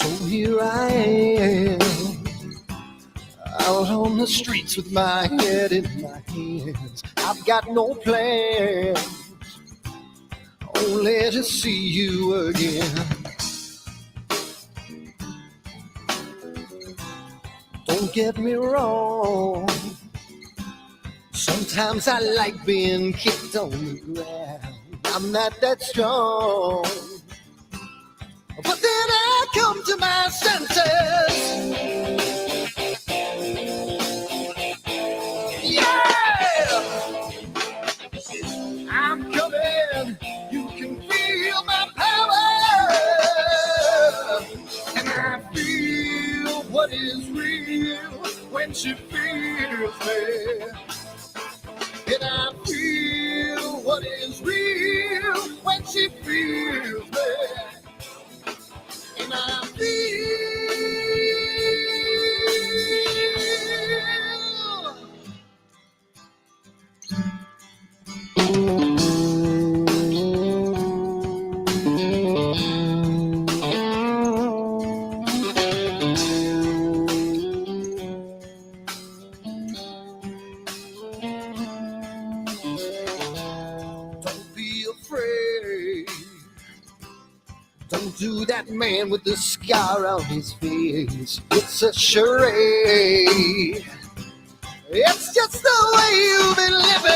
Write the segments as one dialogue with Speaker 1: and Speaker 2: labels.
Speaker 1: So here I am, out on the streets with my head in my hands. I've got no plans, only to see you again. Don't get me wrong, sometimes I like being kicked on the ground. I'm not that strong, but then I come to my senses. Yeah, I'm coming. You can feel my power, and I feel what is real when she feels me. And I feel what is real when she feels me. And I feel don't be afraid. Don't do that man with the scar on his face. It's a charade. It's just the way you've been living.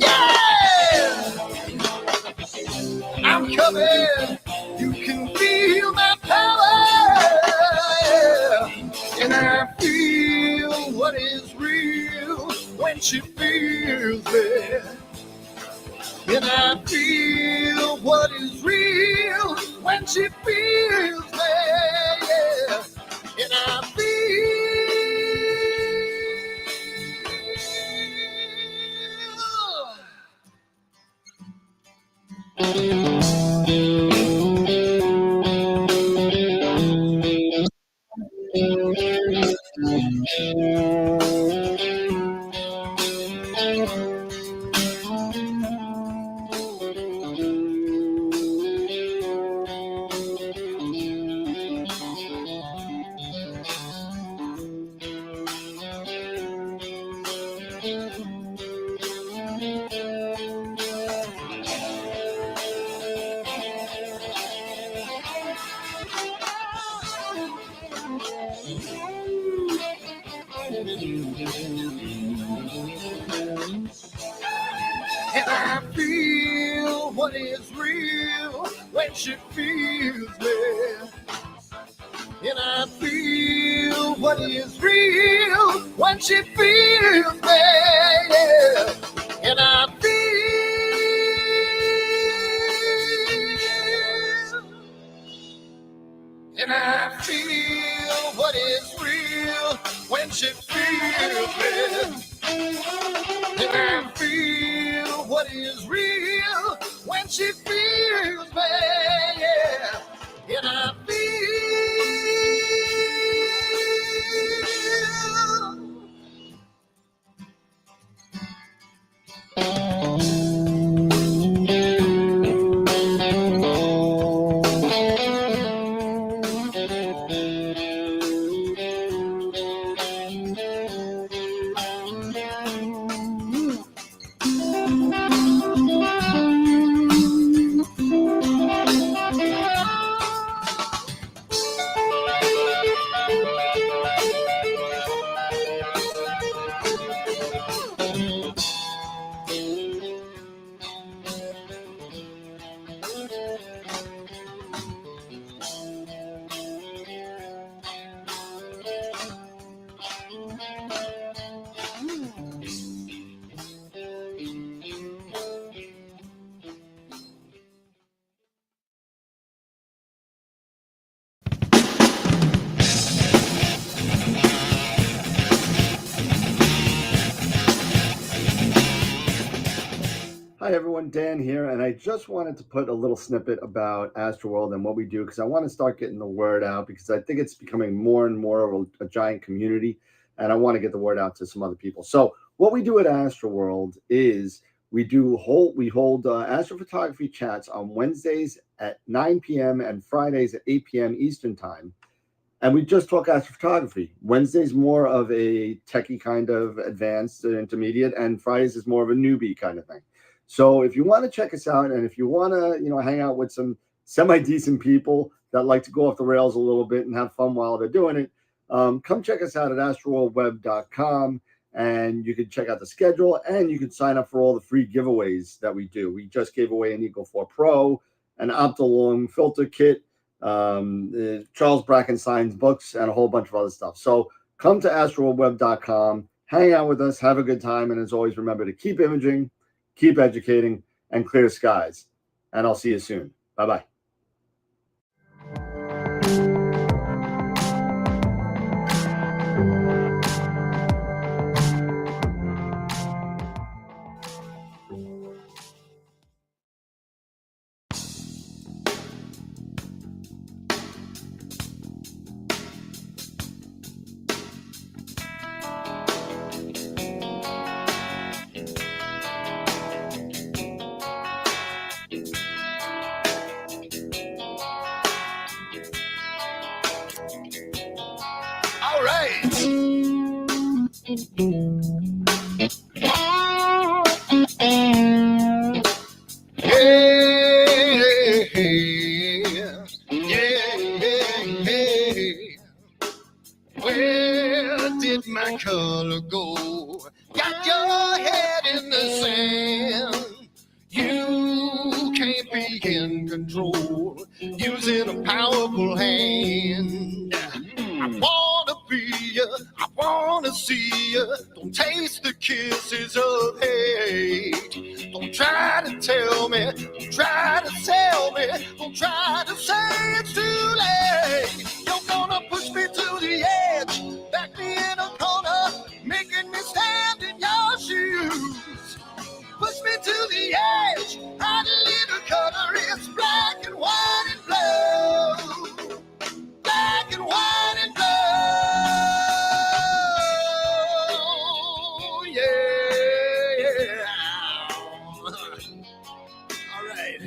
Speaker 1: Yeah! I'm coming. You can feel my power. And I feel what is real when she feels me. And I feel what is real when she feels me. Yeah. And I feel what is real when she feels me. And I feel what is real when she feels me. Yeah. And I feel what is real when she feels me. And I feel what is real when she feels me. Yeah. And I feel
Speaker 2: Hi everyone, Dan here, and I just wanted to put a little snippet about AstroWorld and what we do because I want to start getting the word out because I think it's becoming more and more of a giant community, and I want to get the word out to some other people. So what we do at AstroWorld is We hold astrophotography chats on Wednesdays at 9 p.m. and Fridays at 8 p.m. Eastern time. And we just talk astrophotography. Wednesday's more of a techie kind of advanced intermediate, and Fridays is more of a newbie kind of thing. So if you want to check us out, and if you want to, hang out with some semi-decent people that like to go off the rails a little bit and have fun while they're doing it, come check us out at AstroWorldWeb.com, and you can check out the schedule, and you can sign up for all the free giveaways that we do. We just gave away an Eagle 4 Pro, an Optilong filter kit, Charles Brackenstein's books, and a whole bunch of other stuff. So come to AstroWorldWeb.com, hang out with us, have a good time, and as always, remember to keep imaging, keep educating, and clear skies. And I'll see you soon. Bye-bye.
Speaker 1: All right. Where did my color go? Got your head in the sand. You can't be in control, using a powerful hand. I wanna be you, I wanna see you. Don't taste the kisses of hate. Don't try to tell me, don't try to sell me, don't try to say it's too late. You're gonna push me to the edge, back me in a corner, making me stand in your shoes. Push me to the edge, hot little color is black and white and blue. Black and white and blue, yeah. All right.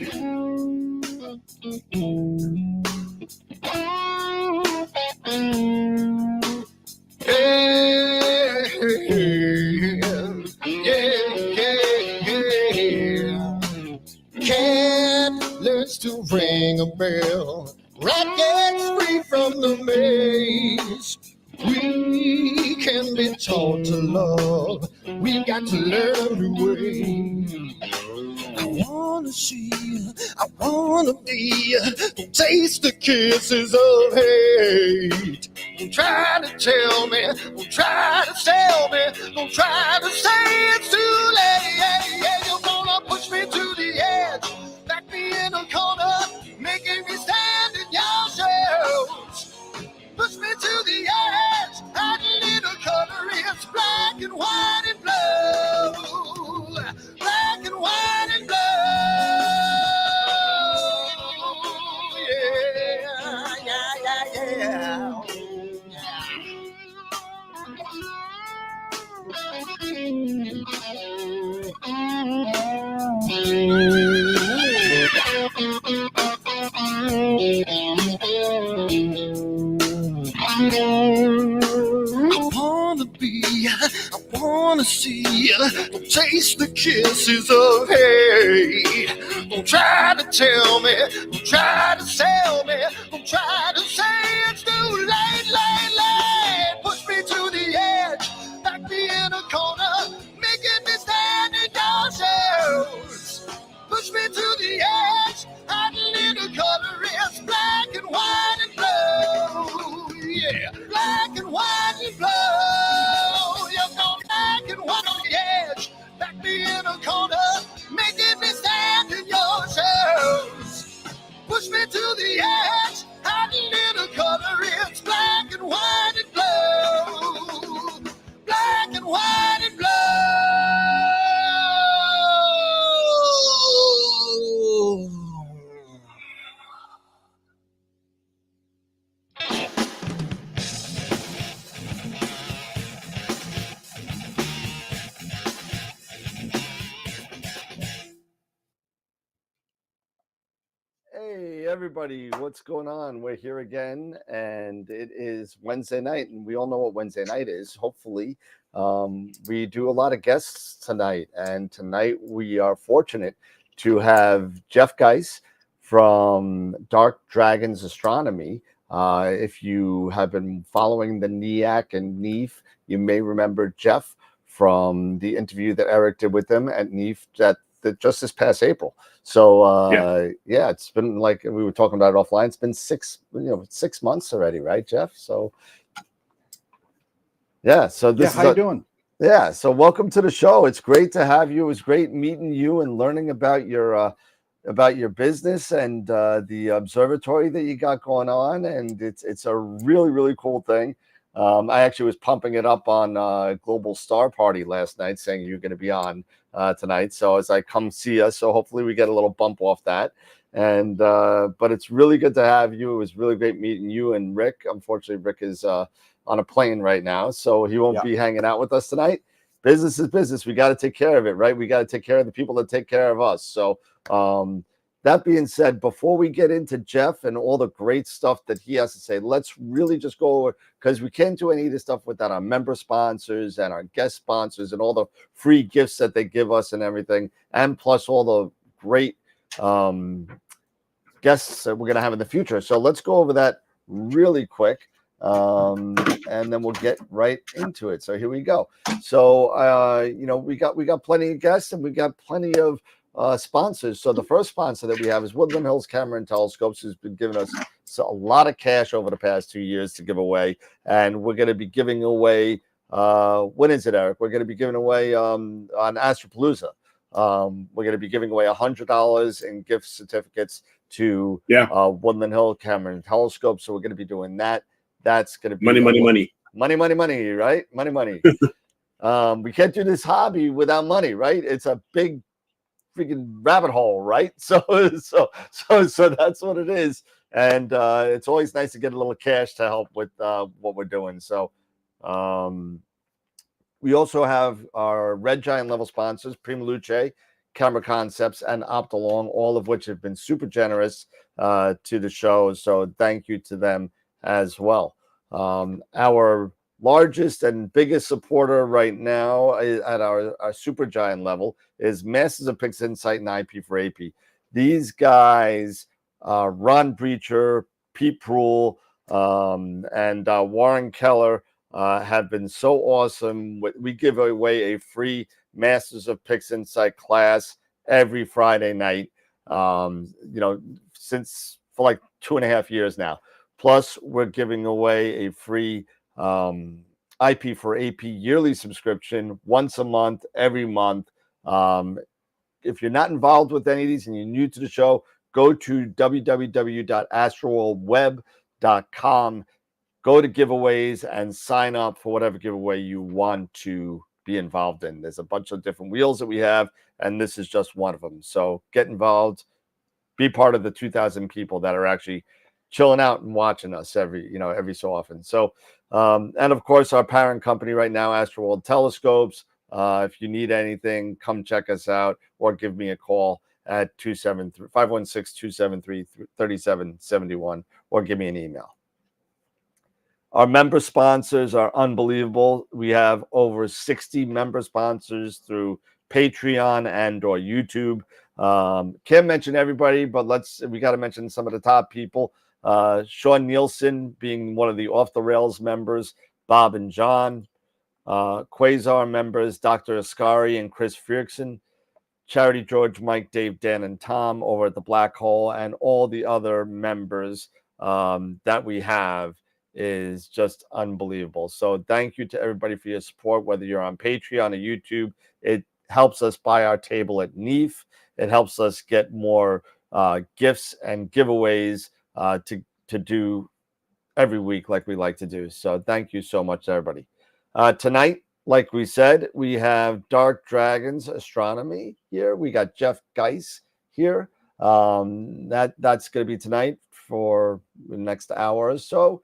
Speaker 1: Cat learns to ring a bell. Rat gets free from the maze. We can be taught to love. We've got to learn a new way. I wanna see you, I wanna be you. Don't taste the kisses of hate. Don't try to tell me, don't try to sell me, don't try to say it's too late. You're gonna push me to the edge, back me in a corner, making me stand in your shadows. Push me to the edge, that little color is black and white and blue. Black and white and blue. Yeah. I wanna be, I wanna see, don't taste the kisses of hate. Don't try to tell me, don't try to sell me, don't try to say it's too late. Push me to the edge, back me in a corner, making me stand in your shadows. Push me to the edge, hot little color is black and white and blue. Yeah, black and white and blue. You're going black and white on the edge, back me in a corner, making me stand in your shadows. Push me to the edge, hot little color.
Speaker 2: everybody, what's going on? We're here again, and it is Wednesday night, and we all know what Wednesday night is. Hopefully, we do a lot of guests tonight, and tonight we are fortunate to have Jeff Geis from Dark Dragons Astronomy. If you have been following the NEAC and NEAF, you may remember Jeff from the interview that Eric did with them at NEAF just this past April. So yeah, it's been like we were talking about it offline. It's been 6 months already, right, Jeff? So yeah, so this
Speaker 3: how you doing?
Speaker 2: Yeah, so welcome to the show. It's great to have you. It was great meeting you and learning about your business and the observatory that you got going on, and it's a really, really cool thing. I actually was pumping it up on Global Star Party last night, saying you're going to be on tonight. So as I come see us, so hopefully we get a little bump off that. And but it's really good to have you. It was really great meeting you and Rick. Unfortunately, Rick is on a plane right now, so he won't be hanging out with us tonight. Business is business. We got to take care of it, right? We got to take care of the people that take care of us. So that being said, before we get into Jeff and all the great stuff that he has to say, let's really just go over, because we can't do any of this stuff without our member sponsors and our guest sponsors and all the free gifts that they give us and everything, and plus all the great guests that we're going to have in the future. So let's go over that really quick, and then we'll get right into it. So here we go. So we got plenty of guests, and we got plenty of sponsors. So the first sponsor that we have is Woodland Hills Camera and Telescopes, who's been giving us a lot of cash over the past 2 years to give away, and we're going to be giving away when is it, Eric? We're going to be giving away on Astropalooza. We're going to be giving away $100 in gift certificates to Woodland Hill Camera and Telescopes. So we're going to be doing that. That's going to be money, right? Money. We can't do this hobby without money, right? It's a big freaking rabbit hole, right? So that's what it is. And it's always nice to get a little cash to help with what we're doing. So we also have our Red Giant level sponsors, Prima Luce, Camera Concepts, and Optolong, all of which have been super generous to the show. So thank you to them as well. Our largest and biggest supporter right now at our super giant level is Masters of Pix Insight and IP4AP. These guys, Ron Breacher, Pete Proul, and Warren Keller, have been so awesome. We give away a free Masters of Pix Insight class every Friday night, since for like 2.5 years now. Plus, we're giving away a free IP4AP yearly subscription once a month, every month. If you're not involved with any of these and you're new to the show, go to www.astroworldweb.com. Go to giveaways and sign up for whatever giveaway you want to be involved in. There's a bunch of different wheels that we have, and this is just one of them. So get involved, be part of the 2,000 people that are actually chilling out and watching us every so often. So, and of course, our parent company right now, AstroWorld Telescopes. If you need anything, come check us out or give me a call at 516-273-3771 or give me an email. Our member sponsors are unbelievable. We have over 60 member sponsors through Patreon and or YouTube. Can't mention everybody, but we got to mention some of the top people. Sean Nielsen being one of the Off the Rails members, Bob and John, Quasar members, Dr. Ascari and Chris Fierksen, Charity George, Mike, Dave, Dan, and Tom over at the Black Hole, and all the other members that we have is just unbelievable. So thank you to everybody for your support, whether you're on Patreon or YouTube. It helps us buy our table at NEAF. It helps us get more gifts and giveaways to do every week like we like to do. So thank you so much, everybody. Tonight, like we said, we have Dark Dragons Astronomy here. We got Jeff Geis here. That's going to be tonight for the next hour or so.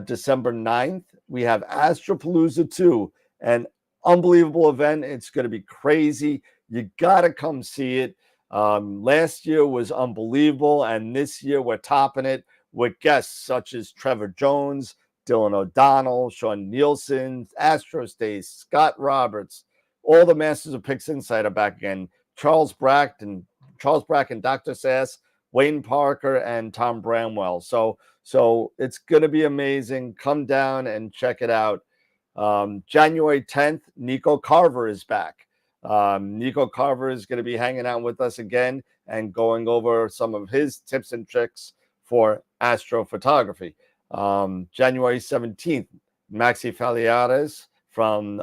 Speaker 2: December 9th, we have Astropalooza 2, an unbelievable event. It's going to be crazy. You got to come see it. Last year was unbelievable, and this year we're topping it with guests such as Trevor Jones, Dylan O'Donnell, Sean Nielsen, Astro Stays, Scott Roberts, all the Masters of Picks Insight are back again. Charles Bracken, Dr. Sass, Wayne Parker, and Tom Bramwell. So it's going to be amazing. Come down and check it out. January 10th, Nico Carver is back. Nico Carver is going to be hanging out with us again and going over some of his tips and tricks for astrophotography. January 17th, Maxi Faliares from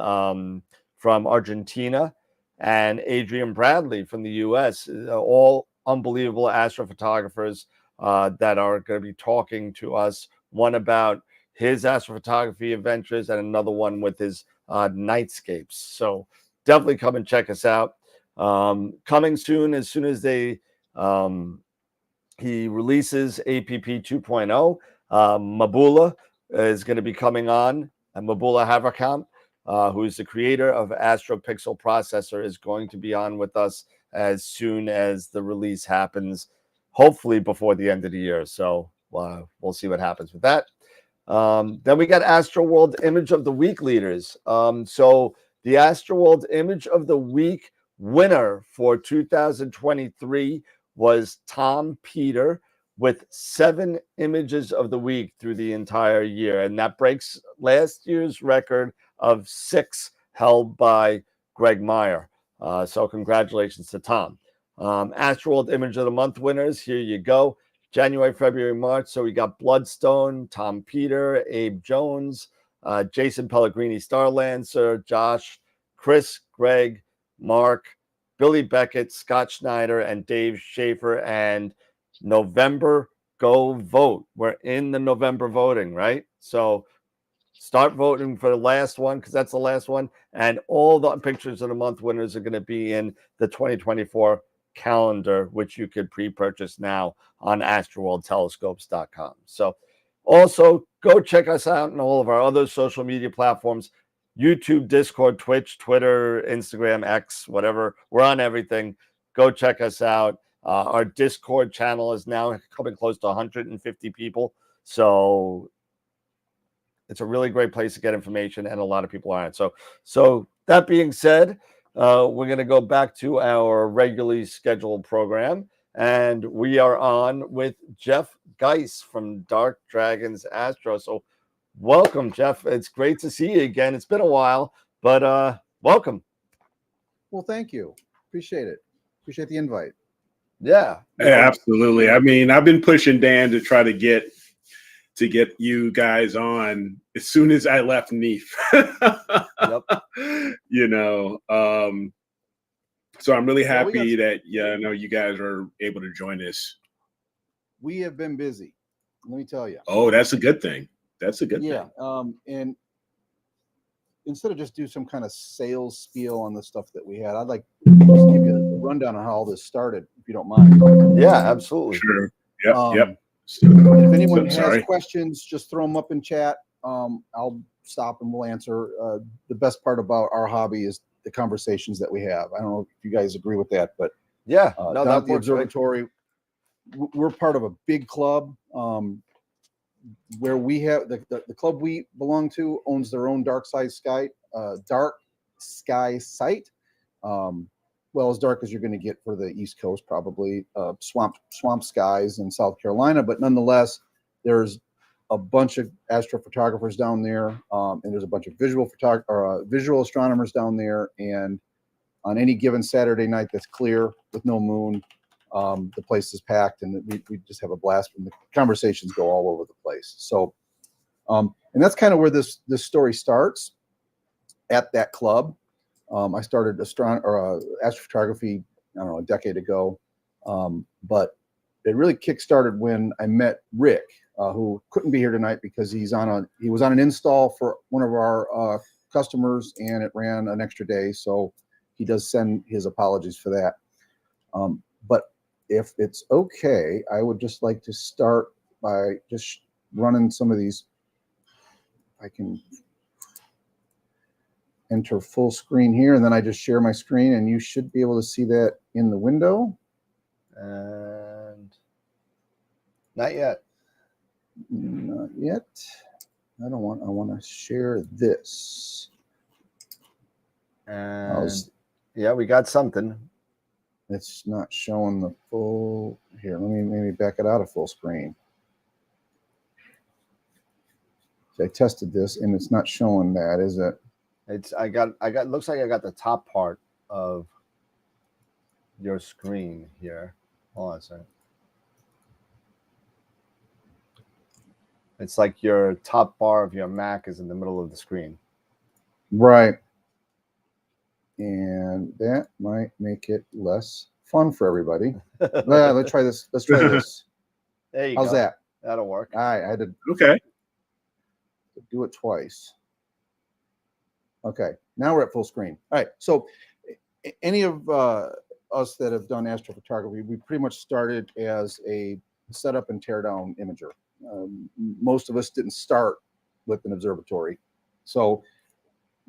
Speaker 2: Argentina and Adrian Bradley from the U.S., all unbelievable astrophotographers that are going to be talking to us, one about his astrophotography adventures and another one with his nightscapes. So definitely come and check us out. Coming soon, as soon as he releases APP 2.0, Mabula is going to be coming on, and Mabula Haverkamp, who is the creator of AstroPixel Processor, is going to be on with us as soon as the release happens, hopefully before the end of the year. So we'll see what happens with that. Then we got AstroWorld Image of the Week leaders. So the AstroWorld Image of the Week winner for 2023 was Tom Peter with 7 images of the week through the entire year. And that breaks last year's record of 6 held by Greg Meyer. So congratulations to Tom. AstroWorld Image of the Month winners, here you go. January, February, March. So we got Bloodstone, Tom Peter, Abe Jones, Jason Pellegrini, Starlancer, Josh, Chris, Greg, Mark, Billy Beckett, Scott Schneider, and Dave Schaefer. And November, go vote. We're in the November voting, right? So start voting for the last one, because that's the last one. And all the pictures of the month winners are going to be in the 2024 calendar, which you could pre-purchase now on astroworldtelescopes.com. So also go check us out on all of our other social media platforms: YouTube, Discord, Twitch, Twitter, Instagram, X, whatever. We're on everything. Go check us out. Our Discord channel is now coming close to 150 people. So it's a really great place to get information, and a lot of people are on it. So that being said, we're going to go back to our regularly scheduled program, and we are on with Jeff Geis from Dark Dragons Astro. So welcome, Jeff. It's great to see you again. It's been a while, but welcome.
Speaker 3: Well, thank you. Appreciate it. Appreciate the invite.
Speaker 2: Yeah,
Speaker 4: absolutely. I mean, I've been pushing Dan to try to get you guys on as soon as I left NEAF.
Speaker 2: Yep.
Speaker 4: You know, so I'm really happy that I know you guys are able to join us.
Speaker 3: We have been busy, let me tell you.
Speaker 4: Oh, that's a good thing. That's a good thing.
Speaker 3: Yeah. And instead of just do some kind of sales spiel on the stuff that we had, I'd like to just give you a rundown on how all this started, if you don't mind.
Speaker 2: Yeah, absolutely.
Speaker 4: Sure. Yep.
Speaker 3: If anyone has questions, just throw them up in chat. I'll stop and we'll answer. The best part about our hobby is the conversations that we have. I don't know if you guys agree with that, but
Speaker 2: yeah,
Speaker 3: down at the observatory, we're part of a big club where we have the club we belong to owns their own dark sky site. Well, as dark as you're going to get for the East Coast, probably swamp skies in South Carolina, but nonetheless, there's a bunch of astrophotographers down there, and there's a bunch of visual astronomers down there. And on any given Saturday night that's clear with no moon, the place is packed, and we just have a blast, and the conversations go all over the place. So, and that's kind of where this story starts, at that club. I started astrophotography, I don't know, a decade ago, but it really kick-started when I met Rick, who couldn't be here tonight because he was on an install for one of our customers, and it ran an extra day, so he does send his apologies for that. But if it's okay, I would just like to start by just running some of these. I can enter full screen here, and then I just share my screen, and you should be able to see that in the window.
Speaker 2: And not yet.
Speaker 3: Not yet. I want to share this.
Speaker 2: And yeah, we got something.
Speaker 3: It's not showing the full. Here, let me maybe back it out of full screen. So I tested this and it's not showing that, is it?
Speaker 2: I got looks like I got the top part of your screen here. Hold on a second. It's like your top bar of your Mac is in the middle of the screen.
Speaker 3: Right. And that might make it less fun for everybody. Let's try this. Let's try this.
Speaker 2: There you
Speaker 3: How's
Speaker 2: go.
Speaker 3: that?
Speaker 2: That'll work.
Speaker 3: All right, I had to
Speaker 4: Okay.
Speaker 3: do it twice. Okay, now we're at full screen. All right, so any of us that have done astrophotography, we pretty much started as a setup and tear down imager. Most of us didn't start with an observatory, so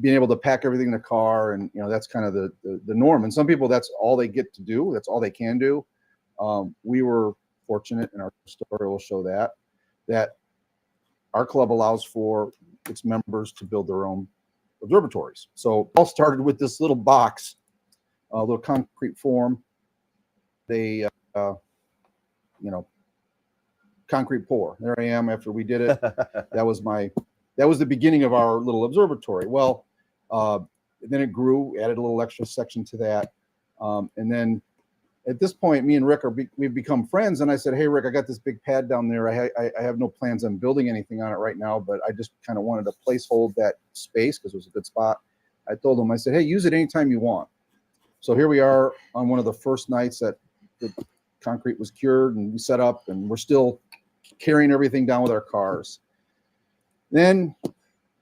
Speaker 3: being able to pack everything in the car, and that's kind of the norm. And some people, that's all they get to do. That's all they can do. We were fortunate, and our story will show that our club allows for its members to build their own observatories. So it all started with this little box, a little concrete form. They, concrete pour. There I am after we did it. That was the beginning of our little observatory. Well, then it grew, added a little extra section to that. And then at this point, me and Rick we've become friends. And I said, hey, Rick, I got this big pad down there. I have no plans on building anything on it right now, but I just kind of wanted to placehold that space because it was a good spot. I told him, I said, hey, use it anytime you want. So here we are on one of the first nights that the concrete was cured and we set up, and we're still carrying everything down with our cars. Then,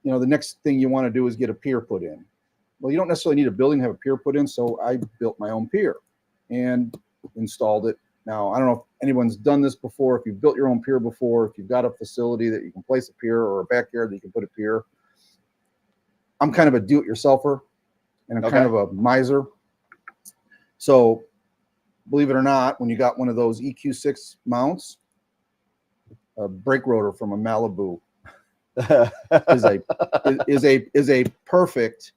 Speaker 3: the next thing you want to do is get a pier put in. Well, you don't necessarily need a building to have a pier put in, so I built my own pier and installed it. Now, I don't know if anyone's done this before, if you've built your own pier before, if you've got a facility that you can place a pier or a backyard that you can put a pier. I'm kind of a do-it-yourselfer, and I'm kind of a miser. So, believe it or not, when you got one of those EQ6 mounts, a brake rotor from a Malibu is a perfect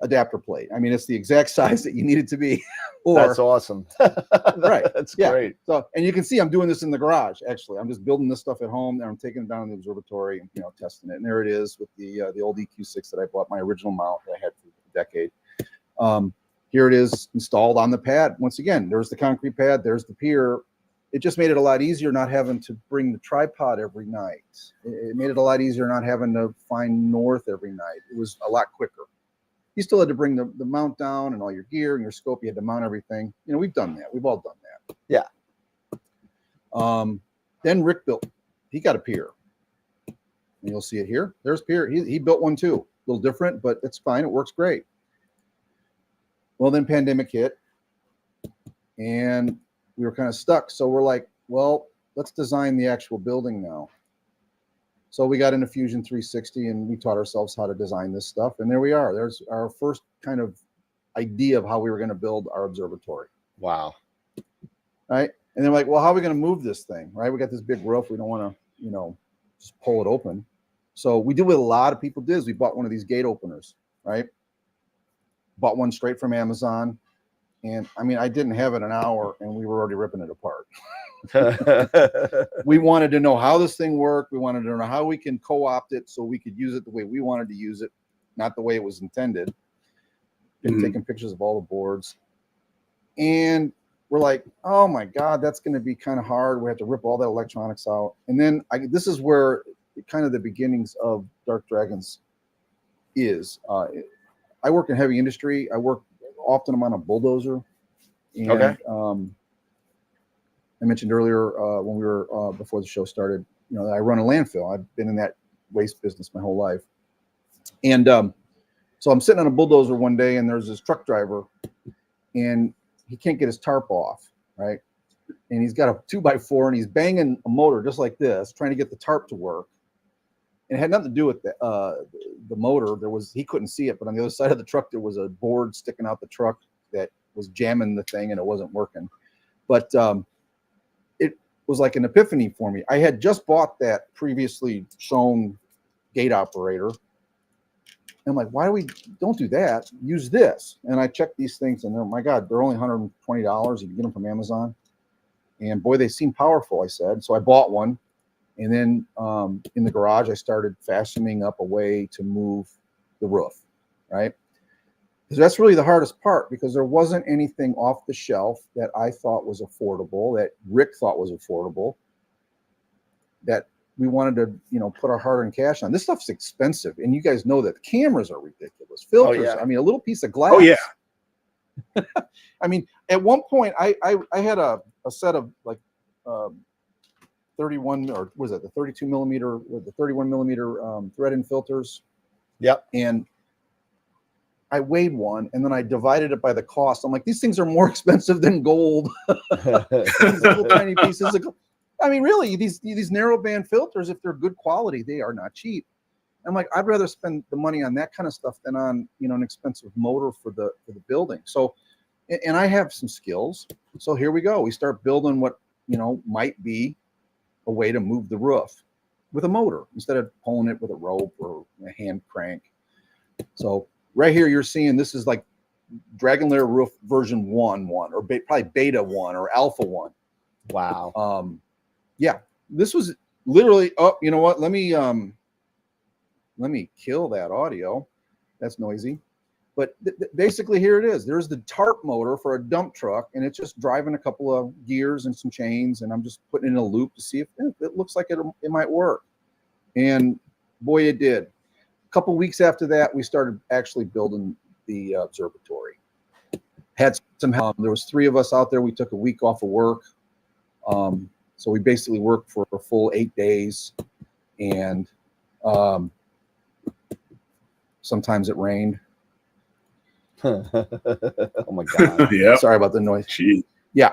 Speaker 3: adapter plate. I mean, it's the exact size that you need it to be.
Speaker 2: That's awesome.
Speaker 3: Right.
Speaker 2: That's great.
Speaker 3: So, and you can see I'm doing this in the garage. Actually, I'm just building this stuff at home, and I'm taking it down to the observatory and testing it. And there it is with the old EQ6 that I bought, my original mount that I had for a decade. Here it is installed on the pad. Once again, there's the concrete pad. There's the pier. It just made it a lot easier not having to bring the tripod every night. It made it a lot easier not having to find north every night. It was a lot quicker. You still had to bring the mount down and all your gear and your scope. You had to mount everything. We've done that. We've all done that.
Speaker 2: Yeah.
Speaker 3: Then Rick built. He got a pier. And you'll see it here. There's pier. He built one too. A little different, but it's fine. It works great. Well, then pandemic hit, and we were kind of stuck. So we're like, well, let's design the actual building now. So we got into Fusion 360 and we taught ourselves how to design this stuff. And there we are. There's our first kind of idea of how we were going to build our observatory.
Speaker 2: Wow.
Speaker 3: Right. And they're like, well, how are we going to move this thing? Right. We got this big roof. We don't want to, just pull it open. So we did what a lot of people did is we bought one of these gate openers, right? Bought one straight from Amazon. And I mean, I didn't have it an hour and we were already ripping it apart. We wanted to know how this thing worked. We wanted to know how we can co-opt it so we could use it the way we wanted to use it, not the way it was intended. Been taking pictures of all the boards. And we're like, oh my God, that's going to be kind of hard. We have to rip all that electronics out. And then this is where kind of the beginnings of Dark Dragons is. I work in heavy industry. Often I'm on a bulldozer. And,
Speaker 2: okay.
Speaker 3: I mentioned earlier when we were before the show started, I run a landfill. I've been in that waste business my whole life. And so I'm sitting on a bulldozer one day and there's this truck driver and he can't get his tarp off, right? And he's got a 2x4 and he's banging a motor just like this, trying to get the tarp to work. And it had nothing to do with the motor. He couldn't see it, but on the other side of the truck, there was a board sticking out the truck that was jamming the thing and it wasn't working. But it was like an epiphany for me. I had just bought that previously shown gate operator. I'm like, why don't do that? Use this. And I checked these things, and my God, they're only $120. You can get them from Amazon. And boy, they seem powerful, I said. So I bought one. And then in the garage, I started fashioning up a way to move the roof, right? Because that's really the hardest part, because there wasn't anything off the shelf that I thought was affordable, that Rick thought was affordable, that we wanted to, put our hard-earned cash on. This stuff's expensive, and you guys know that. The cameras are ridiculous. Filters.
Speaker 2: Oh, yeah.
Speaker 3: I mean, a little piece of glass.
Speaker 4: Oh yeah.
Speaker 3: I mean, at one point, I had a set of like 31, or what was it, the 32 millimeter or the 31 millimeter thread-in filters.
Speaker 2: Yep.
Speaker 3: And I weighed one, and then I divided it by the cost. I'm like, these things are more expensive than gold. These little tiny pieces of gold. I mean, really, these narrow band filters, if they're good quality, they are not cheap. I'm like, I'd rather spend the money on that kind of stuff than on, an expensive motor for the building. So, and I have some skills. So here we go. We start building what, might be a way to move the roof with a motor instead of pulling it with a rope or a hand crank. So right here, you're seeing this is like Dragon Lair roof version 1.1, or probably beta 1 or alpha 1.
Speaker 2: Wow.
Speaker 3: Yeah, this was literally, oh, you know what? Let me kill that audio. That's noisy. But basically here it is. There's the tarp motor for a dump truck, and it's just driving a couple of gears and some chains, and I'm just putting it in a loop to see if it looks like it might work. And boy, it did. A couple weeks after that, we started actually building the observatory. Had some help. There was 3 of us out there. We took a week off of work. So we basically worked for a full 8 days, and sometimes it rained.
Speaker 2: Oh my God.
Speaker 4: Yeah.
Speaker 3: Sorry about the noise.
Speaker 4: Jeez.
Speaker 3: Yeah.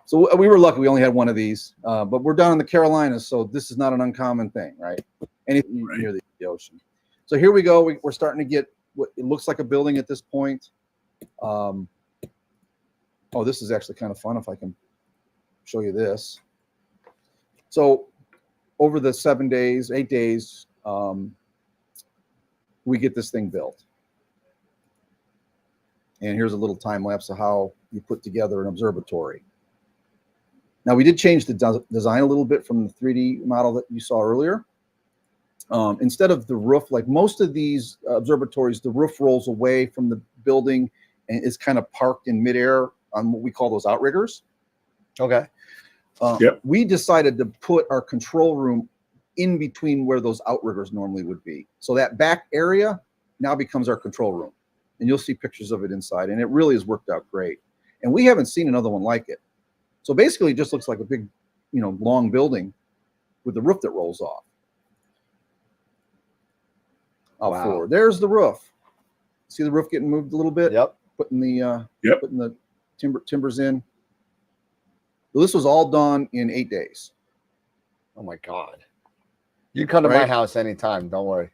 Speaker 3: So we were lucky. We only had one of these, but we're down in the Carolinas, so this is not an uncommon thing, right? Anything
Speaker 4: Right.
Speaker 3: near the ocean. So here we go. We're starting to get what it looks like a building at this point. Oh, this is actually kind of fun if I can show you this. So over the 8 days, we get this thing built. And here's a little time lapse of how you put together an observatory. Now, we did change the design a little bit from the 3D model that you saw earlier. Instead of the roof, like most of these observatories, the roof rolls away from the building and is kind of parked in midair on what we call those outriggers.
Speaker 2: Okay.
Speaker 4: Yep.
Speaker 3: We decided to put our control room in between where those outriggers normally would be. So that back area now becomes our control room. And you'll see pictures of it inside. And it really has worked out great. And we haven't seen another one like it. So basically, it just looks like a big, long building with the roof that rolls off.
Speaker 2: Wow.
Speaker 3: Forward. There's the roof. See the roof getting moved a little bit?
Speaker 2: Yep.
Speaker 3: Putting the timbers in. So this was all done in 8 days.
Speaker 2: Oh my God. You come to my house anytime. Don't worry.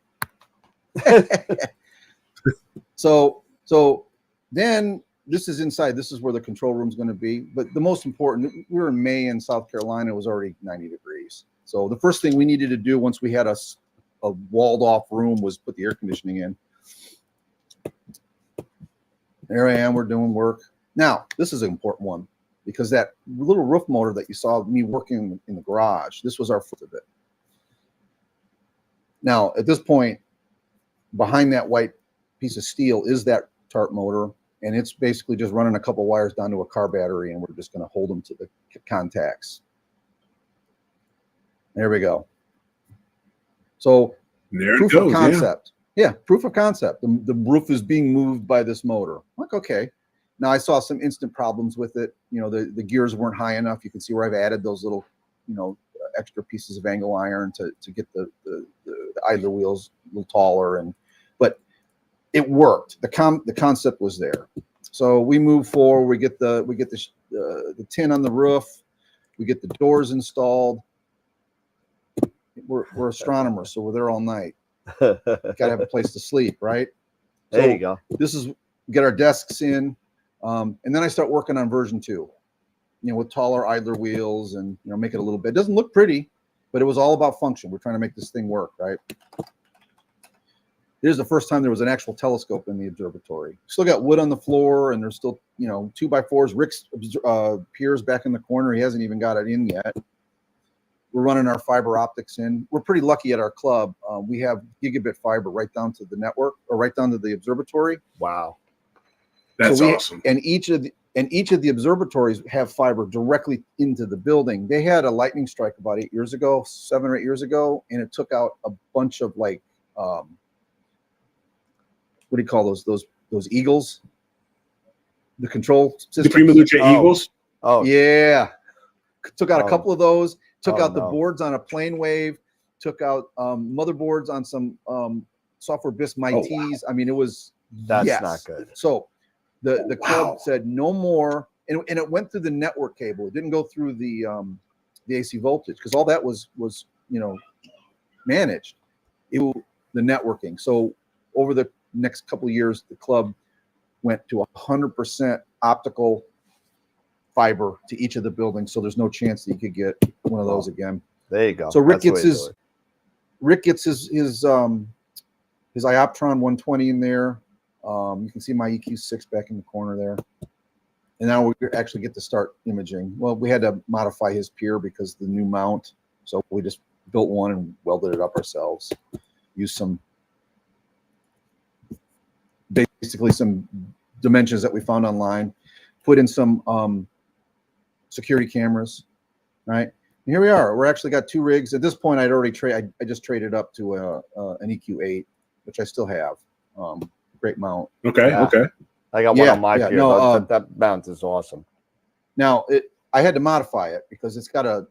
Speaker 3: So then this is inside. This is where the control room is going to be. But the most important, we were in May in South Carolina. It was already 90 degrees. So the first thing we needed to do once we had a walled off room was put the air conditioning in. There I am. We're doing work. Now, this is an important one because that little roof motor that you saw me working in the garage, this was our foot of it. Now, at this point, behind that white piece of steel is that tarp motor, and it's basically just running a couple wires down to a car battery, and we're just going to hold them to the contacts. There we go. So
Speaker 4: There
Speaker 3: proof
Speaker 4: it goes.
Speaker 3: of concept. Yeah, proof of concept. The roof is being moved by this motor. I'm like, okay. Now I saw some instant problems with it. The gears weren't high enough. You can see where I've added those little, extra pieces of angle iron to get the idler wheels a little taller, but it worked. The concept was there. So we move forward. We get the tin on the roof. We get the doors installed. We're astronomers, so we're there all night. Got to have a place to sleep, right?
Speaker 2: There you go.
Speaker 3: This is get our desks in, and then I start working on version 2. with taller idler wheels and make it a little bit. It doesn't look pretty, but it was all about function. We're trying to make this thing work, right? Here's the first time there was an actual telescope in the observatory. Still got wood on the floor, and there's still 2x4s. Rick's piers back in the corner. He hasn't even got it in yet. We're running our fiber optics in. We're pretty lucky at our club. We have gigabit fiber right down to the network, or right down to the observatory.
Speaker 2: Wow,
Speaker 4: That's awesome.
Speaker 3: And each of the observatories have fiber directly into the building. They had a lightning strike about 7 or 8 years ago, and it took out a bunch of what do you call those eagles? The control system.
Speaker 4: The Prima Luce Eagles.
Speaker 2: oh
Speaker 3: Yeah, took out a couple of those. Took out the
Speaker 2: no.
Speaker 3: boards on a plane wave. Took out motherboards on some software BIS MITs.
Speaker 4: wow.
Speaker 3: I mean, it was
Speaker 2: That's
Speaker 3: yes.
Speaker 2: not good.
Speaker 3: So the club said no more, and it went through the network cable. It didn't go through the AC voltage, because all that was managed. The networking. So over the next couple of years, the club went to 100% optical fiber to each of the buildings, so there's no chance that you could get one of those again.
Speaker 2: There you go.
Speaker 3: So Rick
Speaker 2: That's the
Speaker 3: gets his Ioptron 120 in there. You can see my EQ6 back in the corner there. And now we actually get to start imaging. Well, we had to modify his pier because the new mount, so we just built one and welded it up ourselves. Used basically some dimensions that we found online. Put in some security cameras, right? And here we are. We're actually got 2 rigs. At this point, I just traded up to an EQ8, which I still have. Great mount.
Speaker 4: Okay.
Speaker 2: Yeah.
Speaker 4: Okay.
Speaker 2: I got one on my pier.
Speaker 3: no,
Speaker 2: that mount is awesome.
Speaker 3: Now, I had to modify it because it's got a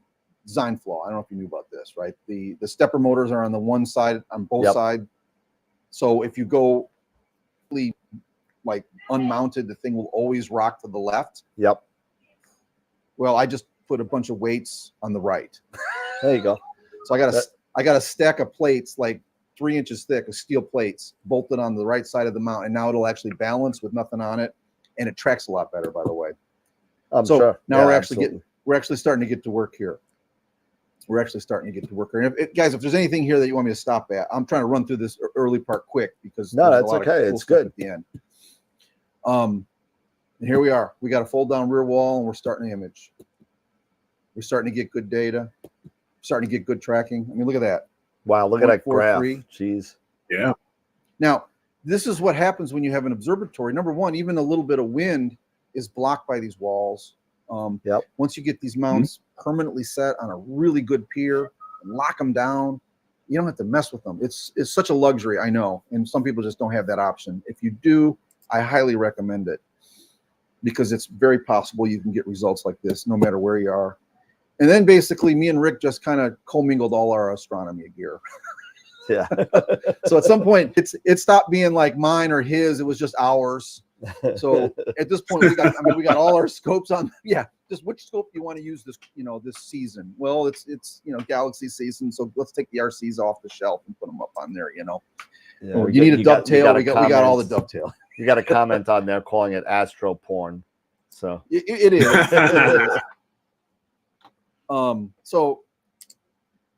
Speaker 3: design flaw. I don't know if you knew about this, right? The stepper motors are on the one side, on both sides. So if you go like unmounted, the thing will always rock to the left.
Speaker 2: Yep.
Speaker 3: Well, I just put a bunch of weights on the right.
Speaker 2: There you go.
Speaker 3: So I got a stack of plates like 3 inches thick of steel plates bolted on the right side of the mount, and now it'll actually balance with nothing on it, and it tracks a lot better, by the way.
Speaker 2: I'm
Speaker 3: so
Speaker 2: sure.
Speaker 3: now
Speaker 2: Yeah,
Speaker 3: we're actually starting to get to work here. And guys, if there's anything here that you want me to stop at, I'm trying to run through this early part quick because
Speaker 2: No,
Speaker 3: there's a
Speaker 2: that's
Speaker 3: lot of
Speaker 2: okay.
Speaker 3: cool
Speaker 2: It's
Speaker 3: stuff
Speaker 2: good.
Speaker 3: at the end. And here we are. We got a fold down rear wall, and we're starting to image. We're starting to get good data. Starting to get good tracking. I mean, look at that.
Speaker 2: Wow, look at that graph.
Speaker 3: 0.43.
Speaker 2: Jeez.
Speaker 4: Yeah.
Speaker 3: Now, this is what happens when you have an observatory. Number one, even a little bit of wind is blocked by these walls. Once you get these mounts permanently set on a really good pier and lock them down, you don't have to mess with them. It's such a luxury, I know, and some people just don't have that option. If you do, I highly recommend it because it's very possible you can get results like this no matter where you are. And then basically me and Rick just kind of commingled all our astronomy gear.
Speaker 2: Yeah.
Speaker 3: So at some point it stopped being like mine or his, it was just ours. So at this point we got all our scopes on. Yeah, just which scope do you want to use this this season? Well, it's galaxy season, so let's take the RCs off the shelf and put them up on there.
Speaker 2: Yeah,
Speaker 3: you need a dovetail. We got all the dovetail.
Speaker 2: You got a comment on there calling it astro porn. So
Speaker 3: it is. It is. So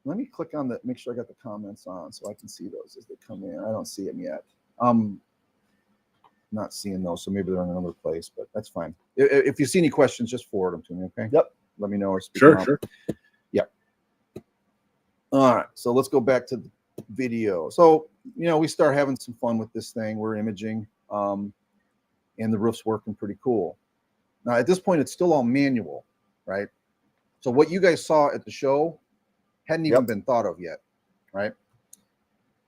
Speaker 3: let me click on make sure I got the comments on so I can see those as they come in. I don't see them yet. Not seeing those, so maybe they're in another place, but that's fine. If you see any questions, just forward them to me, okay?
Speaker 2: Yep.
Speaker 3: Let me know or speak them out.
Speaker 4: Sure.
Speaker 3: Yep. All right, so let's go back to the video. So, we start having some fun with this thing. We're imaging, and the roof's working pretty cool. Now, at this point, it's still all manual, right? So what you guys saw at the show hadn't even been thought of yet, right?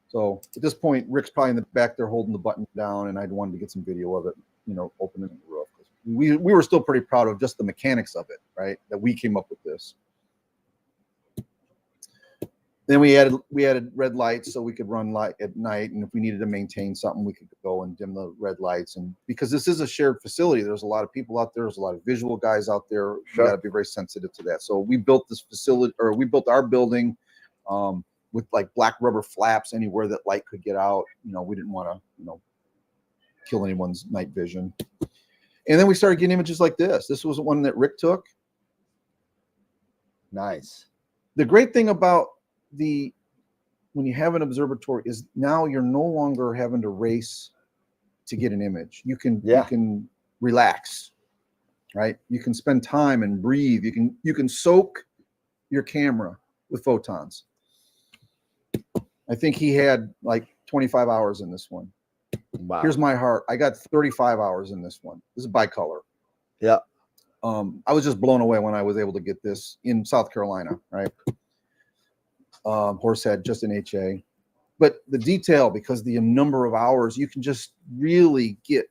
Speaker 3: So at this point, Rick's probably in the back there holding the button down, and I'd wanted to get some video of it, opening the roof. We were still pretty proud of just the mechanics of it, right? That we came up with this. Then we added red lights so we could run light at night, and if we needed to maintain something, we could go and dim the red lights. And because this is a shared facility, there's a lot of people out there, there's a lot of visual guys out there.
Speaker 2: Sure.
Speaker 3: We got to be very sensitive to that. So we built this facility, or we built our building with like black rubber flaps anywhere that light could get out. We didn't want to, kill anyone's night vision. And then we started getting images like this. This was one that Rick took.
Speaker 2: Nice.
Speaker 3: The great thing about when you have an observatory is now you're no longer having to race to get an image. You can relax, right? You can spend time and breathe. You can soak your camera with photons. I think he had like 25 hours in this one.
Speaker 2: Wow.
Speaker 3: Here's my heart. I got 35 hours in this one. This is bicolor.
Speaker 2: Yeah.
Speaker 3: I was just blown away when I was able to get this in South Carolina, right? Horsehead, just an HA. But the detail, because the number of hours, you can just really get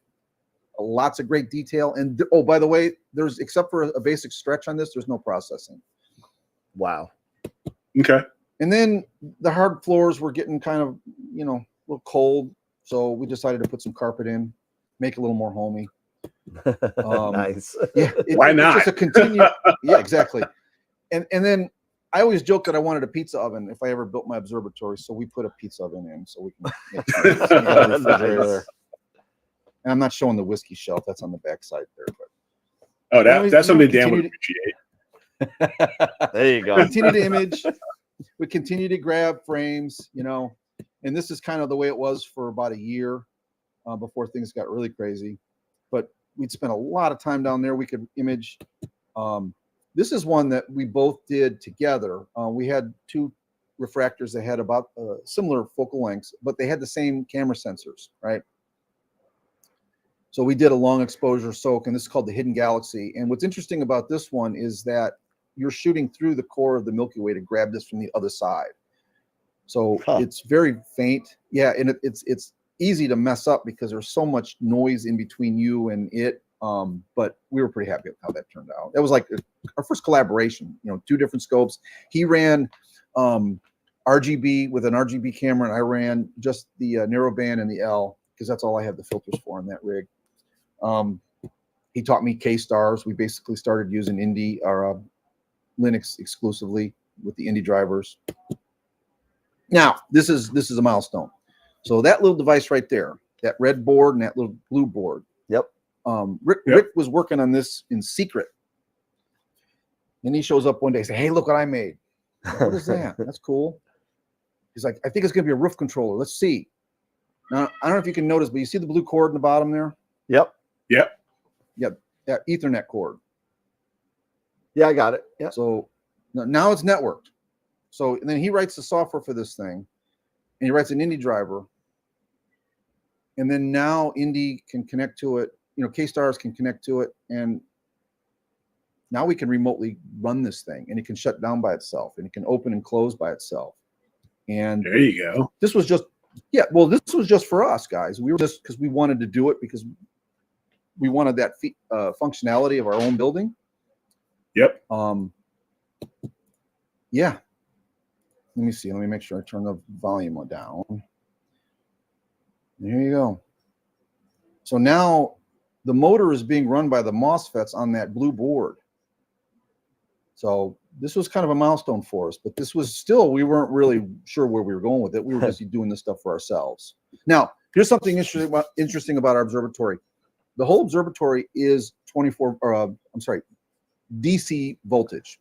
Speaker 3: lots of great detail. And oh, by the way, there's, except for a basic stretch on this, there's no processing.
Speaker 2: Wow.
Speaker 4: Okay.
Speaker 3: And then the hard floors were getting kind of, a little cold. So we decided to put some carpet in, make it a little more homey.
Speaker 2: Nice.
Speaker 3: Yeah.
Speaker 4: Why not?
Speaker 3: It's just a continued. Yeah, exactly. And then I always joke that I wanted a pizza oven if I ever built my observatory. So we put a pizza oven in so we can make sure we got a refrigerator.
Speaker 2: Nice.
Speaker 3: And I'm not showing the whiskey shelf. That's on the back side there. But
Speaker 4: Oh,
Speaker 3: anyways,
Speaker 4: that's something Dan
Speaker 3: continue
Speaker 4: would appreciate.
Speaker 2: There you go.
Speaker 3: continue to image. We continue to grab frames, and this is kind of the way it was for about a year before things got really crazy. But we'd spent a lot of time down there. We could image. This is one that we both did together. We had two refractors that had about similar focal lengths, but they had the same camera sensors, right? So we did a long exposure soak, and this is called the Hidden Galaxy. And what's interesting about this one is that you're shooting through the core of the Milky Way to grab this from the other side. So it's very faint. Yeah, and it's easy to mess up because there's so much noise in between you and it. But we were pretty happy with how that turned out. That was like our first collaboration, two different scopes. He ran RGB with an RGB camera, and I ran just the narrowband and the L, because that's all I had the filters for on that rig. He taught me K-stars. We basically started using Indy or Linux exclusively with the Indy drivers. Now, this is a milestone. So that little device right there, that red board and that little blue board.
Speaker 2: Yep.
Speaker 3: Rick was working on this in secret. Then he shows up one day and says, "Hey, look what I made." What is that? That's cool. He's like, "I think it's going to be a roof controller. Let's see." Now, I don't know if you can notice, but you see the blue cord in the bottom there?
Speaker 2: Yep.
Speaker 4: Yep.
Speaker 3: Yep. That Ethernet cord.
Speaker 2: Yeah, I got it. Yeah.
Speaker 3: So now it's networked. So and then he writes the software for this thing, and he writes an Indy driver. And then now Indy can connect to it. K-stars can connect to it, and now we can remotely run this thing, and it can shut down by itself, and it can open and close by itself. And
Speaker 4: there you go.
Speaker 3: This was just, this was just for us, guys. We were just because we wanted to do it because we wanted that functionality of our own building.
Speaker 4: Yep.
Speaker 3: Yeah. Let me see. Let me make sure I turn the volume down. There you go. So now the motor is being run by the MOSFETs on that blue board. So this was kind of a milestone for us, but this was still, we weren't really sure where we were going with it. We were just doing this stuff for ourselves. Now, here's something interesting about our observatory. The whole observatory is DC voltage.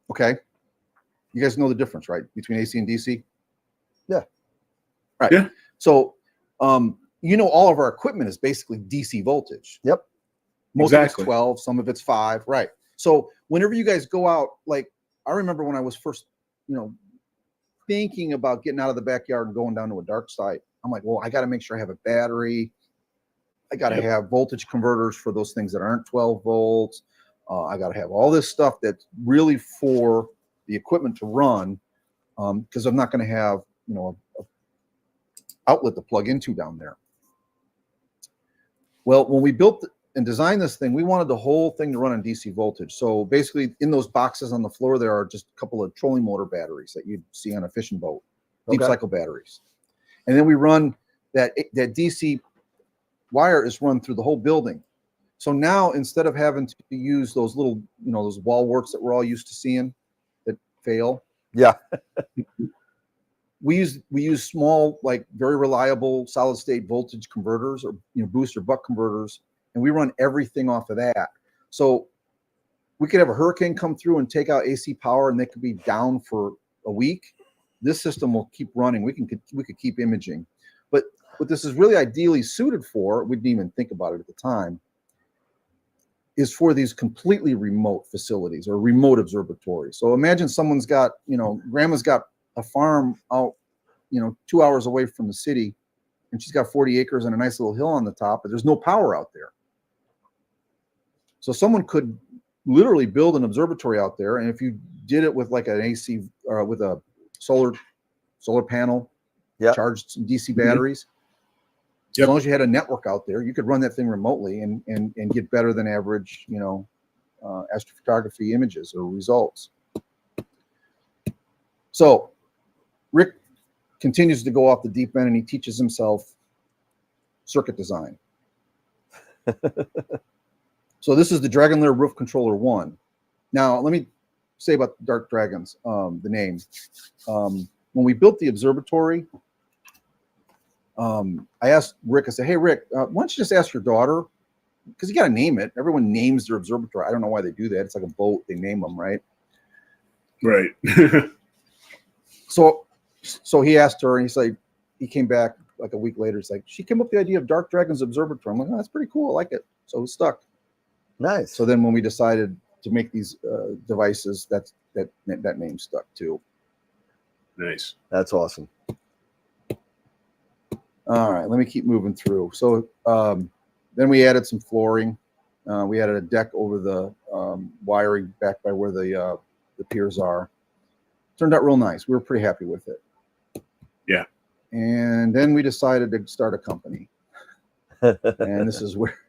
Speaker 3: Okay. You guys know the difference, right? Between AC and DC?
Speaker 2: Yeah.
Speaker 3: Right.
Speaker 4: Yeah.
Speaker 3: So, all of our equipment is basically DC voltage.
Speaker 2: Yep.
Speaker 3: Most of it's 12, some of it's 5. Right. So whenever you guys go out, like I remember when I was first, thinking about getting out of the backyard and going down to a dark site, I'm like, well, I got to make sure I have a battery. I got to have voltage converters for those things that aren't 12 volts. I got to have all this stuff that's really for the equipment to run, because I'm not going to have, a outlet to plug into down there. Well, when we built and designed this thing, we wanted the whole thing to run on DC voltage. So basically in those boxes on the floor, there are just a couple of trolling motor batteries that you'd see on a fishing boat, deep cycle batteries. And then we run that DC wire is run through the whole building. So now instead of having to use those little, those wall warts that we're all used to seeing that fail.
Speaker 2: Yeah.
Speaker 3: We use small, like very reliable solid state voltage converters or boost or buck converters, and we run everything off of that. So we could have a hurricane come through and take out AC power, and they could be down for a week. This system will keep running. We could keep imaging. But what this is really ideally suited for, we didn't even think about it at the time, is for these completely remote facilities or remote observatories. So imagine someone's got, grandma's got a farm out, 2 hours away from the city, and she's got 40 acres and a nice little hill on the top, but there's no power out there. So someone could literally build an observatory out there, and if you did it with like an AC or with a solar panel, charged some DC batteries, as long as you had a network out there, you could run that thing remotely and get better than average, astrophotography images or results. So Rick continues to go off the deep end, and he teaches himself circuit design. So this is the Dragon Lair Roof Controller 1. Now, let me say about Dark Dragons, the name. When we built the observatory, I asked Rick, I said, hey, Rick, why don't you just ask your daughter? Because you got to name it. Everyone names their observatory. I don't know why they do that. It's like a boat. They name them, right?
Speaker 4: Right.
Speaker 3: So he asked her, and he came back like a week later. He's like, she came up with the idea of Dark Dragons Observatory. I'm like, oh, that's pretty cool. I like it. So it stuck.
Speaker 2: Nice.
Speaker 3: So then when we decided to make these devices, that name stuck too.
Speaker 4: Nice.
Speaker 2: That's awesome.
Speaker 3: All right, let me keep moving through. So then we added some flooring. We added a deck over the wiring back by where the piers are. Turned out real nice. We were pretty happy with it.
Speaker 4: Yeah. And
Speaker 3: then we decided to start a company. And this is where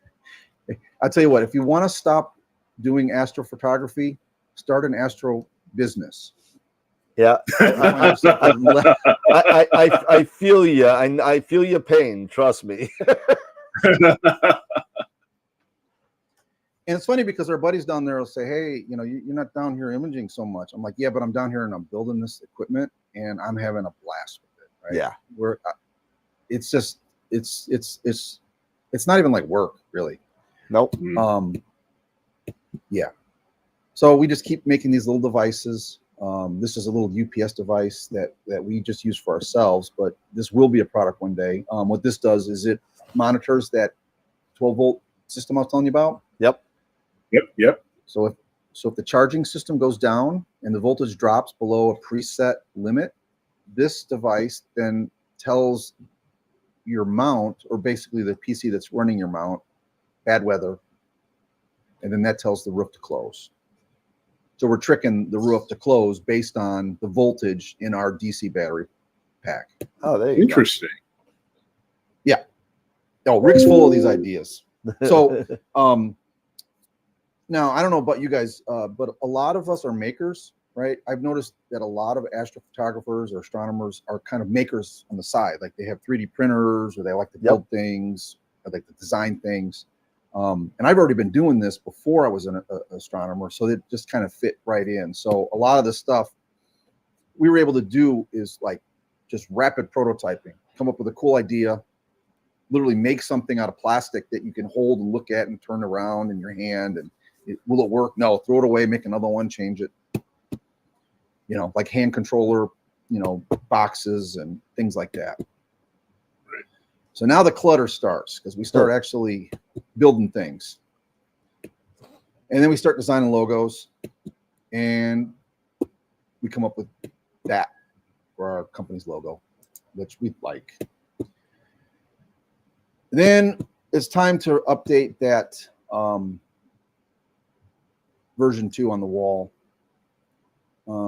Speaker 3: I tell you what, if you want to stop doing astrophotography, start an astro business.
Speaker 2: Yeah, I feel you. I feel your pain. Trust me.
Speaker 3: And it's funny because our buddies down there will say, "Hey, you're not down here imaging so much." I'm like, "Yeah, but I'm down here and I'm building this equipment and I'm having a blast with it." Right?
Speaker 2: Yeah.
Speaker 3: It's just it's not even like work really.
Speaker 2: Nope.
Speaker 3: Yeah. So we just keep making these little devices. This is a little UPS device that we just use for ourselves, but this will be a product one day. What this does is it monitors that 12-volt system I was telling you about.
Speaker 2: Yep.
Speaker 3: So if the charging system goes down and the voltage drops below a preset limit, this device then tells your mount, or basically the PC that's running your mount, bad weather, and then that tells the roof to close. So we're tricking the roof to close based on the voltage in our DC battery pack.
Speaker 2: Oh, there you
Speaker 4: Interesting.
Speaker 3: Yeah. Oh, Rick's full of these ideas. So now I don't know about you guys, but a lot of us are makers, right? I've noticed that a lot of astrophotographers or astronomers are kind of makers on the side. Like they have 3D printers, or they like to build things, or like to design things. And I've already been doing this before I was an astronomer, so it just kind of fit right in. So a lot of the stuff we were able to do is like just rapid prototyping, come up with a cool idea, literally make something out of plastic that you can hold and look at and turn around in your hand. And will it work? No, throw it away, make another one, change it. Like hand controller, boxes and things like that. So now the clutter starts because we start actually building things. And then we start designing logos, and we come up with that for our company's logo, which we like. Then it's time to update that version 2 on the wall.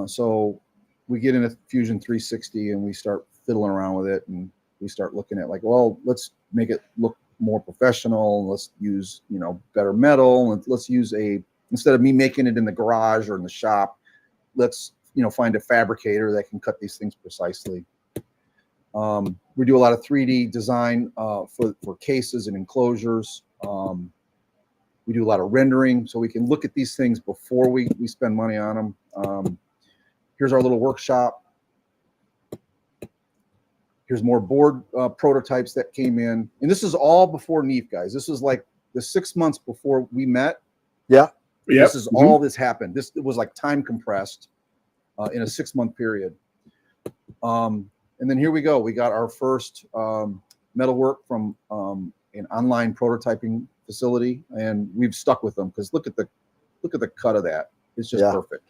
Speaker 3: So we get into Fusion 360 and we start fiddling around with it, and we start looking at like, well, let's make it look more professional. Let's use, better metal. And let's use instead of me making it in the garage or in the shop, let's, find a fabricator that can cut these things precisely. We do a lot of 3D design for cases and enclosures. We do a lot of rendering, so we can look at these things before we spend money on them. Here's our little workshop. Here's more board prototypes that came in. And this is all before NEAF, guys. This is like the 6 months before we met.
Speaker 2: Yeah.
Speaker 4: Yep.
Speaker 3: This is all this happened. This was like time compressed in a 6-month period. And then here we go. We got our first metalwork from an online prototyping facility, and we've stuck with them because look at the cut of that. It's just perfect.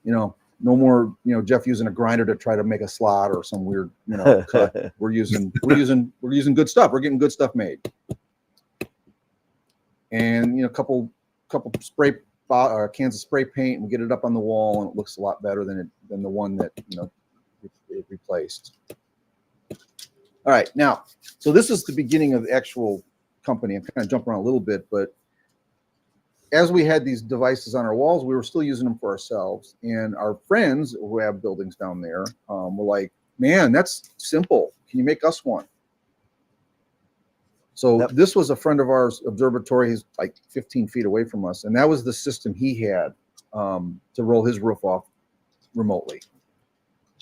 Speaker 3: You know, no more, you know, Jeff using a grinder to try to make a slot or some weird, you know, cut. We're using good stuff. We're getting good stuff made. And, you know, a couple spray cans of spray paint, and we get it up on the wall, and it looks a lot better than the one that, you know, it replaced. All right, now, so this is the beginning of the actual company. I'm kind of jumping around a little bit, but as we had these devices on our walls, we were still using them for ourselves. And our friends who have buildings down there were like, man, that's simple. Can you make us one? So this was a friend of ours, observatory. He's like 15 feet away from us. And that was the system he had to roll his roof off remotely.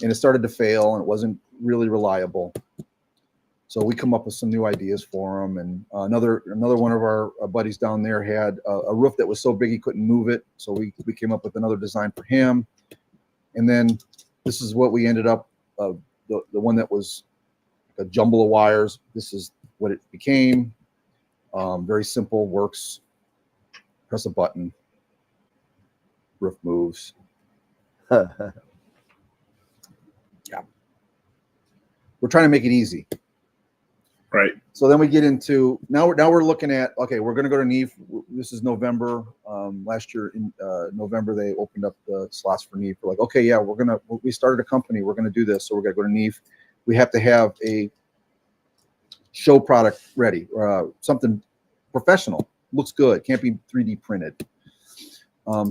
Speaker 3: And it started to fail, and it wasn't really reliable. So we come up with some new ideas for him. And another one of our buddies down there had a roof that was so big he couldn't move it. So we came up with another design for him. And then this is what we ended up, the one that was a jumble of wires. This is what it became. Very simple, works. Press a button, roof moves. Yeah. We're trying to make it easy.
Speaker 4: Right.
Speaker 3: So then we get into now we're looking at, okay, we're going to go to NEAF. This is November. Last year in November they opened up the slots for NEAF. We're like, okay, yeah, we started a company. We're going to do this, so we're going to go to NEAF. We have to have a show product ready, something professional, looks good, can't be 3D printed.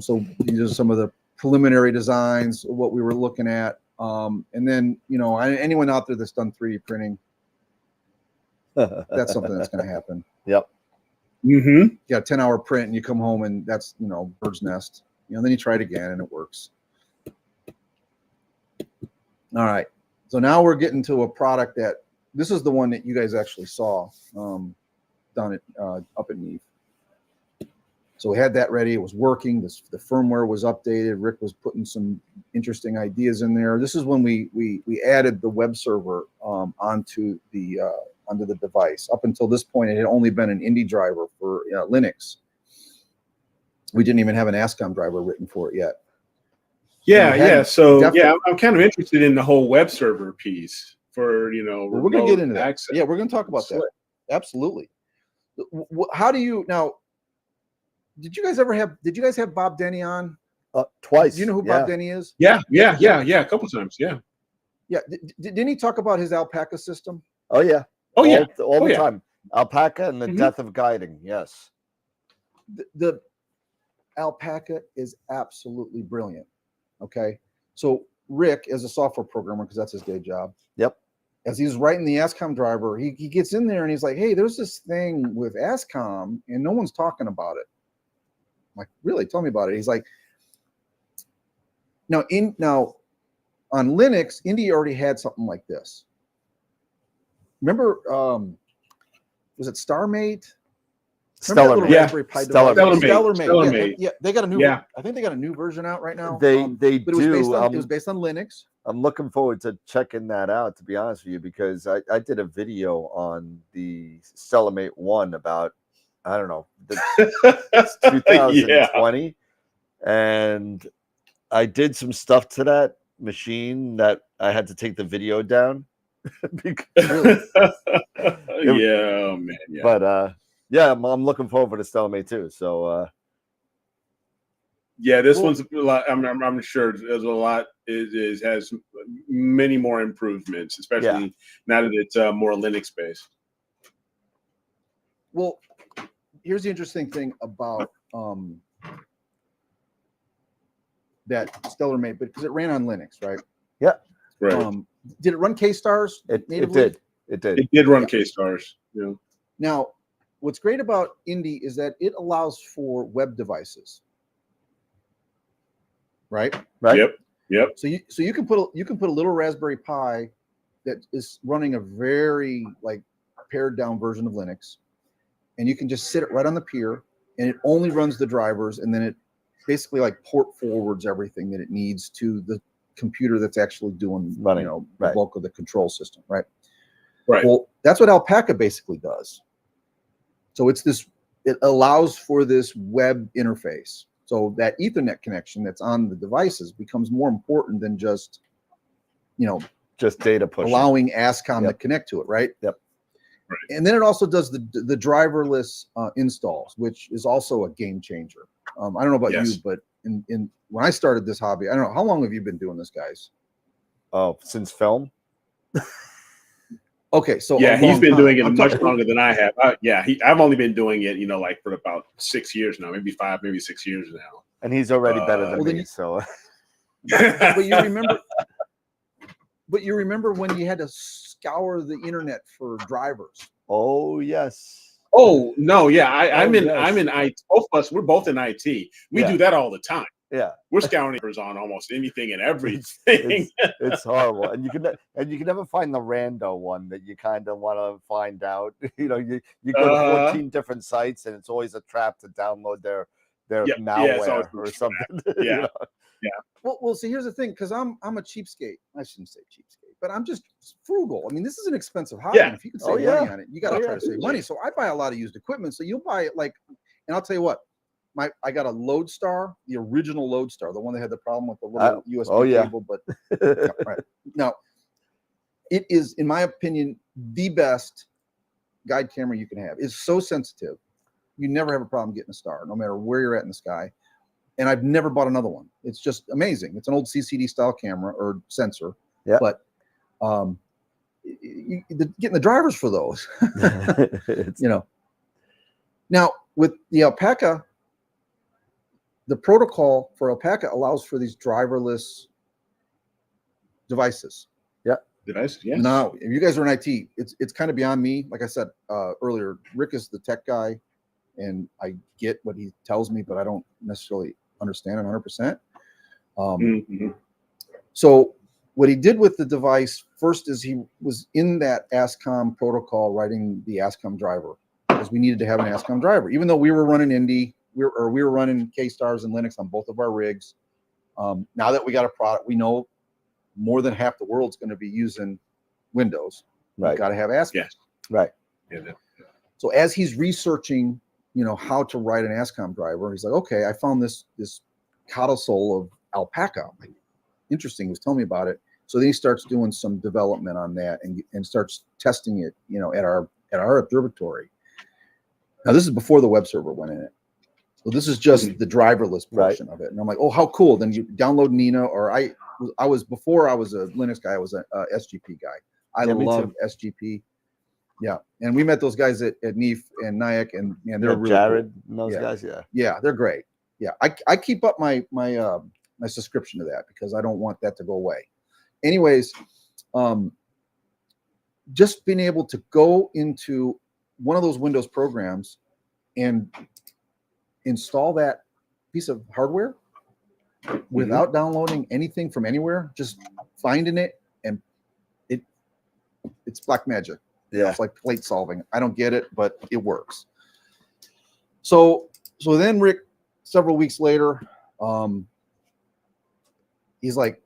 Speaker 3: So these are some of the preliminary designs of what we were looking at. And then, you know, anyone out there that's done 3D printing, that's something that's going to happen.
Speaker 2: Yep.
Speaker 4: Mm-hmm.
Speaker 3: Yeah, 10-hour print, and you come home and that's, you know, bird's nest. You know, then you try it again and it works. All right. So now we're getting to a product that, this is the one that you guys actually saw down at up at NEAF. So we had that ready. It was working. The firmware was updated. Rick was putting some interesting ideas in there. This is when we added the web server onto the device. Up until this point, it had only been an Indy driver for Linux. We didn't even have an ASCOM driver written for it yet.
Speaker 4: Yeah. So I'm kind of interested in the whole web server piece for, you know,
Speaker 3: we're going to get into that.
Speaker 4: access.
Speaker 3: Yeah, we're going to talk about that. Absolutely. How do you now? Did you guys have Bob Denny on?
Speaker 2: Twice.
Speaker 3: Do you know who Bob Denny is?
Speaker 4: Yeah. A couple times. Yeah.
Speaker 3: Yeah. Didn't he talk about his alpaca system?
Speaker 2: Oh yeah.
Speaker 4: Oh yeah.
Speaker 2: All the time. Alpaca and the death of guiding. Yes.
Speaker 3: The alpaca is absolutely brilliant. Okay. So Rick, as a software programmer, because that's his day job.
Speaker 2: Yep.
Speaker 3: As he's writing the ASCOM driver, he gets in there and he's like, hey, there's this thing with ASCOM and no one's talking about it. I'm like, really? Tell me about it. He's like, now on Linux, Indy already had something like this. Remember, was it StarMate?
Speaker 2: StellarMate.
Speaker 4: Yeah.
Speaker 3: StellarMate. Yeah, they got a new.
Speaker 4: Yeah.
Speaker 3: I think they got a new version out right now.
Speaker 2: They
Speaker 3: but it
Speaker 2: do.
Speaker 3: was based on Linux.
Speaker 2: I'm looking forward to checking that out, to be honest with you, because I did a video on the StellarMate 1 about, I don't know, 2020, and I did some stuff to that machine that I had to take the video down.
Speaker 4: Yeah, man. Yeah.
Speaker 2: But yeah, I'm looking forward to StellarMate too. So
Speaker 4: yeah, this one's a lot. I'm sure there's a lot. It has many more improvements, especially now that it's more Linux based.
Speaker 3: Well, here's the interesting thing about that StellarMate, because it ran on Linux, right?
Speaker 2: Yeah.
Speaker 4: Right.
Speaker 3: Did it run K-Stars?
Speaker 2: It did.
Speaker 4: It did run K-Stars. Yeah.
Speaker 3: Now, what's great about Indy is that it allows for web devices. Right.
Speaker 4: Yep.
Speaker 3: So you can put a little Raspberry Pi that is running a very pared down version of Linux, and you can just sit it right on the pier, and it only runs the drivers, and then it basically like port forwards everything that it needs to the computer that's actually doing
Speaker 2: Running,
Speaker 3: the
Speaker 2: right.
Speaker 3: bulk of the control system, right?
Speaker 4: Right.
Speaker 3: Well, that's what Alpaca basically does. So it's this, it allows for this web interface. So that Ethernet connection that's on the devices becomes more important than just,
Speaker 2: just data pushing.
Speaker 3: allowing ASCOM to
Speaker 2: Yep.
Speaker 3: connect to it, right?
Speaker 2: Yep.
Speaker 4: Right.
Speaker 3: And then it also does the driverless installs, which is also a game changer. I don't know about
Speaker 4: Yes.
Speaker 3: you, but in when I started this hobby, I don't know, how long have you been doing this, guys?
Speaker 2: Oh, since film?
Speaker 3: Okay, so
Speaker 4: Yeah,
Speaker 3: a
Speaker 4: he's
Speaker 3: long
Speaker 4: been
Speaker 3: time.
Speaker 4: doing it
Speaker 3: I'm
Speaker 4: much
Speaker 3: talking-
Speaker 4: longer than I have. I've only been doing it, like for about 6 years now, maybe 5, maybe 6 years now.
Speaker 2: And he's already better than
Speaker 3: Well, then
Speaker 2: me.
Speaker 3: you-
Speaker 2: So
Speaker 3: But you remember, when you had to scour the internet for drivers?
Speaker 2: oh yes.
Speaker 4: Oh no, yeah, I'm in
Speaker 2: yes.
Speaker 4: IT. Both of us, we're both in IT. We
Speaker 2: Yeah.
Speaker 4: do that all the time.
Speaker 2: Yeah.
Speaker 4: We're scouring numbers on almost anything and everything.
Speaker 2: It's horrible, and you can never find the rando one that you kind of want to find out. You go to 14 different sites, and it's always a trap to download their
Speaker 4: Yeah,
Speaker 2: malware
Speaker 4: it's always
Speaker 2: or something.
Speaker 4: Yeah.
Speaker 3: Well, see, here's the thing, because I'm a cheapskate. I shouldn't say cheapskate, but I'm just frugal. I mean, this is an expensive hobby.
Speaker 4: Yeah.
Speaker 3: And if you can
Speaker 2: Oh,
Speaker 3: save
Speaker 2: yeah.
Speaker 3: money on it, you got to
Speaker 2: Oh,
Speaker 3: try
Speaker 2: yeah.
Speaker 3: to save money. So I buy a lot of used equipment. So you'll buy it and I'll tell you what, I got a Lodestar, the original Lodestar, the one that had the problem with the little USB cable. But yeah, right now, it is, in my opinion, the best guide camera you can have. It's so sensitive, you never have a problem getting a star, no matter where you're at in the sky. And I've never bought another one. It's just amazing. It's an old CCD style camera or sensor.
Speaker 2: Yeah.
Speaker 3: But getting the drivers for those, Now with the Alpaca, the protocol for Alpaca allows for these driverless devices.
Speaker 4: Device, yes.
Speaker 3: Now, if you guys are in IT, it's kind of beyond me. Like I said earlier, Rick is the tech guy, and I get what he tells me, but I don't necessarily understand it 100%. So what he did with the device first is he was in that ASCOM protocol writing the ASCOM driver, because we needed to have an ASCOM driver, even though we were running Indy, we were running K-Stars and Linux on both of our rigs. Now that we got a product, we know more than half the world's going to be using Windows.
Speaker 2: Right.
Speaker 3: You've got to have ASCOM.
Speaker 4: Yes.
Speaker 2: Right.
Speaker 4: Yeah.
Speaker 3: So as he's researching, how to write an ASCOM driver, he's like, okay, I found this codicil of Alpaca. Like, interesting. He was telling me about it. So then he starts doing some development on that and starts testing it, at our observatory. Now this is before the web server went in it. So this is just the driverless portion of it. And I'm like, oh, how cool. Then you download Nina, or before I was a Linux guy, I was a SGP guy. I love SGP. Yeah. And we met those guys at NEAF and Nyack, and they're really
Speaker 2: Jared
Speaker 3: cool.
Speaker 2: and those guys. Yeah.
Speaker 3: Yeah, they're great. Yeah. I keep up my subscription to that because I don't want that to go away. Anyways, just being able to go into one of those Windows programs and install that piece of hardware without downloading anything from anywhere, just finding it, and it's black magic.
Speaker 2: Yeah.
Speaker 3: It's like plate solving. I don't get it, but it works. So then Rick, several weeks later, he's like,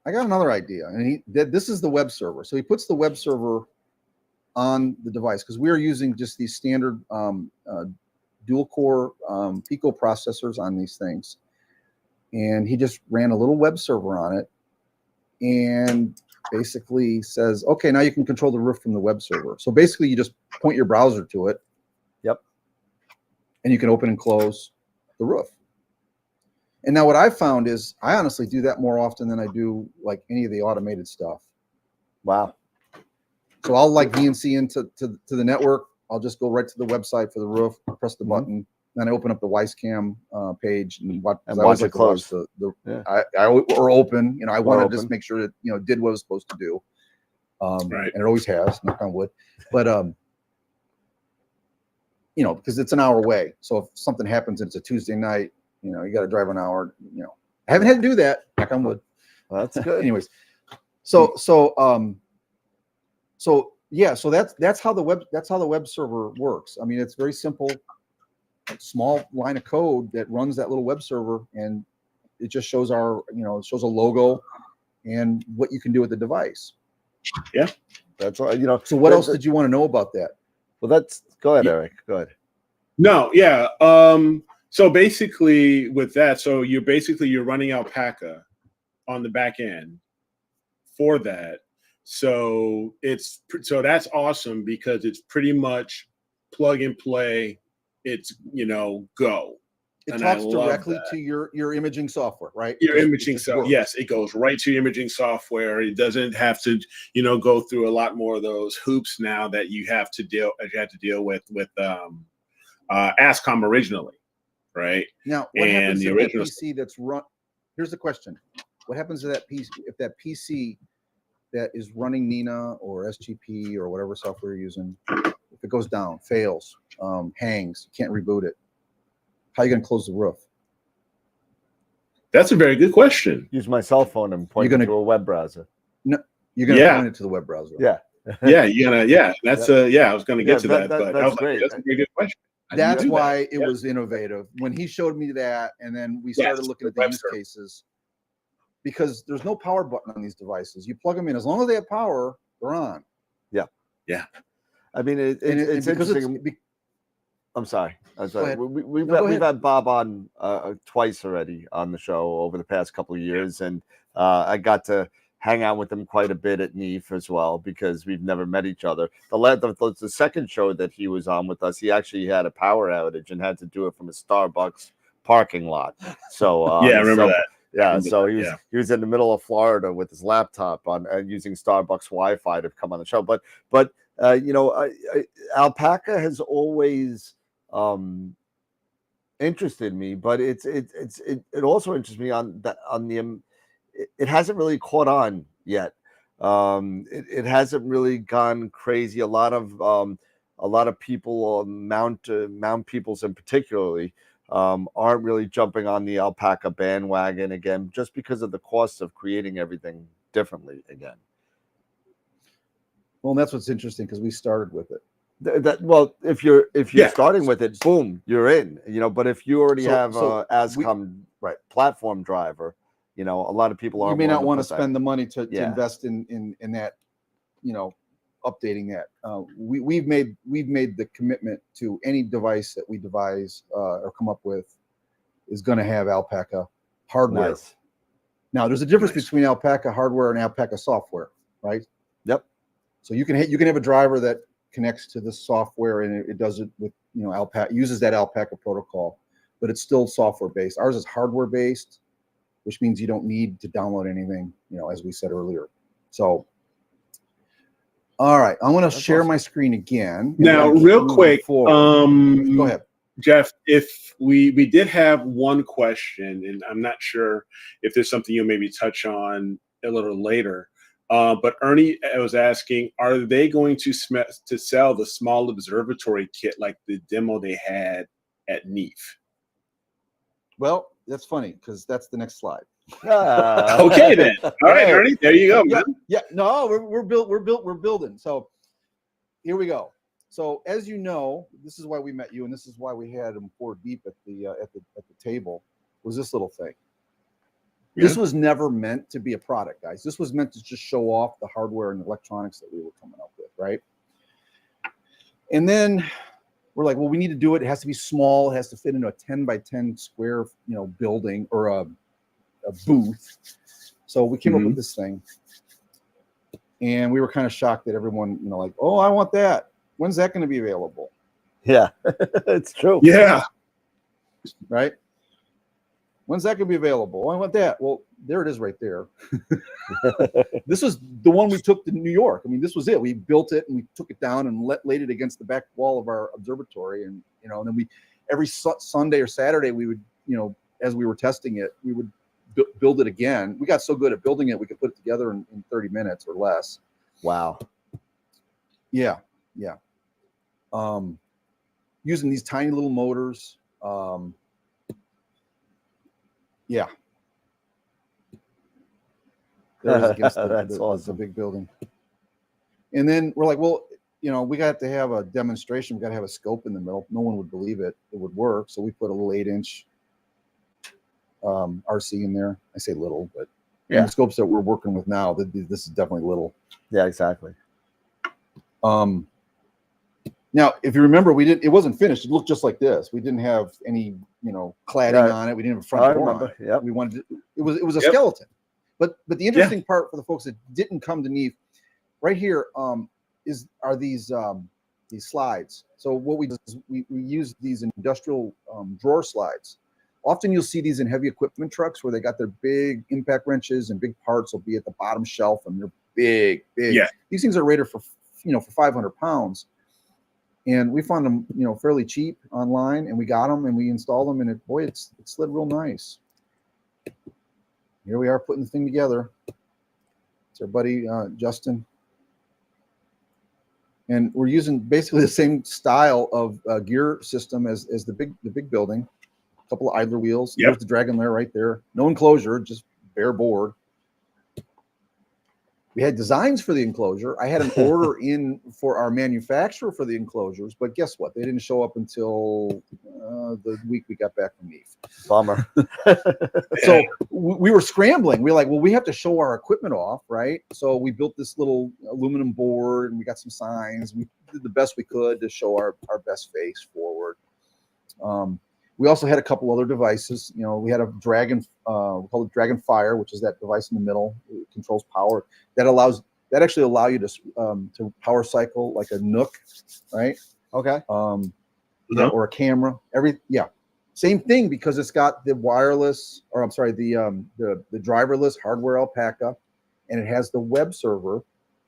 Speaker 3: I got another idea. And this is the web server. So he puts the web server on the device, because we are using just these standard dual core Pico processors on these things. And he just ran a little web server on it and basically says, okay, now you can control the roof from the web server. So basically you just point your browser to it.
Speaker 2: Yep.
Speaker 3: And you can open and close the roof. And now what I've found is I honestly do that more often than I do like any of the automated stuff.
Speaker 2: Wow.
Speaker 3: So I'll like VNC into the network. I'll just go right to the website for the roof, press the button, then I open up the Wisecam page and watch it close. Or open. I want to just make sure that did what it was supposed to do.
Speaker 4: Right.
Speaker 3: And it always has, knock on wood. But because it's an hour away. So if something happens and it's a Tuesday night, you got to drive an hour. I haven't had to do that, knock on wood.
Speaker 2: Well, that's good.
Speaker 3: Anyways, so yeah, so that's how the web server works. I mean, it's very simple. small line of code that runs that little web server, and it just shows it shows a logo and what you can do with the device.
Speaker 4: Yeah,
Speaker 2: that's all.
Speaker 3: So what else did you want to know about that?
Speaker 2: Well, go ahead, Eric. Go ahead.
Speaker 4: No, yeah. So basically with that, so you're running Alpaca on the back end for that. So that's awesome because it's pretty much plug and play. It's go.
Speaker 3: It talks directly to your imaging software, right?
Speaker 4: Your imaging software. Yes, it goes right to your imaging software. It doesn't have to, go through a lot more of those hoops now that you have to deal with ASCOM originally, right?
Speaker 3: Now, what happens to that PC that's run? Here's the question: what happens to that PC if that PC that is running Nina or SGP or whatever software you're using, if it goes down, fails, hangs, you can't reboot it? How are you going to close the roof?
Speaker 4: That's a very good question.
Speaker 2: Use my cell phone and point it to a web browser.
Speaker 3: No, you're going to point it to the web browser.
Speaker 2: Yeah.
Speaker 4: You're gonna. Yeah, that's I was going to get to that, but
Speaker 2: that's great.
Speaker 4: That's a very good question.
Speaker 3: That's why it was innovative when he showed me that, and then we started looking at the use cases. Because there's no power button on these devices. You plug them in. As long as they have power, they're on.
Speaker 4: Yeah.
Speaker 2: I mean, it's interesting. I'm sorry. We've had Bob on twice already on the show over the past couple of years, and I got to hang out with him quite a bit at NEAF as well because we've never met each other. The second show that he was on with us, he actually had a power outage and had to do it from a Starbucks parking lot. So
Speaker 4: I remember that.
Speaker 2: Yeah, so he was in the middle of Florida with his laptop on using Starbucks Wi-Fi to come on the show. But Alpaca has always interested me, but it also interests me it hasn't really caught on yet. It hasn't really gone crazy. A lot of people, mount peoples in particularly, aren't really jumping on the Alpaca bandwagon again, just because of the cost of creating everything differently again.
Speaker 3: Well, that's what's interesting because we started with it.
Speaker 2: If you're starting with it, boom, you're in. But if you already have ASCOM platform driver, a lot of people are.
Speaker 3: You may not want to spend the money to invest in that, updating that. We've made the commitment to any device that we devise or come up with is going to have Alpaca hardware.
Speaker 2: Nice.
Speaker 3: Now, there's a difference between Alpaca hardware and Alpaca software, right?
Speaker 2: Yep.
Speaker 3: So you can have a driver that connects to the software and it does it with Alpaca, uses that Alpaca protocol, but it's still software based. Ours is hardware based, which means you don't need to download anything, as we said earlier. So, all right, I'm going to share my screen again.
Speaker 4: Now, real quick,
Speaker 3: go ahead,
Speaker 4: Jeff. If we did have one question, and I'm not sure if there's something you'll maybe touch on a little later. But Ernie was asking, are they going to sell the small observatory kit like the demo they had at NEAF?
Speaker 3: Well, that's funny because that's the next slide.
Speaker 4: Okay, then. All right, Ernie, there you go, man.
Speaker 3: Yeah. No, we're building. So here we go. So as you know, this is why we met you, and this is why we had him 4 deep at the table. Was this little thing? This was never meant to be a product, guys. This was meant to just show off the hardware and electronics that we were coming up with, right? And then we're like, well, we need to do it. It has to be small. It has to fit into a 10 by 10 square, building or a booth. So we came up with this thing, and we were kind of shocked that everyone, like, oh, I want that. When's that going to be available?
Speaker 2: Yeah, it's true.
Speaker 4: Yeah,
Speaker 3: right. When's that going to be available? Oh, I want that. Well, there it is right there. This was the one we took to New York. I mean, this was it. We built it and we took it down and laid it against the back wall of our observatory. And, and then every Sunday or Saturday, we would, as we were testing it, we would build it again. We got so good at building it, we could put it together in 30 minutes or less.
Speaker 2: Wow.
Speaker 3: Yeah. Yeah. Using these tiny little motors. Yeah. There it is against
Speaker 2: That's awesome.
Speaker 3: the big building. And then we're like, well, you know, we got to have a demonstration. We got to have a scope in the middle. No one would believe it would work. So we put a little 8-inch RC in there. I say little, but
Speaker 2: Yeah.
Speaker 3: the scopes that we're working with now, this is definitely little.
Speaker 2: Yeah, exactly.
Speaker 3: Now, if you remember, it wasn't finished. It looked just like this. We didn't have any, you know, cladding on it. We didn't have a front door on it.
Speaker 2: Yep.
Speaker 3: We wanted it was a skeleton. But the interesting part for the folks that didn't come to NEAF, right here, are these slides. So what we do is we use these industrial drawer slides. Often you'll see these in heavy equipment trucks where they got their big impact wrenches and big parts will be at the bottom shelf, and they're big.
Speaker 4: Yeah.
Speaker 3: These things are rated for 500 pounds. And we found them, you know, fairly cheap online, and we got them and we installed them, and it slid real nice. Here we are putting the thing together. It's our buddy Justin, and we're using basically the same style of gear system as the big building. A couple of idler wheels.
Speaker 4: Yep.
Speaker 3: There's the Dragon Lair right there. No enclosure, just bare board. We had designs for the enclosure. I had an order in for our manufacturer for the enclosures, but guess what? They didn't show up until the week we got back from NEAF.
Speaker 2: Bummer.
Speaker 3: So we were scrambling. We were like, well, we have to show our equipment off, right? So we built this little aluminum board, and we got some signs. We did the best we could to show our best face forward. We also had a couple other devices. You know, we had a Dragon, we call it Dragon Fire, which is that device in the middle. It controls power. That actually allow you to power cycle like a Nook, right?
Speaker 2: Okay.
Speaker 3: Or a camera. Same thing, because it's got the wireless, or I'm sorry, the driverless hardware alpaca, and it has the web server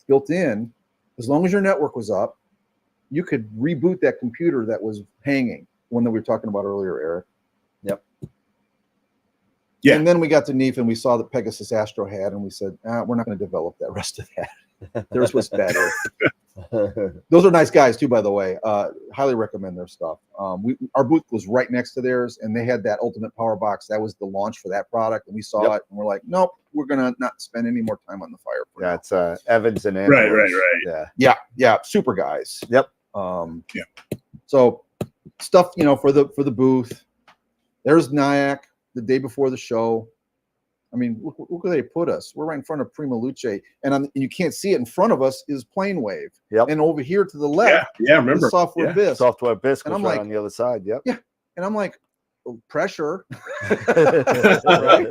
Speaker 3: built in. As long as your network was up, you could reboot that computer that was hanging. One that we were talking about earlier, Eric.
Speaker 2: Yep.
Speaker 3: Yeah. And then we got to NEAF and we saw that Pegasus Astro had, and we said, we're not going to develop that rest of that. Theirs was better. Those are nice guys too, by the way. Highly recommend their stuff. Our booth was right next to theirs, and they had that Ultimate Power Box. That was the launch for that product, and we saw it, and we're like, nope, we're gonna not spend any more time on the fire.
Speaker 2: Yeah, it's Evans and Andrews.
Speaker 4: Right.
Speaker 3: Yeah, super guys.
Speaker 2: Yep.
Speaker 3: So stuff, you know, for the booth. There's Nyack the day before the show. I mean, look where they put us. We're right in front of Prima Luce, and you can't see it. In front of us is Plane Wave.
Speaker 2: Yep.
Speaker 3: And over here to the left,
Speaker 4: remember
Speaker 3: Software Bisque.
Speaker 2: Software Bisque,
Speaker 3: and
Speaker 2: was
Speaker 3: I'm
Speaker 2: right
Speaker 3: like,
Speaker 2: on the other side. Yep.
Speaker 3: Yeah, and I'm like, pressure, right?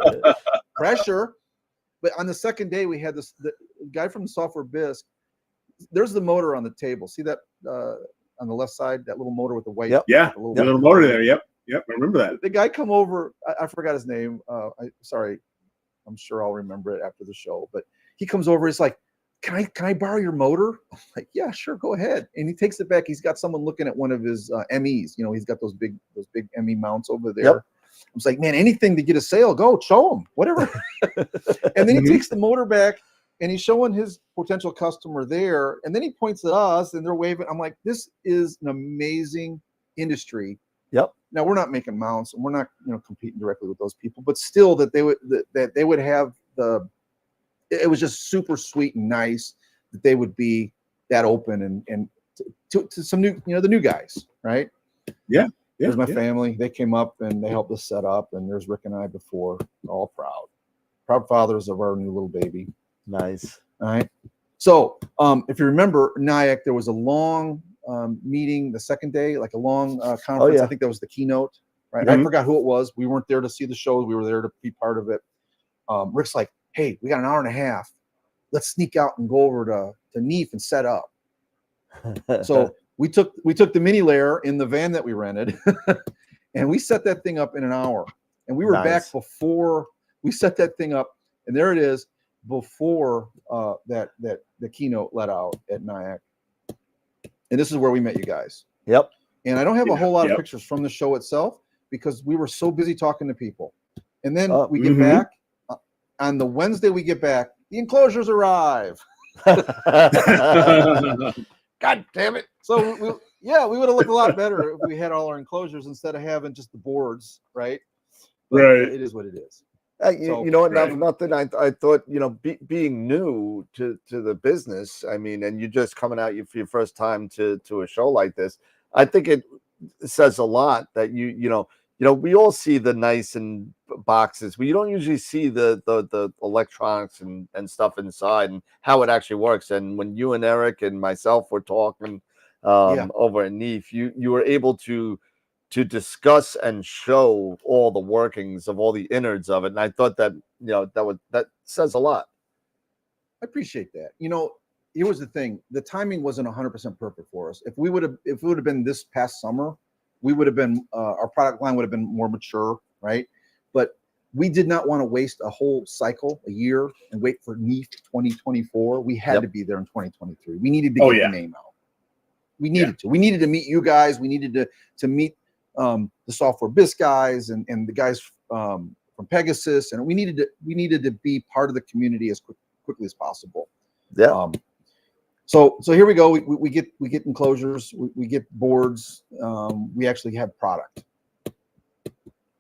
Speaker 3: Pressure. But on the second day, we had the guy from Software Bisque. There's the motor on the table. See that on the left side, that little motor with the white.
Speaker 2: Yep.
Speaker 4: Yeah,
Speaker 3: the
Speaker 4: little motor there. Yep, I remember that.
Speaker 3: The guy come over. I forgot his name. Sorry. I'm sure I'll remember it after the show. But he comes over. He's like, "Can I borrow your motor?" I'm like, "Yeah, sure, go ahead." And he takes it back. He's got someone looking at one of his MEs. You know, he's got those big ME mounts over there. Yep. I was like, "Man, anything to get a sale, go show him, whatever." And then he takes the motor back, and he's showing his potential customer there. And then he points at us, and they're waving. I'm like, "This is an amazing industry."
Speaker 2: Yep.
Speaker 3: Now we're not making mounts, and we're not, you know, competing directly with those people, but still that they would have it was just super sweet and nice that they would be that open and to some new, you know, the new guys, right?
Speaker 4: Yeah.
Speaker 3: There's my family. They came up and they helped us set up, and there's Rick and I before, all proud fathers of our new little baby.
Speaker 2: Nice.
Speaker 3: All right. So if you remember Nyack, there was a long meeting the second day, like a long conference.
Speaker 2: Oh, yeah.
Speaker 3: I think that was the keynote, right?
Speaker 4: Mm-hmm.
Speaker 3: I forgot who it was. We weren't there to see the shows. We were there to be part of it. Rick's like, "Hey, we got an hour and a half. Let's sneak out and go over to NEAF and set up." So we took the mini layer in the van that we rented, and we set that thing up in an hour. And we were back before we set that thing up. And there it is before that the keynote let out at Nyack. And this is where we met you guys.
Speaker 2: Yep.
Speaker 3: And I don't have a whole lot of pictures from the show itself because we were so busy talking to people. And then we get back. On the Wednesday we get back, the enclosures arrive. God damn it. So we would have looked a lot better if we had all our enclosures instead of having just the boards, right? But
Speaker 4: right.
Speaker 3: It is what it is. So,
Speaker 2: you know what?
Speaker 4: right.
Speaker 2: Nothing. I thought, you know, being new to the business. I mean, and you're just coming out for your first time to a show like this. I think it says a lot that we all see the nice and boxes, but you don't usually see the electronics and stuff inside and how it actually works. And when you and Eric and myself were talking over at NEEF, you were able to discuss and show all the workings of all the innards of it. And I thought that, that says a lot.
Speaker 3: I appreciate that. You know, here was the thing: the timing wasn't 100% perfect for us. If it would have been this past summer, we would have been our product line would have been more mature, right? But we did not want to waste a whole cycle, a year, and wait for NEEF 2024. We had to be there in 2023. We needed to get the name out. We needed to. We needed to meet you guys. We needed to meet the Software Biz guys and the guys from Pegasus, and we needed to be part of the community as quickly as possible.
Speaker 2: Yeah.
Speaker 3: So here we go. We get enclosures. We get boards. We actually have product.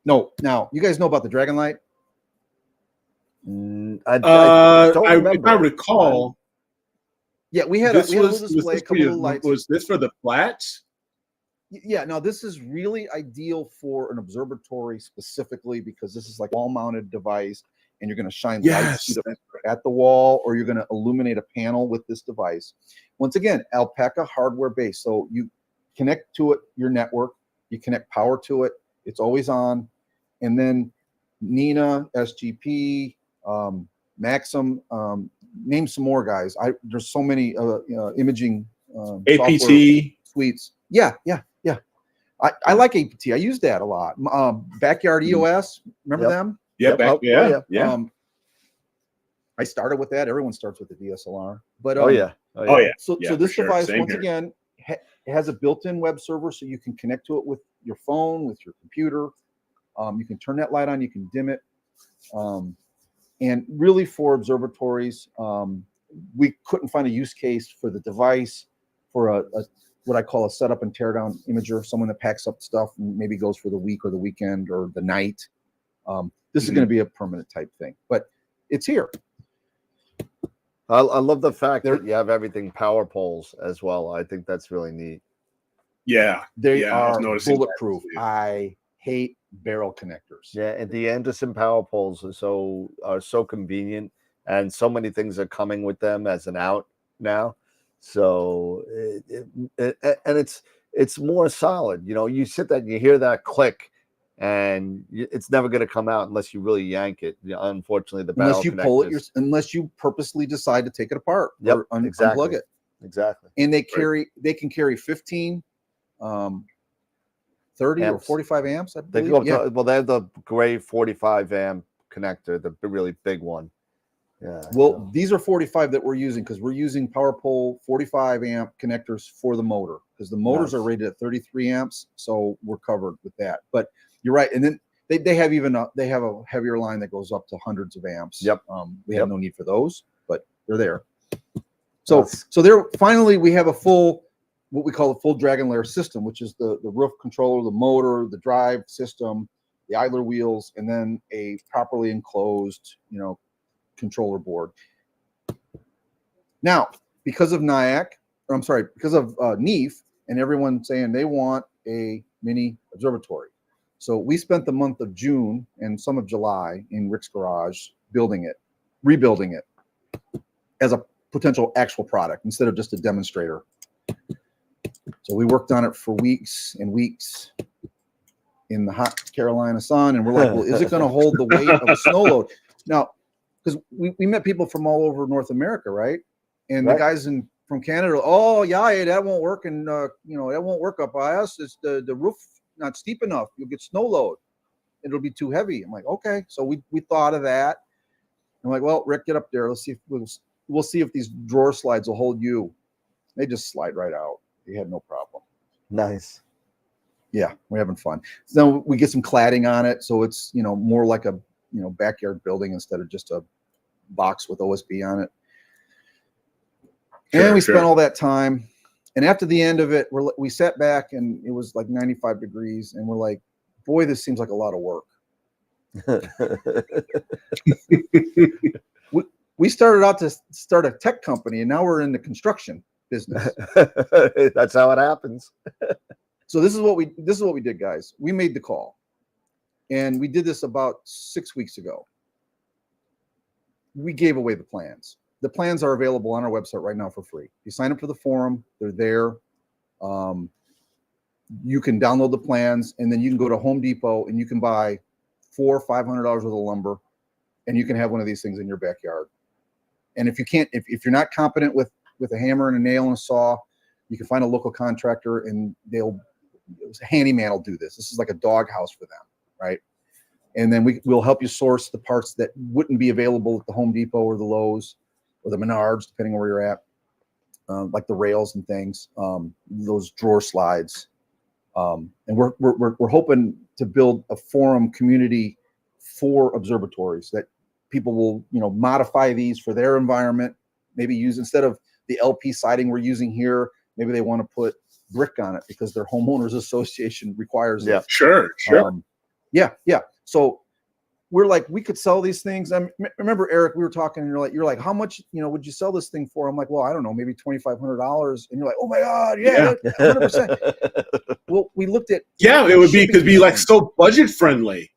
Speaker 3: No, now you guys know about the Dragonlight?
Speaker 2: I don't remember.
Speaker 4: If I recall,
Speaker 3: yeah, we had a little display, a couple of lights.
Speaker 4: Was this for the flats?
Speaker 3: Yeah, now this is really ideal for an observatory specifically because this is like wall-mounted device, and you're going to shine lights either at the wall or you're going to illuminate a panel with this device. Once again, Alpaca hardware based, so you connect to it your network, you connect power to it, it's always on, and then Nina, SGP, Maxim, name some more guys. There's so many imaging
Speaker 4: APT
Speaker 3: suites. Yeah. I like APT. I use that a lot. Backyard EOS, remember them?
Speaker 4: Yeah.
Speaker 3: I started with that. Everyone starts with the DSLR. But So this device once again has a built-in web server, so you can connect to it with your phone, with your computer. You can turn that light on. You can dim it. And really, for observatories, we couldn't find a use case for the device for a what I call a setup and tear down imager, someone that packs up stuff and maybe goes for the week or the weekend or the night. This is going to be a permanent type thing, but it's here.
Speaker 2: I love the fact that you have everything power poles as well. I think that's really neat.
Speaker 4: Yeah,
Speaker 3: they are bulletproof. I hate barrel connectors.
Speaker 2: Yeah, and the Anderson power poles are so convenient, and so many things are coming with them as an out now. So it's more solid. You know, you sit there and you hear that click, and it's never going to come out unless you really yank it. Unfortunately,
Speaker 3: unless you pull it, unless you purposely decide to take it apart or unplug it.
Speaker 2: Exactly.
Speaker 3: And they can carry 15, 30 amps. Or 45 amps. I believe.
Speaker 2: They have the gray 45 amp connector, the really big one. Yeah.
Speaker 3: Well, these are 45 that we're using because we're using PowerPole 45 amp connectors for the motor because the motors are rated at 33 amps, so we're covered with that. But you're right, and then they have a heavier line that goes up to hundreds of amps.
Speaker 2: Yep.
Speaker 3: We have no need for those, but they're there. So there finally we have a full, what we call a full Dragon Lair system, which is the roof controller, the motor, the drive system, the idler wheels, and then a properly enclosed, controller board. Now, because of because of NEEF and everyone saying they want a mini observatory. So we spent the month of June and some of July in Rick's garage rebuilding it as a potential actual product instead of just a demonstrator. So we worked on it for weeks and weeks in the hot Carolina sun, and we're like, well, is it going to hold the weight of a snow load? Now, because we met people from all over North America, right? And the guys from Canada, that won't work, and that won't work up by us. It's the roof not steep enough. You'll get snow load. It'll be too heavy. I'm like, okay. So we thought of that. I'm like, well, Rick, get up there. Let's see if we'll see if these drawer slides will hold you. They just slide right out. They had no problem.
Speaker 2: Nice.
Speaker 3: Yeah, we're having fun. So we get some cladding on it, so it's more like a backyard building instead of just a box with OSB on it. And we spent all that time, and after the end of it, we sat back, and it was like 95 degrees, and we're like, boy, this seems like a lot of work. We started out to start a tech company, and now we're in the construction business.
Speaker 2: That's how it happens.
Speaker 3: So this is what we did, guys. We made the call, and we did this about 6 weeks ago. We gave away the plans. The plans are available on our website right now for free. You sign up for the forum; they're there. You can download the plans, and then you can go to Home Depot and you can buy $400 or $500 worth of lumber, and you can have one of these things in your backyard. And if you can't, if you're not competent with a hammer and a nail and a saw, you can find a local contractor, and a handyman will do this. This is like a doghouse for them, right? And then we'll help you source the parts that wouldn't be available at the Home Depot or the Lowe's or the Menards, depending on where you're at, like the rails and things, those drawer slides. And we're hoping to build a forum community for observatories that people will, modify these for their environment. Maybe use, instead of the LP siding we're using here, maybe they want to put brick on it because their homeowners association requires it.
Speaker 4: Sure.
Speaker 3: Yeah. So we're like, we could sell these things. I remember, Eric, we were talking, and you're like, how much, would you sell this thing for? I'm like, well, I don't know, maybe $2,500. And you're like, oh my God, yeah. 100%. Well, we looked at,
Speaker 4: it would be like so budget friendly.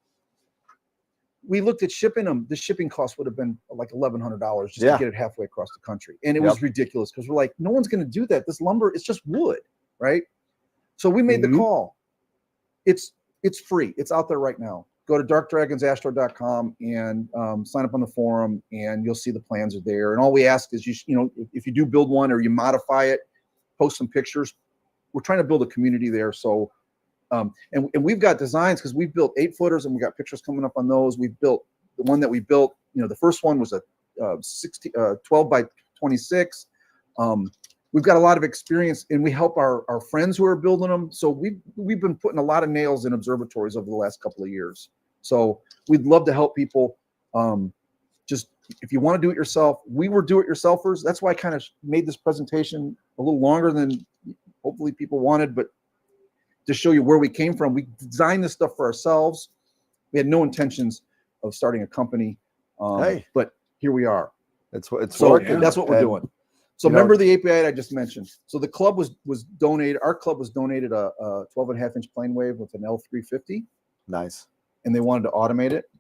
Speaker 3: We looked at shipping them. The shipping cost would have been like $1,100 just to get it halfway across the country. And it was ridiculous because we're like, no one's going to do that. This lumber, it's just wood, right? So we made the call. It's free. It's out there right now. Go to darkdragonsastro.com and sign up on the forum, and you'll see the plans are there. And all we ask is if you do build one or you modify it, post some pictures. We're trying to build a community there. So, and we've got designs because we've built 8-footers, and we got pictures coming up on those. We've built the one that we built. The first one was a 12 by 26. We've got a lot of experience, and we help our friends who are building them. So we've been putting a lot of nails in observatories over the last couple of years. So we'd love to help people. Just if you want to do it yourself, we were do-it-yourselfers. That's why I kind of made this presentation a little longer than hopefully people wanted, but to show you where we came from. We designed this stuff for ourselves. We had no intentions of starting a company, but here we are.
Speaker 2: It's working.
Speaker 3: That's what we're doing. So remember the API I just mentioned. So the club was donated. Our club was donated a 12.5-inch plane wave with an L350.
Speaker 2: Nice. And
Speaker 3: they wanted to automate it.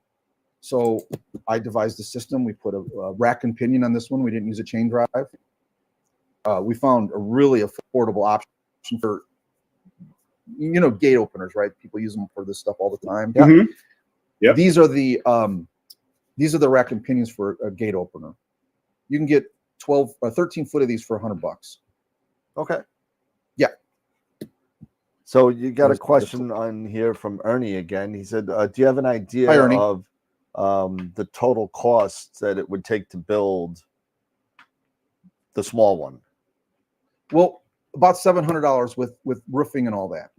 Speaker 3: So I devised the system. We put a rack and pinion on this one. We didn't use a chain drive. We found a really affordable option for, gate openers, right? People use them for this stuff all the time.
Speaker 4: Yeah. Mm-hmm. Yep.
Speaker 3: These are the rack and pinions for a gate opener. You can get 12 or 13 foot of these for $100.
Speaker 2: Okay.
Speaker 3: Yeah.
Speaker 2: So you got a question on here from Ernie again. He said, do you have an idea of the total costs that it would take to build the small one?
Speaker 3: Well, about $700 with roofing and all that.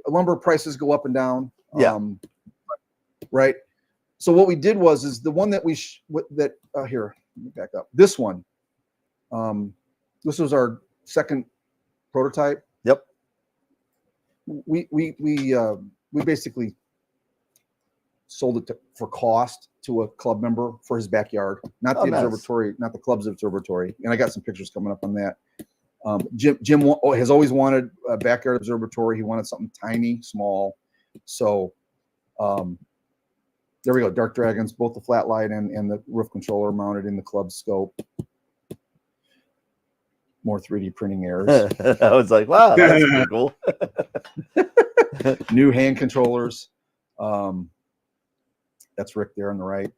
Speaker 3: Lumber prices go up and down.
Speaker 2: Yeah.
Speaker 3: Right. So what we did is the one that here, let me back up. This one, this was our second prototype.
Speaker 2: Yep.
Speaker 3: We basically sold it for cost to a club member for his backyard, not the observatory, not the club's observatory. And I got some pictures coming up on that. Jim has always wanted a backyard observatory. He wanted something tiny, small. So there we go. Dark Dragons, both the flat light and the roof controller mounted in the club scope. More 3D printing errors.
Speaker 2: I was like, wow, that's pretty cool.
Speaker 3: New hand controllers. That's Rick there on the right.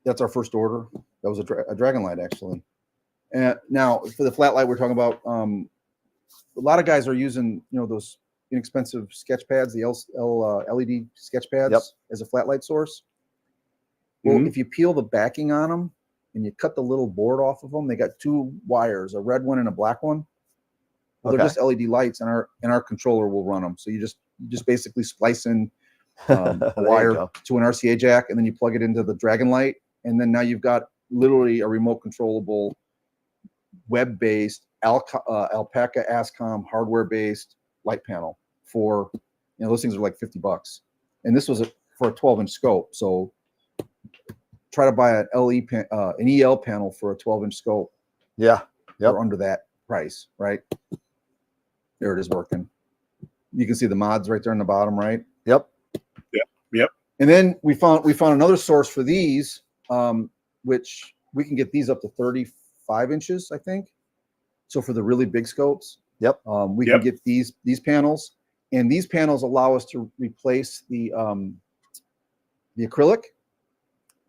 Speaker 3: That's our first order. That was a Dragon Light, actually. And now for the flat light we're talking about, a lot of guys are using, those inexpensive sketch pads, the LED sketch pads as a flat light source. Well, if you peel the backing on them and you cut the little board off of them, they got two wires, a red one and a black one. Well, they're just LED lights, and our controller will run them. So you just basically splice in a wire to an RCA jack, and then you plug it into the Dragon Light, and then now you've got literally a remote controllable, web-based Alpaca ASCOM hardware-based light panel for You know, those things are like $50, and this was for a 12-inch scope. So try to buy an EL panel for a 12-inch scope.
Speaker 2: Yeah. Yep.
Speaker 3: Or under that price, right? There it is working. You can see the mods right there in the bottom, right?
Speaker 2: Yep.
Speaker 4: Yep.
Speaker 3: And then we found another source for these, which we can get these up to 35 inches, I think. So for the really big scopes,
Speaker 2: yep,
Speaker 3: we can get these panels, and these panels allow us to replace the acrylic.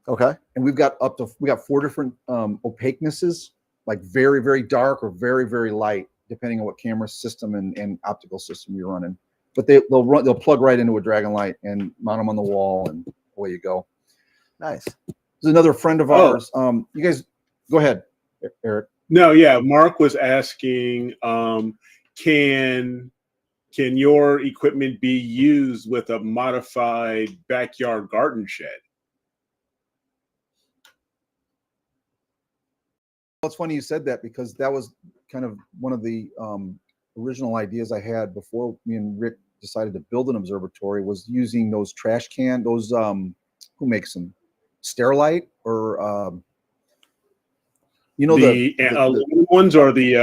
Speaker 2: Okay.
Speaker 3: And we got 4 different opaquenesses, like very, very dark or very, very light, depending on what camera system and optical system you're running. But they'll plug right into a Dragon light and mount them on the wall, and away you go.
Speaker 2: Nice.
Speaker 3: There's another friend of ours. You guys, go ahead, Eric.
Speaker 4: No, yeah. Mark was asking, can your equipment be used with a modified backyard garden shed?
Speaker 3: Well, it's funny you said that, because that was kind of one of the original ideas I had before me and Rick decided to build an observatory, was using those trash can, those who makes them? Sterilite, or you know,
Speaker 4: the aluminum ones, or the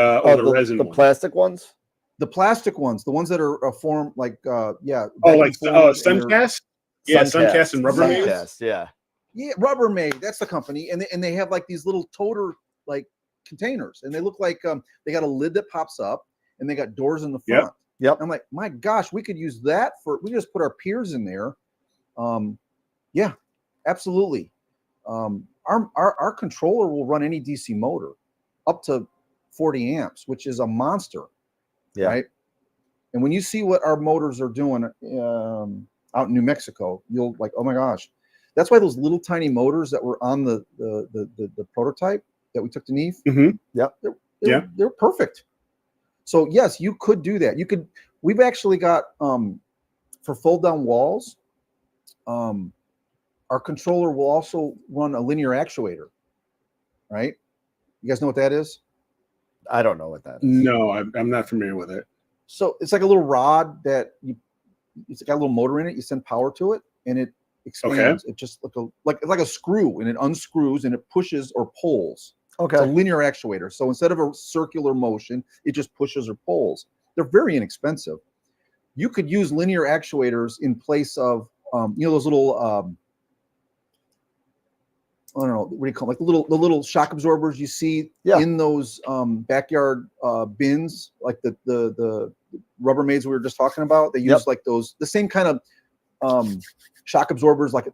Speaker 4: resin
Speaker 2: the
Speaker 4: ones?
Speaker 2: plastic ones?
Speaker 3: The plastic ones, the ones that are formed like
Speaker 4: Suncast? Yeah, Suncast and Rubbermaid.
Speaker 2: Suncast, yeah.
Speaker 3: Yeah, Rubbermaid, that's the company, and they have like these little toter like containers, and they look like they got a lid that pops up, and they got doors in the front.
Speaker 2: Yep.
Speaker 3: I'm like, my gosh, we could use that we just put our piers in there. Yeah, absolutely. Our controller will run any DC motor up to 40 amps, which is a monster.
Speaker 2: Yeah.
Speaker 3: Right. And when you see what our motors are doing out in New Mexico, you'll like, oh my gosh. That's why those little tiny motors that were on the prototype that we took to Neve,
Speaker 2: yep,
Speaker 3: they're perfect. So yes, you could do that. We've actually got for fold down walls, our controller will also run a linear actuator, right? You guys know what that is?
Speaker 2: I don't know what that is.
Speaker 4: No, I'm not familiar with it.
Speaker 3: So it's like a little rod that it's got a little motor in it. You send power to it, and it expands.
Speaker 2: Okay.
Speaker 3: It just like a screw, and it unscrews and it pushes or pulls.
Speaker 2: Okay.
Speaker 3: It's a linear actuator. So instead of a circular motion, it just pushes or pulls. They're very inexpensive. You could use linear actuators in place of those little I don't know, what do you call them? Like the little shock absorbers you see in those backyard bins, like the Rubbermaids we were just talking about. They use like the same kind of shock absorbers, like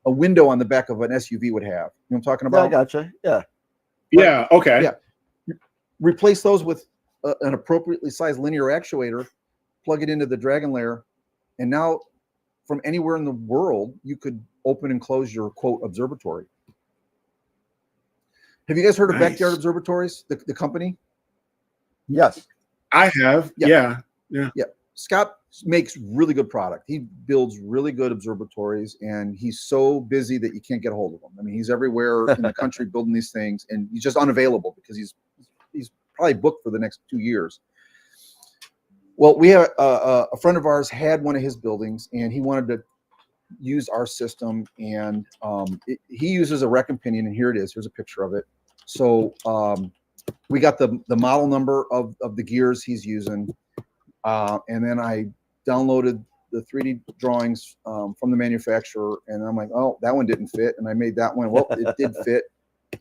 Speaker 3: a window on the back of an SUV would have. You know what I'm talking about?
Speaker 2: Yeah, I gotcha. Yeah.
Speaker 4: Yeah. Okay.
Speaker 3: Yeah. Replace those with an appropriately sized linear actuator, plug it into the Dragon layer, and now from anywhere in the world, you could open and close your quote observatory. Have you guys heard of Backyard Observatories, the company?
Speaker 2: Yes,
Speaker 4: I have. Yeah.
Speaker 3: Scott makes really good product. He builds really good observatories, and he's so busy that you can't get a hold of him. I mean, he's everywhere in the country building these things, and he's just unavailable because he's probably booked for the next 2 years. Well, we have a friend of ours had one of his buildings, and he wanted to use our system, and he uses a Rec and Pinion, and here it is. Here's a picture of it. So we got the model number of the gears he's using, and then I downloaded the 3D drawings from the manufacturer, and I'm like, oh, that one didn't fit, and I made that one. Well, it did fit,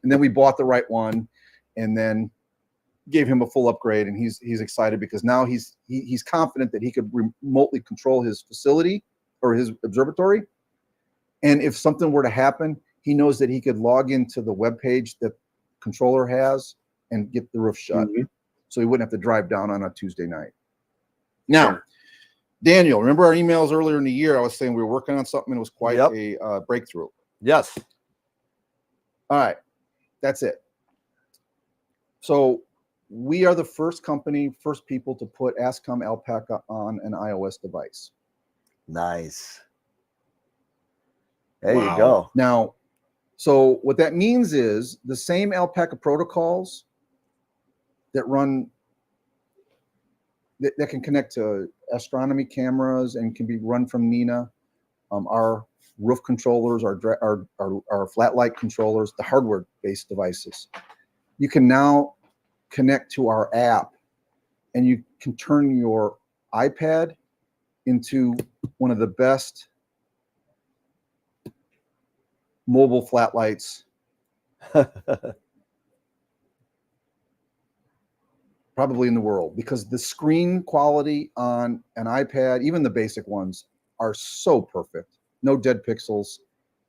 Speaker 3: and then we bought the right one, and then gave him a full upgrade, and he's excited because now he's confident that he could remotely control his facility or his observatory, and if something were to happen, he knows that he could log into the web page that controller has and get the roof shut, so he wouldn't have to drive down on a Tuesday night. Now, Daniel, remember our emails earlier in the year? I was saying we were working on something, and it was quite a breakthrough.
Speaker 2: Yes.
Speaker 3: All right, that's it. So we are the first people to put ASCOM Alpaca on an iOS device.
Speaker 2: Nice. There you go.
Speaker 3: Now, so what that means is the same Alpaca protocols that run that can connect to astronomy cameras and can be run from Nina. Our roof controllers, our flat light controllers, the hardware-based devices. You can now connect to our app, and you can turn your iPad into one of the best mobile flat lights probably in the world, because the screen quality on an iPad, even the basic ones, are so perfect. No dead pixels,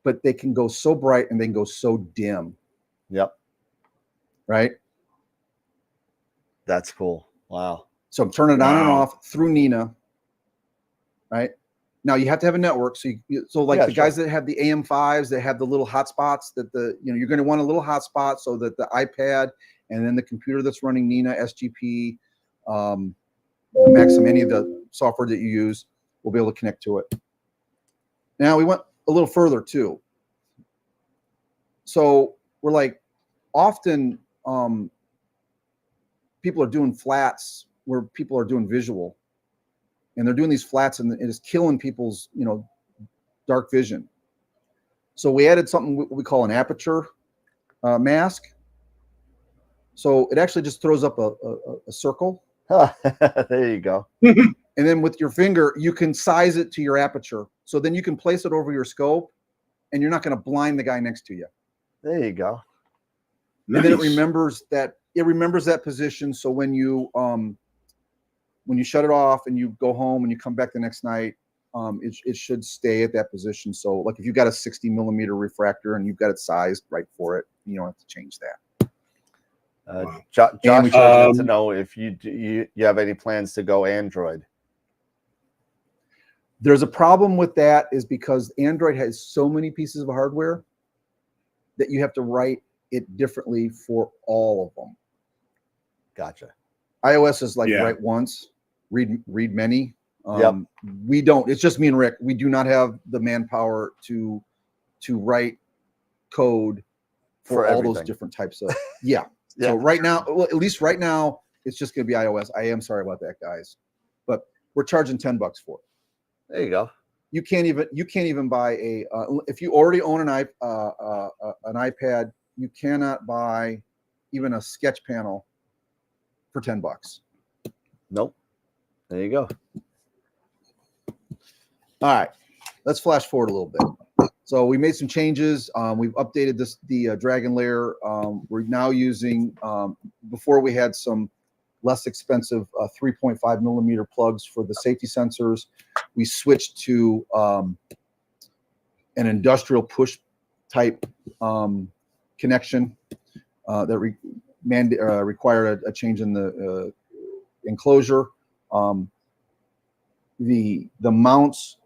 Speaker 3: but they can go so bright and they can go so dim.
Speaker 2: Yep.
Speaker 3: Right?
Speaker 2: That's cool. Wow.
Speaker 3: So turn it on and off through Nina. Right? Now you have to have a network. So the guys that have the AM5s that have the little hotspots that you're going to want a little hotspot so that the iPad and then the computer that's running Nina, SGP, Maxim, any of the software that you use will be able to connect to it. Now we went a little further too. So we're like, often people are doing flats where people are doing visual, and they're doing these flats and it is killing people's, dark vision. So we added something we call an aperture mask. So it actually just throws up a circle.
Speaker 2: There you go.
Speaker 3: And then with your finger, you can size it to your aperture. So then you can place it over your scope, and you're not going to blind the guy next to you.
Speaker 2: There you go.
Speaker 3: And then it remembers that position. So when you shut it off and you go home and you come back the next night, it should stay at that position. So like if you've got a 60 millimeter refractor and you've got it sized right for it, you don't have to change that.
Speaker 2: Josh wanted to know if you have any plans to go Android.
Speaker 3: There's a problem with that, is because Android has so many pieces of hardware that you have to write it differently for all of them.
Speaker 2: Gotcha.
Speaker 3: iOS is like write once, read many. We don't. It's just me and Rick. We do not have the manpower to write code for all those different types of So right now, well, at least right now, it's just going to be iOS. I am sorry about that, guys, but we're charging $10 for it.
Speaker 2: There you go.
Speaker 3: You can't even buy a if you already own an iPad, you cannot buy even a sketch panel for $10.
Speaker 2: Nope. There you go.
Speaker 3: All right, let's flash forward a little bit. So we made some changes. We've updated the Dragon Lair. We're now using, before we had some less expensive 3.5 millimeter plugs for the safety sensors. We switched to an industrial push type connection that required a change in the enclosure. The mounts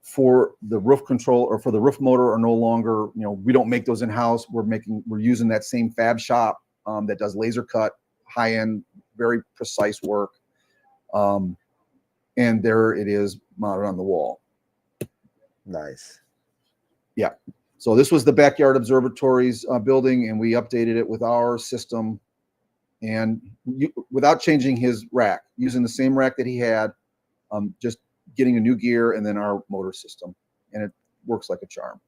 Speaker 3: for the roof control or for the roof motor are no longer, we don't make those in-house. We're using that same fab shop that does laser cut, high-end, very precise work. And there it is mounted on the wall.
Speaker 2: Nice.
Speaker 3: Yeah. So this was the Backyard Observatories building, and we updated it with our system, and without changing his rack, using the same rack that he had, just getting a new gear and then our motor system, and it works like a charm.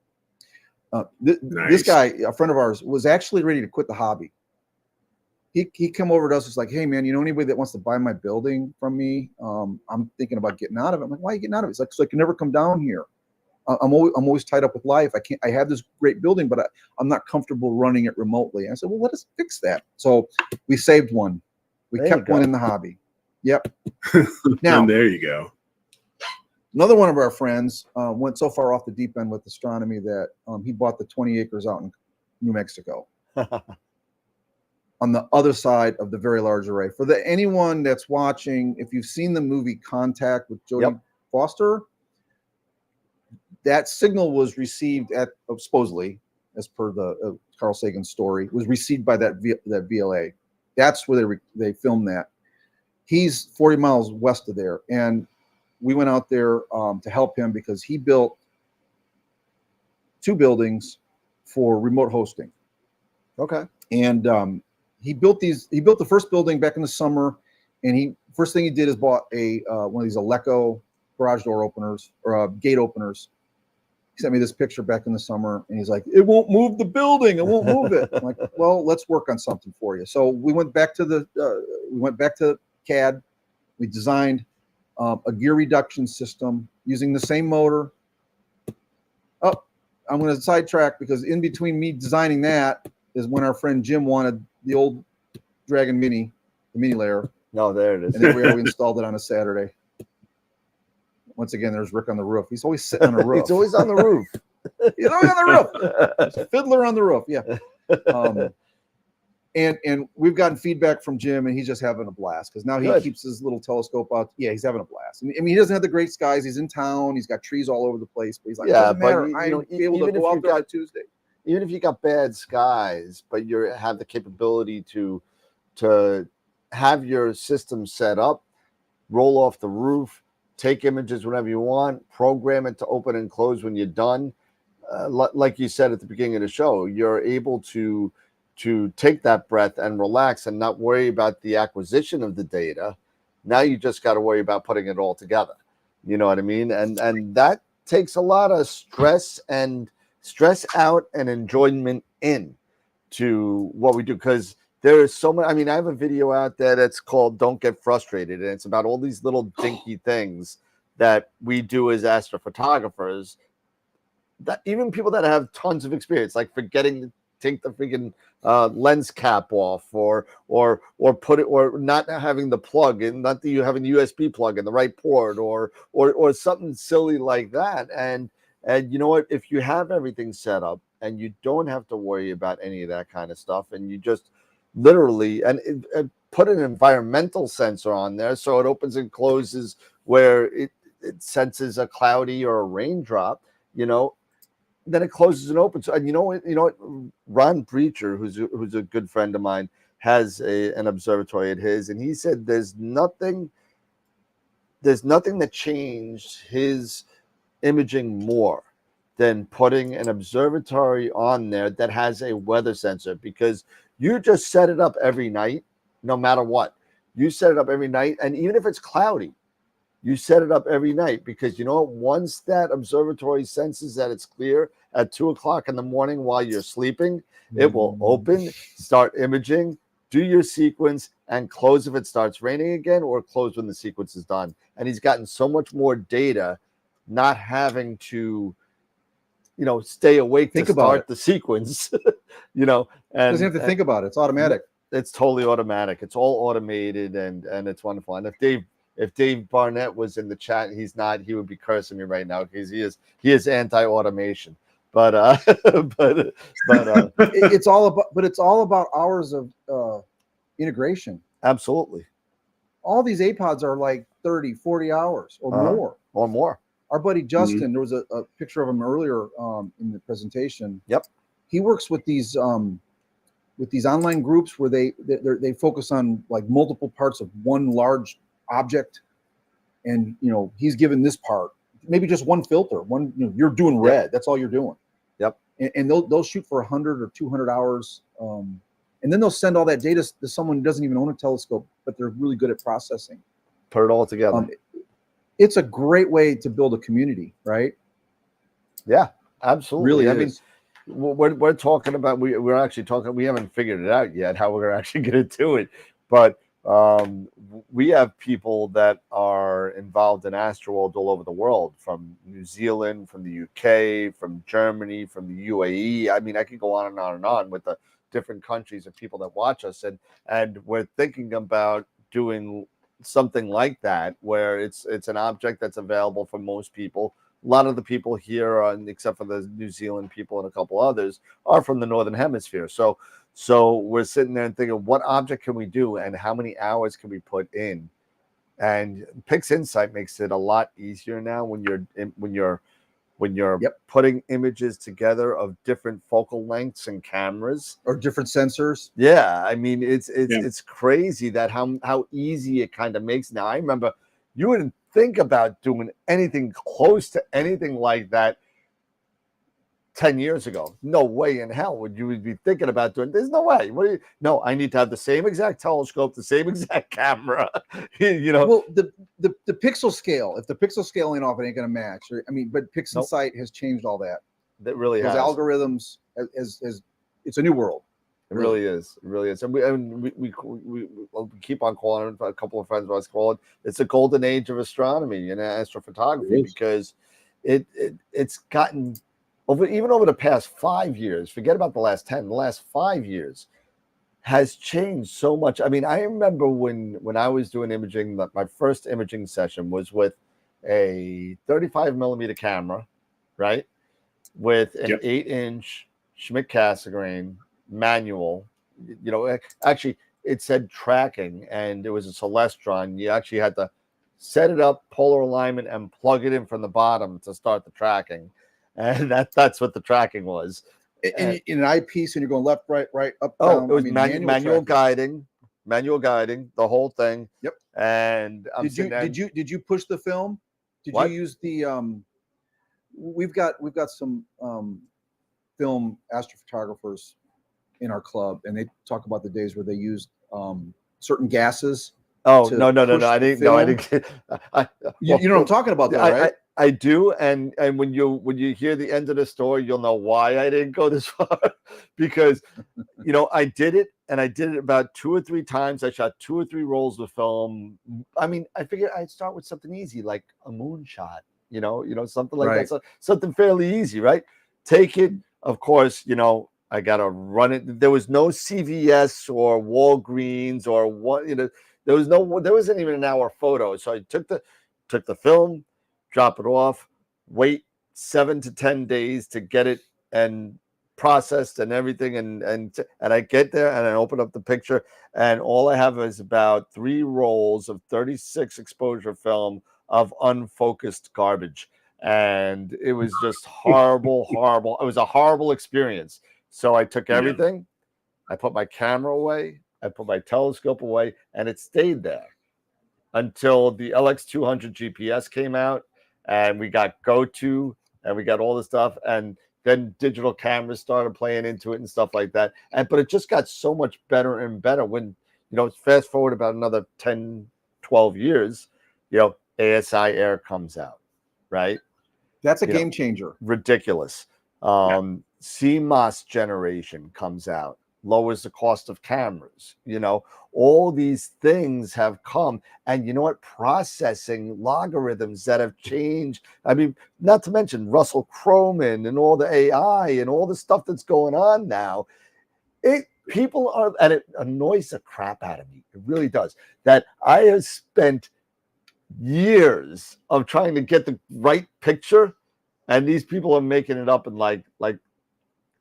Speaker 3: This guy, a friend of ours, was actually ready to quit the hobby. He come over to us. It's like, hey man, anybody that wants to buy my building from me? I'm thinking about getting out of it. I'm like, why are you getting out of it? It's like, so I can never come down here. I'm always tied up with life. I have this great building, but I'm not comfortable running it remotely. And I said, well, let us fix that. So we saved one. We kept one in the hobby. Yep. Now
Speaker 4: and there you go.
Speaker 3: Another one of our friends went so far off the deep end with astronomy that he bought the 20 acres out in New Mexico. On the other side of the Very Large Array. For anyone that's watching, if you've seen the movie Contact with Jodie Foster, that signal was received at, supposedly, as per the Carl Sagan story, was received by that VLA. That's where they filmed that. He's 40 miles west of there, and we went out there to help him because he built 2 buildings for remote hosting.
Speaker 2: Okay.
Speaker 3: And he built the first building back in the summer, and he first thing he did is bought a one of these Eleco garage door openers or gate openers. He sent me this picture back in the summer, and he's like, "It won't move the building. It won't move it." I'm like, "Well, let's work on something for you." So we went back to CAD. We designed a gear reduction system using the same motor. Oh, I'm going to sidetrack because in between me designing that is when our friend Jim wanted the old Dragon Mini, the Mini Layer.
Speaker 2: No, there it is.
Speaker 3: And then we installed it on a Saturday. Once again, there's Rick on the roof. He's always sitting on a roof.
Speaker 2: He's always on the roof.
Speaker 3: He's always on the roof. Fiddler on the roof. Yeah. And we've gotten feedback from Jim, and he's just having a blast because now he keeps his little telescope out. Yeah, he's having a blast. I mean, he doesn't have the great skies. He's in town. He's got trees all over the place. But he's like,
Speaker 2: yeah,
Speaker 3: doesn't matter.
Speaker 2: I'll
Speaker 3: be able to go out there on Tuesday.
Speaker 2: Even if you got bad skies, but you have the capability to have your system set up, roll off the roof, take images whenever you want, program it to open and close when you're done. Like you said at the beginning of the show, you're able to take that breath and relax and not worry about the acquisition of the data. Now you just got to worry about putting it all together. You know what I mean? And that takes a lot of stress out and enjoyment in to what we do, because there is so much. I mean, I have a video out there that's called "Don't Get Frustrated," and it's about all these little dinky things that we do as astrophotographers. That even people that have tons of experience, like forgetting to take the freaking lens cap off, or put it, or not having the plug in, not that you have a USB plug in the right port, or something silly like that. And you know what? If you have everything set up and you don't have to worry about any of that kind of stuff, and you just literally and put an environmental sensor on there so it opens and closes where it senses a cloudy or a raindrop, you know, then it closes and opens. And you know what? Ron Breacher, who's a good friend of mine, has an observatory at his, and he said there's nothing that changed his imaging more than putting an observatory on there that has a weather sensor, because you just set it up every night, no matter what. You set it up every night, and even if it's cloudy, you set it up every night, because you know what? Once that observatory senses that it's clear at 2 o'clock in the morning while you're sleeping, it will open, start imaging, do your sequence, and close if it starts raining again, or close when the sequence is done. And he's gotten so much more data, not having to, stay awake to start the sequence, and
Speaker 3: doesn't have to think about it. It's automatic.
Speaker 2: It's totally automatic. It's all automated, and it's wonderful. And if Dave Barnett was in the chat, and he's not, he would be cursing me right now, because he is anti-automation. But
Speaker 3: it's all about hours of integration.
Speaker 2: Absolutely.
Speaker 3: All these APODs are like 30, 40 hours or more. Our buddy Justin, there was a picture of him earlier in the presentation.
Speaker 2: Yep.
Speaker 3: He works with these online groups where they focus on like multiple parts of one large object, and he's given this part, maybe just one filter, you're doing red. Yep. That's all you're doing.
Speaker 2: Yep.
Speaker 3: And they'll shoot for 100 or 200 hours, and then they'll send all that data to someone who doesn't even own a telescope, but they're really good at processing.
Speaker 2: Put it all together.
Speaker 3: It's a great way to build a community, right?
Speaker 2: Yeah, absolutely.
Speaker 3: Really,
Speaker 2: I mean, we're talking about, we're actually talking, we haven't figured it out yet how we're actually going to do it, but we have people that are involved in AstroWorld all over the world, from New Zealand, from the UK, from Germany, from the UAE. I mean, I could go on and on and on with the different countries of people that watch us, and we're thinking about doing something like that, where it's an object that's available for most people. A lot of the people here, except for the New Zealand people and a couple others, are from the Northern Hemisphere. So we're sitting there and thinking, what object can we do, and how many hours can we put in? And PixInsight makes it a lot easier now when you're putting images together of different focal lengths and cameras
Speaker 3: or different sensors.
Speaker 2: Yeah, I mean, it's crazy that how easy it kind of makes now. I remember you wouldn't think about doing anything close to anything like that 10 years ago. No way in hell would you be thinking about doing. There's no way. What do you? No, I need to have the same exact telescope, the same exact camera. You know.
Speaker 3: Well, the pixel scale. If the pixel scale ain't off, it ain't gonna match. Or, I mean, but Pixel
Speaker 2: Nope.
Speaker 3: Sight has changed all that.
Speaker 2: That really
Speaker 3: Those
Speaker 2: has.
Speaker 3: algorithms, as it's a new world.
Speaker 2: It really is. It really is. And we keep on calling it. A couple of friends of us call it. It's a golden age of astronomy and astrophotography because it's gotten over the past 5 years. Forget about the last 10. The last 5 years has changed so much. I mean, I remember when I was doing imaging. My first imaging session was with a 35 millimeter camera, right, with an 8-inch Schmidt Cassegrain manual. You know, actually it said tracking and it was a Celestron. You actually had to set it up, polar alignment, and plug it in from the bottom to start the tracking. And that's what the tracking was.
Speaker 3: In an eyepiece, and you're going left, right, up,
Speaker 2: oh,
Speaker 3: down.
Speaker 2: it was
Speaker 3: manual
Speaker 2: guiding, the whole thing.
Speaker 3: Yep.
Speaker 2: And
Speaker 3: did you push the film? Did
Speaker 2: What?
Speaker 3: you use the we've got some film astrophotographers in our club, and they talk about the days where they used certain gases.
Speaker 2: Oh,
Speaker 3: to
Speaker 2: no.
Speaker 3: push
Speaker 2: I
Speaker 3: the
Speaker 2: didn't. No, I
Speaker 3: film?
Speaker 2: didn't.
Speaker 3: You know what I'm talking about, though, right?
Speaker 2: I do, and when you hear the end of the story, you'll know why I didn't go this far. Because you know, I did it about 2 or 3 times. I shot 2 or 3 rolls of film. I mean, I figured I'd start with something easy like a moonshot. You know, something like that. So, something fairly easy, right? Take it. Of course, you know, I gotta run it. There was no CVS or Walgreens or what. You know, there wasn't even an hour photo. So I took the film, drop it off, wait 7 to 10 days to get it and processed and everything, and I get there and I open up the picture, and all I have is about 3 rolls of 36 exposure film of unfocused garbage, and it was just horrible. It was a horrible experience. So I took everything, I put my camera away, I put my telescope away, and it stayed there until the LX200 GPS came out, and we got GoTo, and we got all this stuff, and then digital cameras started playing into it and stuff like that. But it just got so much better and better when, you know, fast forward about another 10, 12 years, you know, ASI Air comes out, right?
Speaker 3: That's a game changer.
Speaker 2: Ridiculous. CMOS generation comes out, lowers the cost of cameras. You know, all these things have come, and you know what? Processing logarithms that have changed. I mean, not to mention Russell Croman and all the AI and all the stuff that's going on now. People are, and it annoys the crap out of me. It really does. That I have spent years of trying to get the right picture, and these people are making it up in like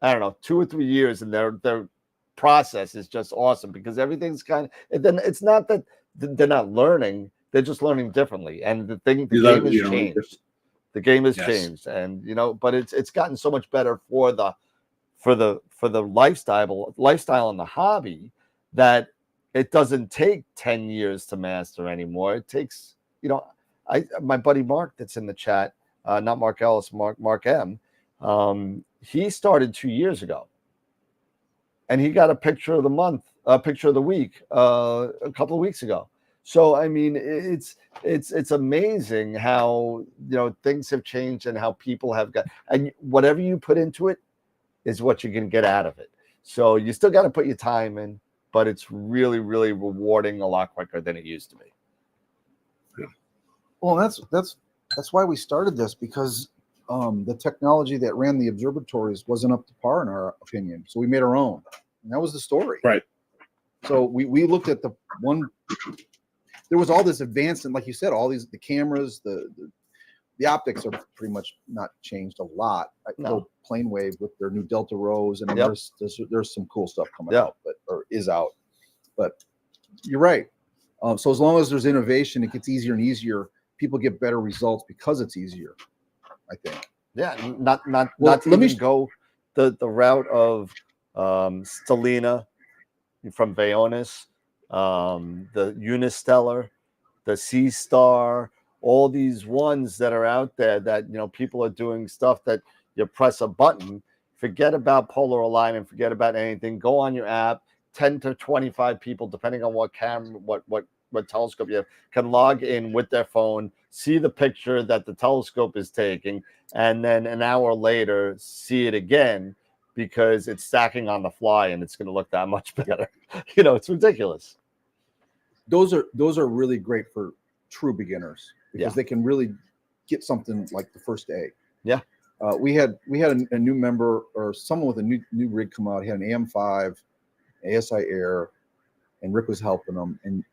Speaker 2: I don't know, 2 or 3 years, and their process is just awesome because everything's kind of. Then it's not that they're not learning; they're just learning differently. And the game has changed. The game has changed, and you know, but it's gotten so much better for the lifestyle and the hobby that it doesn't take 10 years to master anymore. It takes, you know, my buddy Mark that's in the chat, not Mark Ellis, Mark M. He started 2 years ago, and he got a picture of the month, a picture of the week, a couple of weeks ago. So I mean, it's amazing how, you know, things have changed and how people have got, and whatever you put into it is what you can get out of it. So you still got to put your time in, but it's really, really rewarding a lot quicker than it used to be.
Speaker 3: Yeah. Well, that's why we started this, because the technology that ran the observatories wasn't up to par in our opinion. So we made our own, and that was the story.
Speaker 4: Right.
Speaker 3: So we looked at there was all this advancement, like you said, all the cameras, the optics are pretty much not changed a lot. No. Plane Wave with their new Delta Rose, and there's some cool stuff coming out, or is out. But you're right. So as long as there's innovation, it gets easier and easier. People get better results because it's easier, I think.
Speaker 2: Yeah, not to go the route of Stellina from Vaonis, the Unistellar, the Sea Star, all these ones that are out there that, you know, people are doing stuff that You press a button. Forget about polar alignment. Forget about anything. Go on your app. 10 to 25 people, depending on what camera, what telescope you have, can log in with their phone, see the picture that the telescope is taking, and then an hour later see it again because it's stacking on the fly and it's going to look that much better. It's ridiculous.
Speaker 3: Those are really great for true beginners because they can really get something like the first day.
Speaker 2: Yeah.
Speaker 3: We had a new member or someone with a new rig come out. He had an AM5, ASI Air, and Rick was helping him. And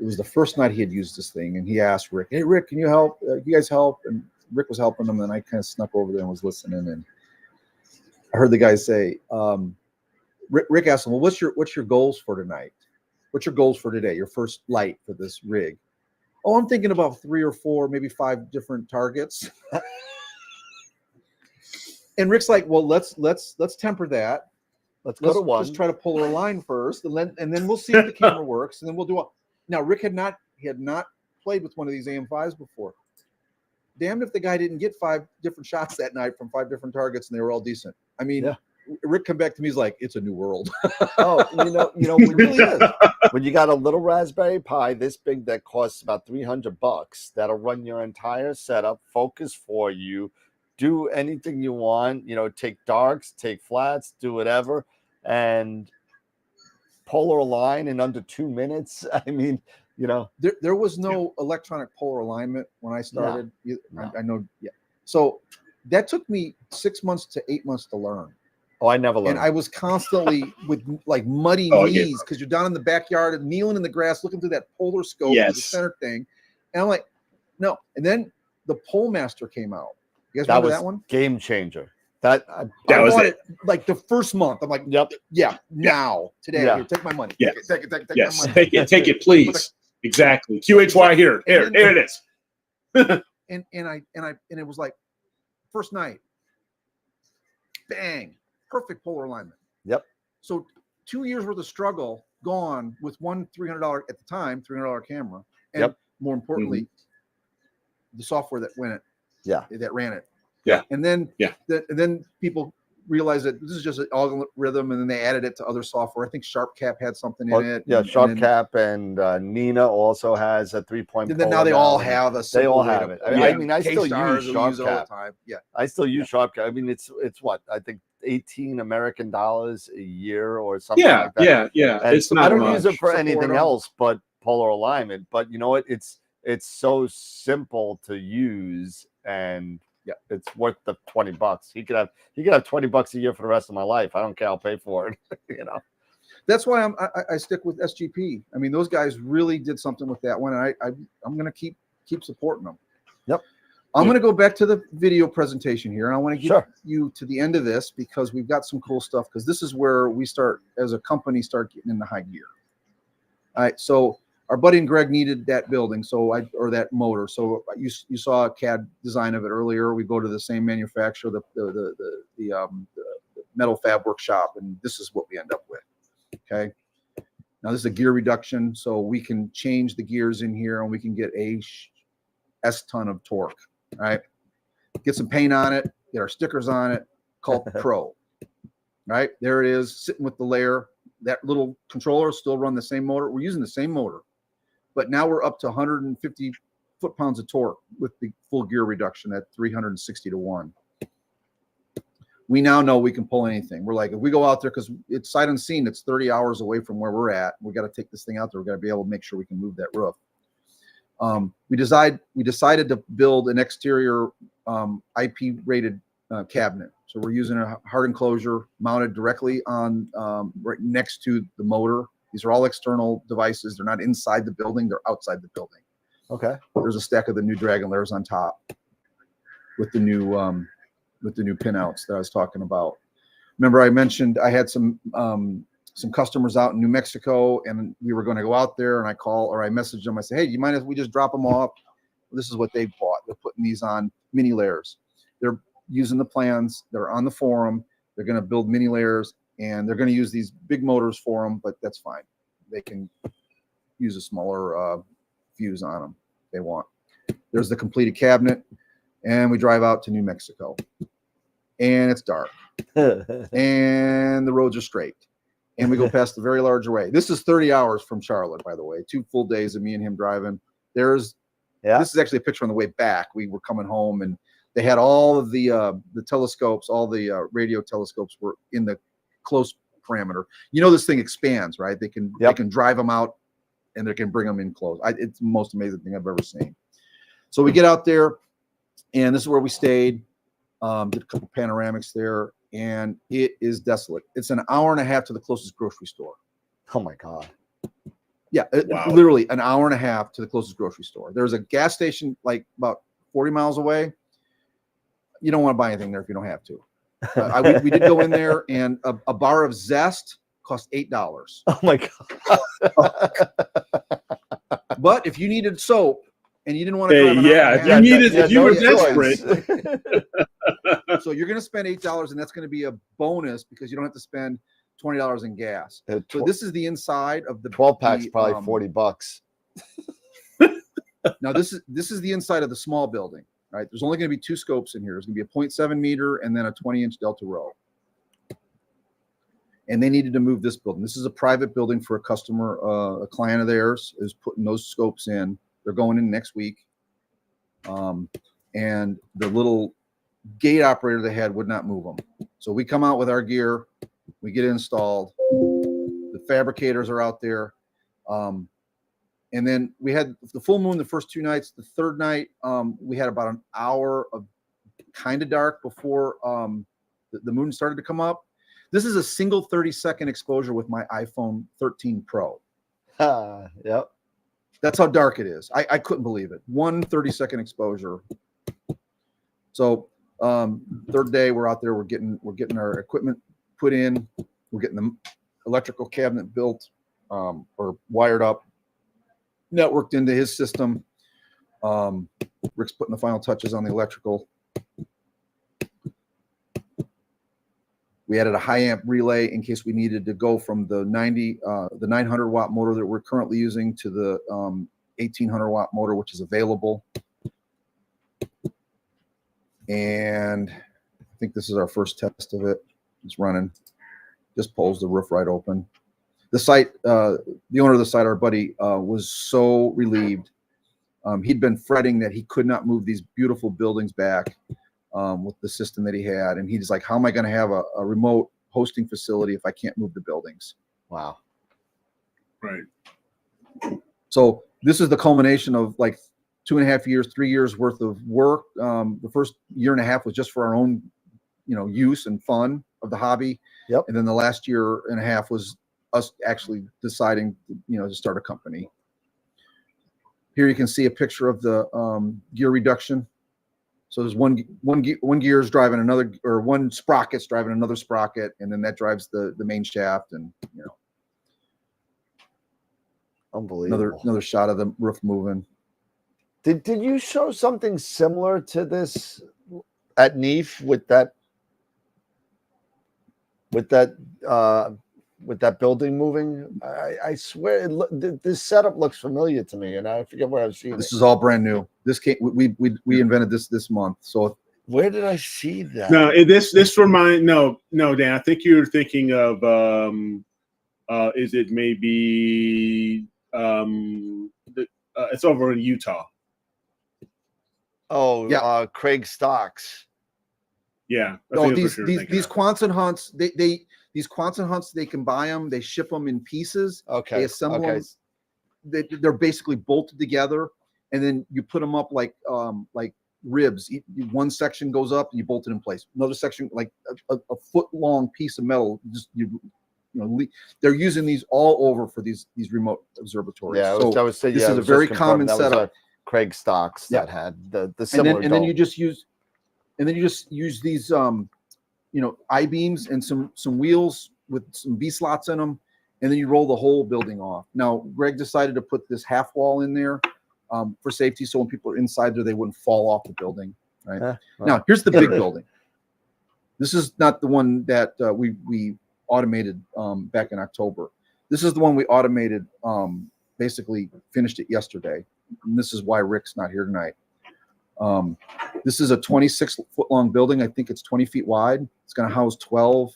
Speaker 3: it was the first night he had used this thing. And he asked Rick, "Hey, Rick, can you help? You guys help?" And Rick was helping him. And I kind of snuck over there and was listening. And I heard the guy say, Rick asked him, "Well, what's your goals for tonight? What's your goals for today? Your first light for this rig?" "Oh, I'm thinking about 3 or 4, maybe 5 different targets." And Rick's like, "Well, let's temper that. Let's
Speaker 2: go to one.
Speaker 3: Just try to pull her line first, and then we'll see if the camera works, and then we'll do it." Now, Rick had not played with one of these AM5s before. Damned if the guy didn't get 5 different shots that night from 5 different targets, and they were all decent. I mean, Rick come back to me, he's like, "It's a new world."
Speaker 2: Oh, it really is. When you got a little Raspberry Pi this big that costs about $300, that'll run your entire setup, focus for you, do anything you want, take darks, take flats, do whatever, and polar align in under 2 minutes. I mean,
Speaker 3: there was no electronic polar alignment when I started.
Speaker 2: No.
Speaker 3: I know. Yeah. So that took me 6 months to 8 months to learn.
Speaker 2: Oh, I never learned.
Speaker 3: And I was constantly with like muddy knees because you're down in the backyard and kneeling in the grass looking through that polar scope, the center thing. And I'm like, no. And then the Pole Master came out. You guys remember that one?
Speaker 2: Game changer.
Speaker 3: I bought it like the first month. I'm like,
Speaker 2: yep.
Speaker 3: Yeah, now, today, here, take my money.
Speaker 4: Yes.
Speaker 3: Take my money.
Speaker 4: Take it, please. Exactly. QHY here. Here it is.
Speaker 3: and it was like first night, bang, perfect polar alignment.
Speaker 2: Yep.
Speaker 3: So 2 years worth of struggle gone with one $300 at the time, $300 camera, and more importantly, the software that went it.
Speaker 2: Yeah.
Speaker 3: That ran it.
Speaker 4: Yeah.
Speaker 3: And then then people realized that this is just an algorithm, and then they added it to other software. I think SharpCap had something in it.
Speaker 2: Yeah, SharpCap and Nina also has a 3-point.
Speaker 3: And then now they all have a.
Speaker 2: They all have it. I mean, I still use
Speaker 3: SharpCap all the
Speaker 2: SharpCap.
Speaker 3: time. Yeah,
Speaker 2: I still use SharpCap. I mean, it's what I think $18 American a year or something like that.
Speaker 4: Yeah.
Speaker 2: And
Speaker 4: It's not
Speaker 2: I don't
Speaker 4: much.
Speaker 2: use it for anything else but polar alignment. But you know what? It's so simple to use, and it's worth the $20. He could have $20 a year for the rest of my life. I don't care. I'll pay for it.
Speaker 3: That's why I stick with SGP. I mean, those guys really did something with that one. And I'm going to keep supporting them.
Speaker 2: Yep.
Speaker 3: I'm going to go back to the video presentation here, and I want to get you to the end of this because we've got some cool stuff. Because this is where we start as a company start getting into high gear. All right, so our buddy and Greg needed that building, or that motor. So you saw a CAD design of it earlier. We go to the same manufacturer, the metal fab workshop, and this is what we end up with. Okay. Now this is a gear reduction, so we can change the gears in here, and we can get a S-ton of torque. All right. Get some paint on it. Get our stickers on it. Call it Pro. All right. There it is, sitting with the layer. That little controller still run the same motor. We're using the same motor. But now we're up to 150 foot-pounds of torque with the full gear reduction at 360 to 1. We now know we can pull anything. We're like, if we go out there, because it's sight unseen, it's 30 hours away from where we're at. We got to take this thing out there. We got to be able to make sure we can move that roof. We decided to build an exterior IP-rated cabinet. So we're using a hard enclosure mounted directly on right next to the motor. These are all external devices. They're not inside the building. They're outside the building.
Speaker 2: Okay.
Speaker 3: There's a stack of the new Dragon layers on top with the new pinouts that I was talking about. Remember, I mentioned I had some customers out in New Mexico, and we were going to go out there, and I messaged them. I said, "Hey, do you mind if we just drop them off?" This is what they bought. They're putting these on mini layers. They're using the plans. They're on the forum. They're going to build mini layers. And they're going to use these big motors for them, but that's fine. They can use a smaller fuse on them if they want. There's the completed cabinet, and we drive out to New Mexico. and it's dark, and the roads are straight, and we go past the very large array. This is 30 hours from Charlotte, by the way. 2 full days of me and him driving. This is actually a picture on the way back. We were coming home, and they had all of the telescopes, all the radio telescopes were in the close parameter. You know, this thing expands, right? They can drive them out, and they can bring them in close. It's the most amazing thing I've ever seen. So we get out there, and this is where we stayed. Did a couple panoramics there, and it is desolate. It's an hour and a half to the closest grocery store.
Speaker 2: Oh my God.
Speaker 3: Yeah,
Speaker 4: Wow.
Speaker 3: Literally an hour and a half to the closest grocery store. There's a gas station like about 40 miles away. You don't want to buy anything there if you don't have to. We did go in there, and a bar of Zest cost $8.
Speaker 2: Oh my God.
Speaker 3: But if you needed soap and you didn't want to,
Speaker 4: if you were desperate,
Speaker 3: so you're going to spend $8, and that's going to be a bonus because you don't have to spend $20 in gas. So this is the inside of the
Speaker 2: 12 pack's probably $40.
Speaker 3: Now this is the inside of the small building, right? There's only going to be 2 scopes in here. There's going to be a 0.7 meter and then a 20-inch delta row. And they needed to move this building. This is a private building for a customer, a client of theirs is putting those scopes in. They're going in next week. And the little gate operator they had would not move them. So we come out with our gear, we get it installed. The fabricators are out there. And then we had the full moon the first 2 nights. The third night, we had about an hour of kind of dark before the moon started to come up. This is a single 30-second exposure with my iPhone 13 Pro.
Speaker 2: Yep.
Speaker 3: That's how dark it is. I couldn't believe it. 1 30-second exposure. So third day, we're out there. We're getting our equipment put in. We're getting the electrical cabinet built or wired up, networked into his system. Rick's putting the final touches on the electrical. We added a high amp relay in case we needed to go from the 900 watt motor that we're currently using to the 1800 watt motor, which is available. And I think this is our first test of it. It's running. Just pulls the roof right open. The site, the owner of the site, our buddy, was so relieved. He'd been fretting that he could not move these beautiful buildings back with the system that he had. And he's like, how am I going to have a remote hosting facility if I can't move the buildings?
Speaker 2: Wow.
Speaker 4: Right.
Speaker 3: So this is the culmination of like 2.5 years, 3 years worth of work. The first year and a half was just for our own, use and fun of the hobby.
Speaker 2: Yep.
Speaker 3: And then the last year and a half was us actually deciding, to start a company. Here you can see a picture of the gear reduction. So there's one gear is driving another, or one sprocket's driving another sprocket, and then that drives the main shaft, and
Speaker 2: Unbelievable.
Speaker 3: another shot of the roof moving.
Speaker 2: Did you show something similar to this at NEAF with that building moving? I swear this setup looks familiar to me, and I forget where I've seen it.
Speaker 3: This is all brand new. This came, we invented this month. So
Speaker 2: where did I see that?
Speaker 4: No, this remind no, Dan. I think you're thinking of is it maybe it's over in Utah.
Speaker 2: Oh,
Speaker 3: yeah.
Speaker 2: Craig Stocks.
Speaker 4: Yeah.
Speaker 3: These Quonset hunts, these Quonset hunts, they can buy them. They ship them in pieces.
Speaker 2: Okay.
Speaker 3: They assemble them. They're basically bolted together, and then you put them up like ribs. One section goes up and you bolt it in place. Another section, like a foot-long piece of metal. They're using these all over for these remote observatories.
Speaker 2: Yeah,
Speaker 3: this is a very common setup.
Speaker 2: Craig Stocks that had the similar.
Speaker 3: And then you just use these I-beams and some wheels with some V-slots in them, and then you roll the whole building off. Now, Greg decided to put this half wall in there for safety, so when people are inside there, they wouldn't fall off the building. Right. Now, here's the big building. This is not the one that we automated back in October. This is the one we automated. Basically, finished it yesterday. And this is why Rick's not here tonight. This is a 26-foot long building. I think it's 20 feet wide. It's going to house 12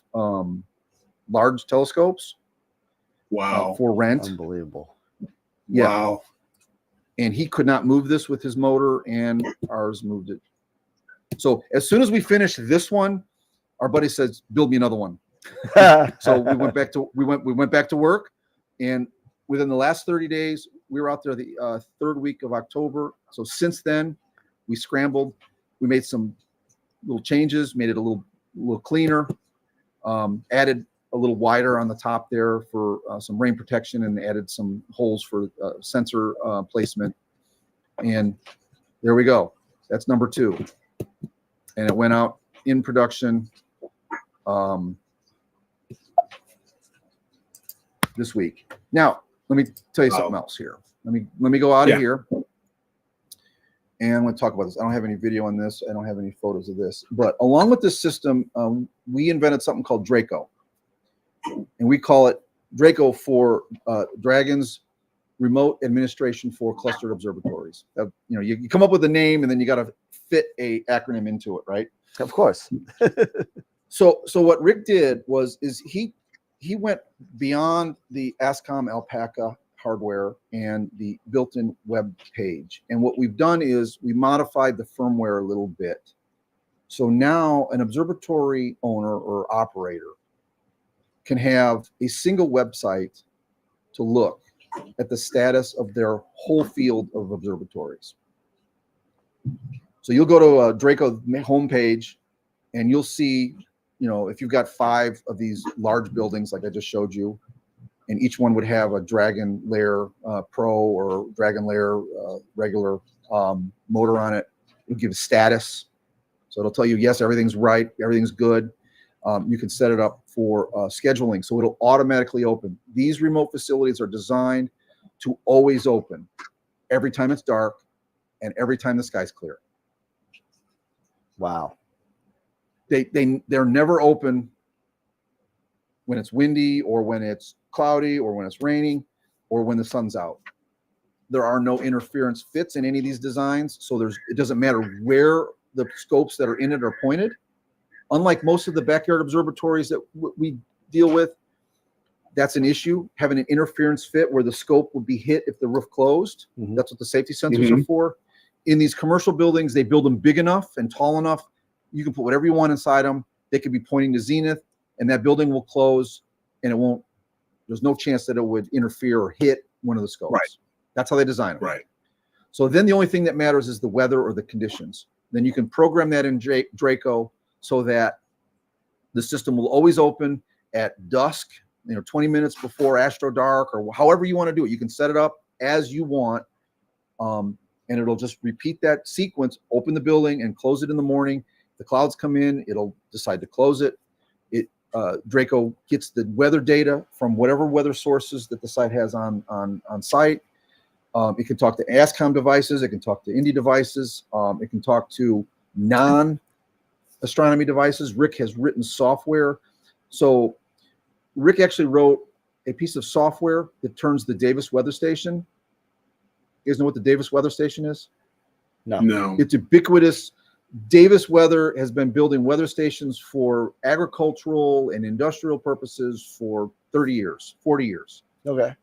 Speaker 3: large telescopes.
Speaker 4: Wow.
Speaker 3: For rent.
Speaker 2: Unbelievable.
Speaker 3: Yeah.
Speaker 4: Wow.
Speaker 3: And he could not move this with his motor, and ours moved it. So as soon as we finished this one, our buddy says, "Build me another one." So we went back to work, and within the last 30 days, we were out there the third week of October. So since then, we scrambled. We made some little changes, made it a little cleaner, added a little wider on the top there for some rain protection, and added some holes for sensor placement. And there we go. That's number 2. And it went out in production this week. Now, let me tell you something else here. Let me go out of here. And I'm going to talk about this. I don't have any video on this. I don't have any photos of this. But along with this system, we invented something called Draco. And we call it Draco for Dragon's Remote Administration for Clustered Observatories. You come up with a name, and then you got to fit a acronym into it, right?
Speaker 2: Of course.
Speaker 3: So what Rick did is he went beyond the ASCOM Alpaca hardware and the built-in web page. And what we've done is we modified the firmware a little bit. So now an observatory owner or operator can have a single website to look at the status of their whole field of observatories. So you'll go to a Draco homepage, and you'll see, if you've got 5 of these large buildings like I just showed you, and each one would have a Dragon Lair Pro or Dragon Lair regular motor on it. It'll give a status. So it'll tell you, yes, everything's right, everything's good. You can set it up for scheduling, so it'll automatically open. These remote facilities are designed to always open every time it's dark and every time the sky's clear.
Speaker 2: Wow.
Speaker 3: They're never open when it's windy or when it's cloudy or when it's raining or when the sun's out. There are no interference fits in any of these designs, so it doesn't matter where the scopes that are in it are pointed. Unlike most of the backyard observatories that we deal with, that's an issue, having an interference fit where the scope would be hit if the roof closed. Mm-hmm. That's what the safety sensors are for. In these commercial buildings, they build them big enough and tall enough. You can put whatever you want inside them. They could be pointing to zenith, and that building will close, and it won't. There's no chance that it would interfere or hit one of the scopes.
Speaker 4: Right.
Speaker 3: That's how they design them.
Speaker 4: Right.
Speaker 3: So then the only thing that matters is the weather or the conditions. Then you can program that in Draco so that the system will always open at dusk, 20 minutes before astro dark, or however you want to do it. You can set it up as you want, and it'll just repeat that sequence, open the building and close it in the morning. If the clouds come in, it'll decide to close it. Draco gets the weather data from whatever weather sources that the site has on site. It can talk to ASCOM devices. It can talk to Indy devices. It can talk to non-astronomy devices. Rick has written software. So Rick actually wrote a piece of software that turns the Davis weather station. You guys know what the Davis weather station is?
Speaker 4: No.
Speaker 3: It's ubiquitous. Davis Weather has been building weather stations for agricultural and industrial purposes for 30 years, 40 years.
Speaker 2: Okay.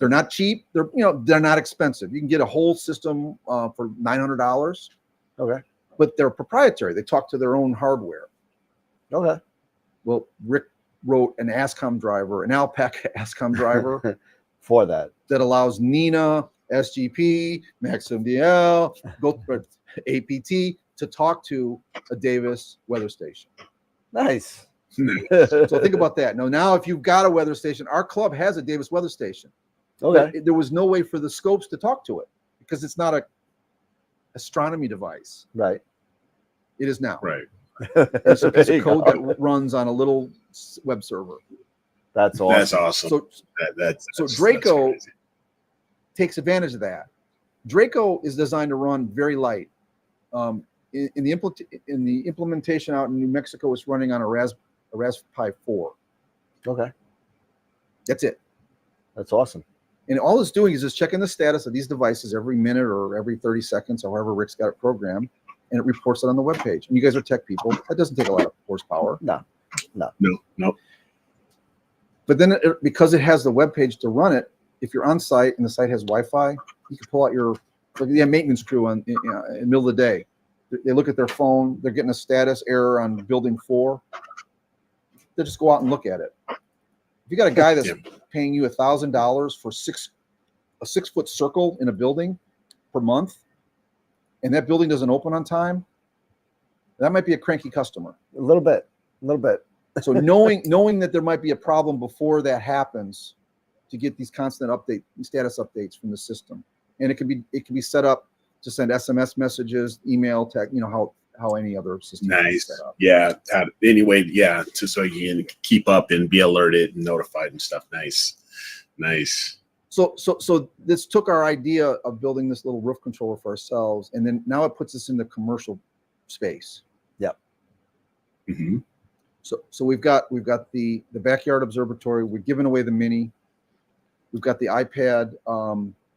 Speaker 3: They're not cheap. They're not expensive. You can get a whole system for $900.
Speaker 2: Okay.
Speaker 3: But they're proprietary. They talk to their own hardware.
Speaker 2: Okay.
Speaker 3: Well, Rick wrote an ASCOM driver, an Alpaca ASCOM driver
Speaker 2: for that
Speaker 3: allows Nina, SGP, Maxim DL, APT to talk to a Davis weather station.
Speaker 2: Nice.
Speaker 3: So think about that. Now, if you've got a weather station, our club has a Davis weather station.
Speaker 2: Okay.
Speaker 3: There was no way for the scopes to talk to it because it's not a astronomy device.
Speaker 2: Right.
Speaker 3: It is now.
Speaker 4: Right.
Speaker 3: It's a piece of code that runs on a little web server.
Speaker 2: That's awesome.
Speaker 4: That's awesome.
Speaker 3: So Draco takes advantage of that. Draco is designed to run very light. In the implementation out in New Mexico, it's running on a Raspberry Pi 4.
Speaker 2: Okay.
Speaker 3: That's it.
Speaker 2: That's awesome.
Speaker 3: And all it's doing is just checking the status of these devices every minute or every 30 seconds, or however Rick's got it programmed, and it reports it on the web page. And you guys are tech people. That doesn't take a lot of horsepower.
Speaker 2: No.
Speaker 3: But then because it has the web page to run it, if you're on site and the site has Wi-Fi, you can pull out your maintenance crew in the middle of the day. They look at their phone. They're getting a status error on building 4. They just go out and look at it. If you got a guy that's paying you $1,000 for a 6-foot circle in a building per month, and that building doesn't open on time, that might be a cranky customer.
Speaker 2: A little bit.
Speaker 3: So knowing that there might be a problem before that happens, to get these constant status updates from the system, and it can be set up to send SMS messages, email, text, how any other system is set up.
Speaker 4: Yeah. Anyway, yeah, so you can keep up and be alerted and notified and stuff. Nice.
Speaker 3: So this took our idea of building this little roof controller for ourselves, and then now it puts us in the commercial space.
Speaker 2: Yep.
Speaker 4: Mm-hmm.
Speaker 3: So we've got the backyard observatory. We're giving away the Mini. We've got the iPad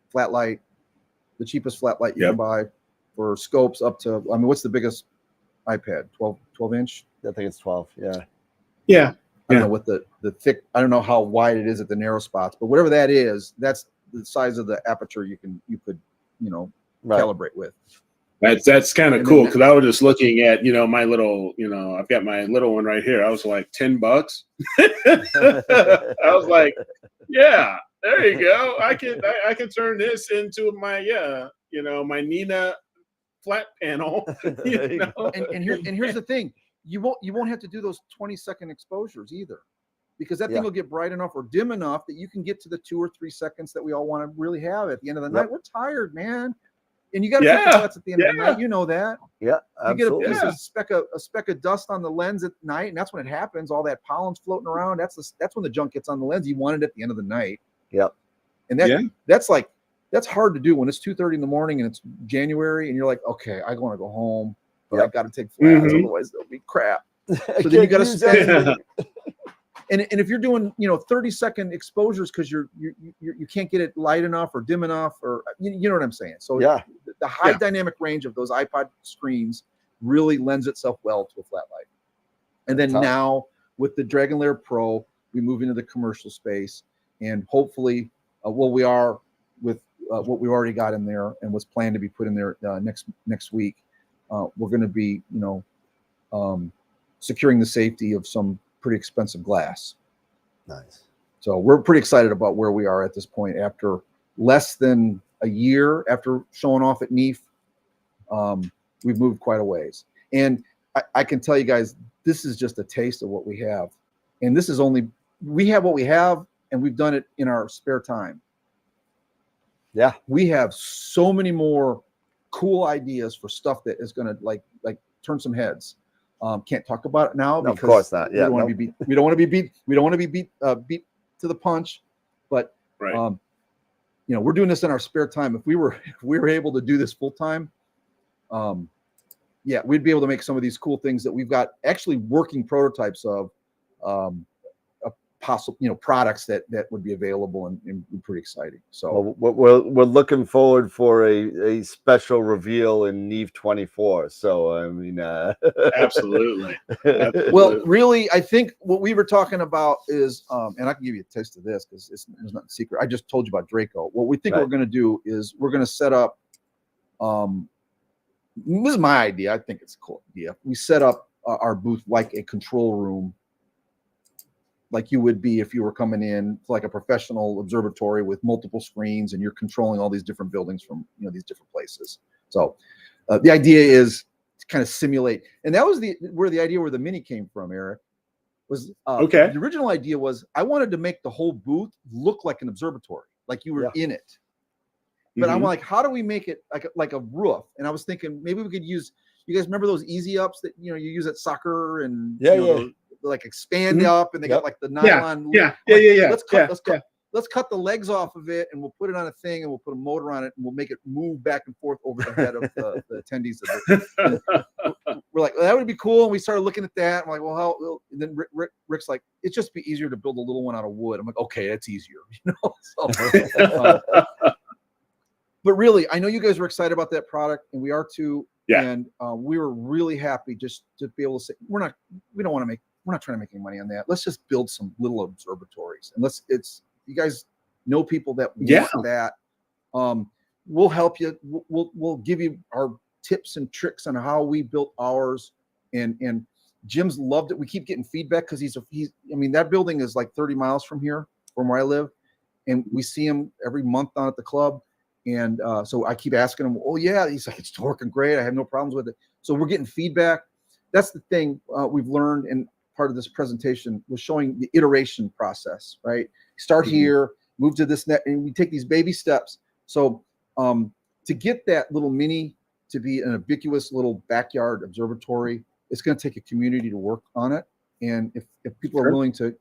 Speaker 3: flat light, the cheapest flat light you can buy for scopes up to, what's the biggest iPad? 12 inch?
Speaker 2: I think it's 12. Yeah.
Speaker 4: Yeah.
Speaker 3: I don't know what the thick, I don't know how wide it is at the narrow spots, but whatever that is, that's the size of the aperture you could calibrate with.
Speaker 4: That's kind of cool, because I was just looking at, my little, I've got my little one right here. I was like, $10. I was like, yeah, there you go. I can turn this into my, my Nina flat panel.
Speaker 3: And here's the thing. You won't have to do those 20-second exposures either, because that thing will get bright enough or dim enough that you can get to the 2 or 3 seconds that we all want to really have at the end of the night. We're tired, man. And you got to take the shots at the end of the night. You know that.
Speaker 2: Yeah, absolutely.
Speaker 3: You get a speck of dust on the lens at night, and that's when it happens. All that pollen's floating around. That's when the junk gets on the lens. You want it at the end of the night.
Speaker 2: Yep.
Speaker 3: And that's hard to do when it's 2:30 in the morning and it's January, and you're like, okay, I want to go home, but I got to take flash, otherwise there'll be crap. So then you got to spend. And if you're doing 30-second exposures because you can't get it light enough or dim enough, or you know what I'm saying. So the high dynamic range of those iPod screens really lends itself well to a flat light. And then now with the Dragon Lair Pro, we move into the commercial space, and hopefully, we are with what we've already got in there and what's planned to be put in there next week. We're going to be securing the safety of some pretty expensive glass.
Speaker 2: Nice.
Speaker 3: So we're pretty excited about where we are at this point after less than a year after showing off at NEAF. We've moved quite a ways, and I can tell you guys, this is just a taste of what we have, and this is we have what we have, and we've done it in our spare time.
Speaker 2: Yeah,
Speaker 3: we have so many more cool ideas for stuff that is going to like turn some heads. Can't talk about it now because
Speaker 2: of course not. Yeah,
Speaker 3: we don't want to be beat to the punch. But we're doing this in our spare time. If we were able to do this full time, we'd be able to make some of these cool things that we've got actually working prototypes of, possible products that would be available and be pretty exciting. So
Speaker 2: we're looking forward for a special reveal in NEAF 24. So I mean,
Speaker 4: absolutely.
Speaker 3: Well, really, I think what we were talking about is, and I can give you a taste of this because there's nothing secret. I just told you about Draco. What we think we're going to do is we're going to set up. This is my idea. I think it's a cool idea. We set up our booth like a control room, like you would be if you were coming in like a professional observatory with multiple screens and you're controlling all these different buildings from these different places. So the idea is to kind of simulate, and that was where the Mini came from, Eric. Was the original idea was I wanted to make the whole booth look like an observatory, like you were in it. But I'm like, how do we make it like a roof? And I was thinking maybe we could use. You guys remember those easy ups that you use at soccer and like expand up, and they got like the nylon. Let's cut the legs off of it, and we'll put it on a thing, and we'll put a motor on it, and we'll make it move back and forth over the head of the attendees. We're we're like, well, that would be cool. And we started looking at that. I'm like, well, how? And then Rick's like, it'd just be easier to build a little one out of wood. I'm like, okay, that's easier, you know. So, but really, I know you guys were excited about that product, and we are too.
Speaker 4: Yeah.
Speaker 3: And we were really happy just to be able to say, we're not trying to make any money on that. Let's just build some little observatories, and you guys know people that want that. We'll help you. We'll give you our tips and tricks on how we built ours. And Jim's loved it. We keep getting feedback because I mean, that building is like 30 miles from here, from where I live, and we see him every month down at the club. And so I keep asking him, oh yeah, he's like, it's working great. I have no problems with it. So we're getting feedback. That's the thing we've learned, and part of this presentation was showing the iteration process, right? Start here, move to this net, and we take these baby steps. So to get that little mini to be an ubiquitous little backyard observatory, it's going to take a community to work on it. And if people are willing to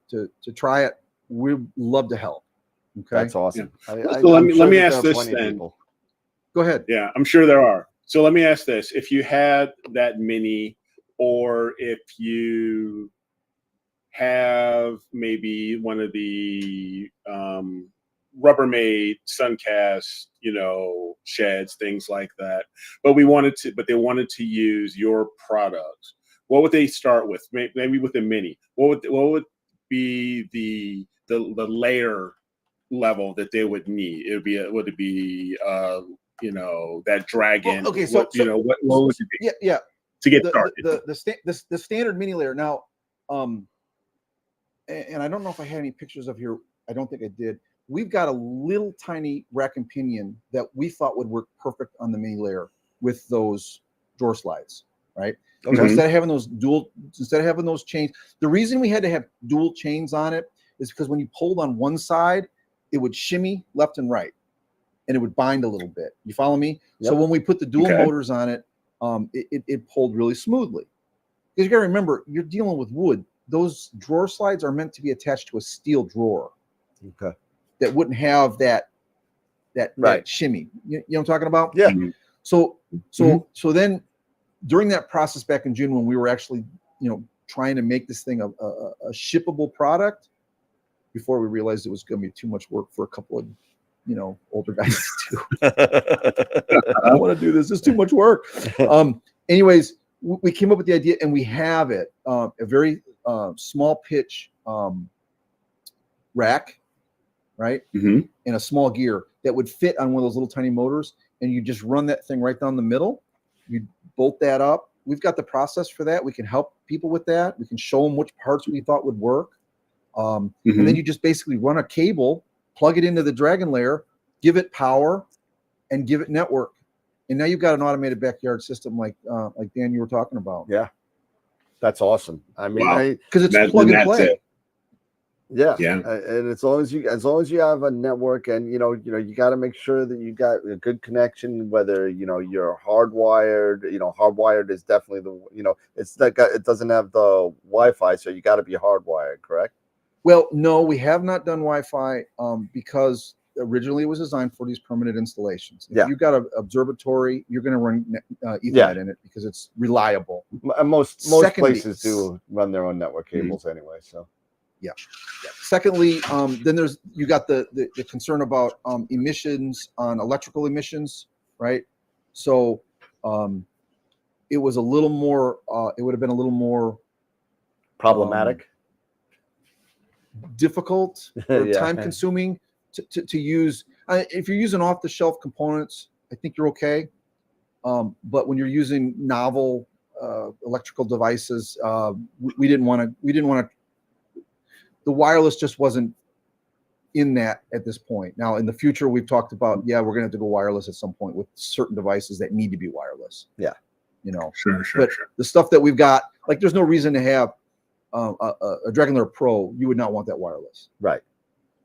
Speaker 3: try it, we'd love to help. Okay,
Speaker 2: That's awesome.
Speaker 4: Yeah. So let me ask this then.
Speaker 3: Go ahead.
Speaker 4: Yeah, I'm sure there are. So let me ask this: if you had that mini, or if you have maybe one of the Rubbermaid Suncast, sheds, things like that, but they wanted to use your products, what would they start with? Maybe with a mini. What would be the layer level that they would need? Would it be that dragon?
Speaker 3: Okay, so
Speaker 4: what would it be?
Speaker 3: Yeah.
Speaker 4: To get started.
Speaker 3: The standard mini layer now, and I don't know if I had any pictures of here. I don't think I did. We've got a little tiny rack and pinion that we thought would work perfect on the mini layer with those drawer slides, right? Okay. So instead of having those chains, the reason we had to have dual chains on it is because when you pulled on one side, it would shimmy left and right, and it would bind a little bit. You follow me? Yep. So when we put the dual motors on it, it pulled really smoothly. Because you got to remember, you're dealing with wood. Those drawer slides are meant to be attached to a steel drawer.
Speaker 2: Okay.
Speaker 3: That wouldn't have that shimmy. You know what I'm talking about?
Speaker 2: Yeah.
Speaker 3: Mm-hmm. So then during that process back in June, when we were actually, trying to make this thing a shippable product, before we realized it was going to be too much work for a couple of, older guys to do. I don't want to do this. It's too much work. Anyways, we came up with the idea, and we have it, a very small pitch rack, right? Mm-hmm. And a small gear that would fit on one of those little tiny motors, and you just run that thing right down the middle. You bolt that up. We've got the process for that. We can help people with that. We can show them which parts we thought would work. And then you just basically run a cable, plug it into the Dragon layer, give it power, and give it network. And now you've got an automated backyard system like Dan, you were talking about.
Speaker 2: Yeah, that's awesome. I mean,
Speaker 3: because it's plug and play.
Speaker 2: Yeah. And as long as you have a network, and you got to make sure that you got a good connection, whether you're hardwired. Hardwired is definitely it's like it doesn't have the Wi-Fi, so you got to be hardwired, correct?
Speaker 3: Well, no, we have not done Wi-Fi because originally it was designed for these permanent installations. If you've got an observatory, you're going to run Ethernet in it because it's reliable.
Speaker 2: Most places do run their own network cables anyway. So
Speaker 3: yeah. Secondly, then you got the concern about emissions on electrical emissions, right? So it was a little more. It would have been a little more
Speaker 2: problematic.
Speaker 3: Difficult or time consuming to use. If you're using off the shelf components, I think you're okay. But when you're using novel electrical devices, we didn't want to. The wireless just wasn't in that at this point. Now in the future, we've talked about we're going to have to go wireless at some point with certain devices that need to be wireless.
Speaker 2: Yeah,
Speaker 3: Sure. The stuff that we've got, like, there's no reason to have a Dragon Lair Pro. You would not want that wireless,
Speaker 2: right?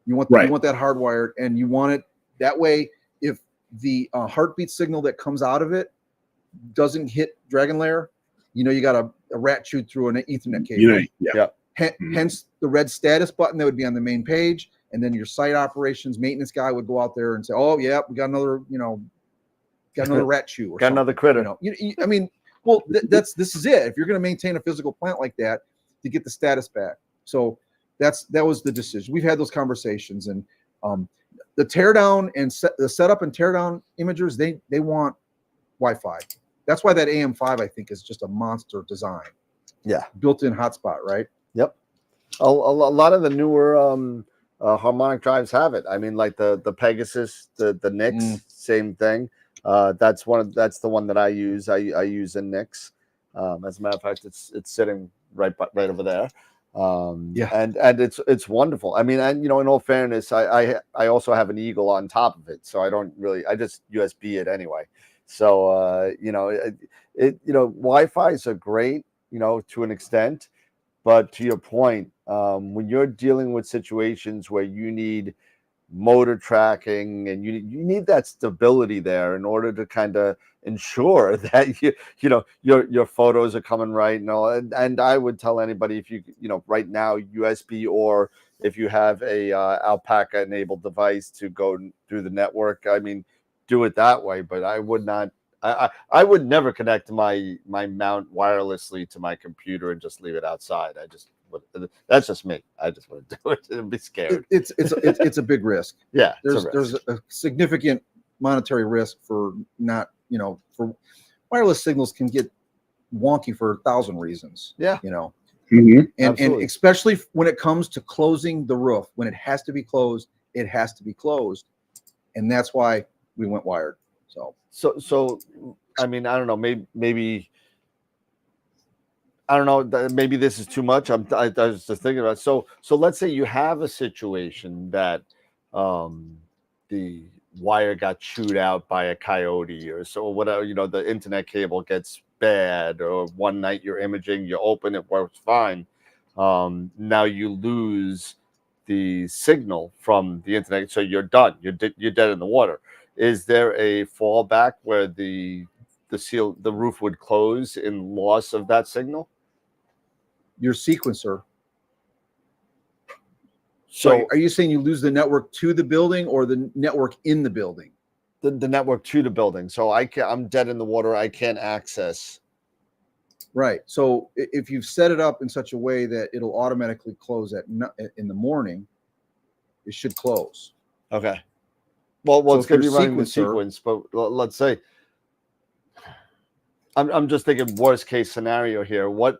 Speaker 3: You want that hardwired, and you want it that way. If the heartbeat signal that comes out of it doesn't hit Dragon Lair, you got a rat chewed through an Ethernet cable. Hence the red status button that would be on the main page, and then your site operations maintenance guy would go out there and say, "Oh yeah, we got another rat chew, or
Speaker 2: got another critter."
Speaker 3: I mean, Well, this is it. If you're going to maintain a physical plant like that, to get the status back. So that was the decision. We've had those conversations, and the teardown and the setup and teardown imagers, they want Wi-Fi. That's why that AM5 I think is just a monster design.
Speaker 2: Yeah,
Speaker 3: built-in hotspot, right?
Speaker 2: Yep. A lot of the newer harmonic drives have it. I mean, like the Pegasus, the Nix, same thing. That's the one that I use. I use a Nix. As a matter of fact, it's sitting right over there.
Speaker 3: Yeah,
Speaker 2: and it's wonderful. I mean, and in all fairness, I also have an Eagle on top of it, so I just USB it anyway. So Wi-Fi's are great, to an extent, but to your point, when you're dealing with situations where you need motor tracking and you need that stability there in order to kind of ensure that your photos are coming right and I would tell anybody, if you right now USB, or if you have a Alpaca enabled device to go through the network, I mean, do it that way. But I would not, I would never connect my mount wirelessly to my computer and just leave it outside. That's just me. I just want to do it and be scared.
Speaker 3: It's a big risk.
Speaker 2: Yeah,
Speaker 3: there's a significant monetary risk for not, for wireless signals can get wonky for 1,000 reasons.
Speaker 2: Yeah,
Speaker 3: and especially when it comes to closing the roof, when it has to be closed, it has to be closed, and that's why we went wired. So I mean, I don't know, maybe. I don't know. Maybe this is too much. I was just thinking about it. So let's say you have a situation that the wire got chewed out by a coyote or so, whatever. The internet cable gets bad, or one night you're imaging, you open it, works fine. Now you lose the signal from the internet, so you're done. You're dead in the water. Is there a fallback where the roof would close in loss of that signal? Your sequencer.
Speaker 2: So
Speaker 3: are you saying you lose the network to the building or the network in the building?
Speaker 2: The network to the building. So I'm dead in the water. I can't access.
Speaker 3: Right. So if you've set it up in such a way that it'll automatically close in the morning, it should close.
Speaker 2: Okay. Well, so it's going to be running the sequence, but let's say I'm just thinking worst case scenario here. What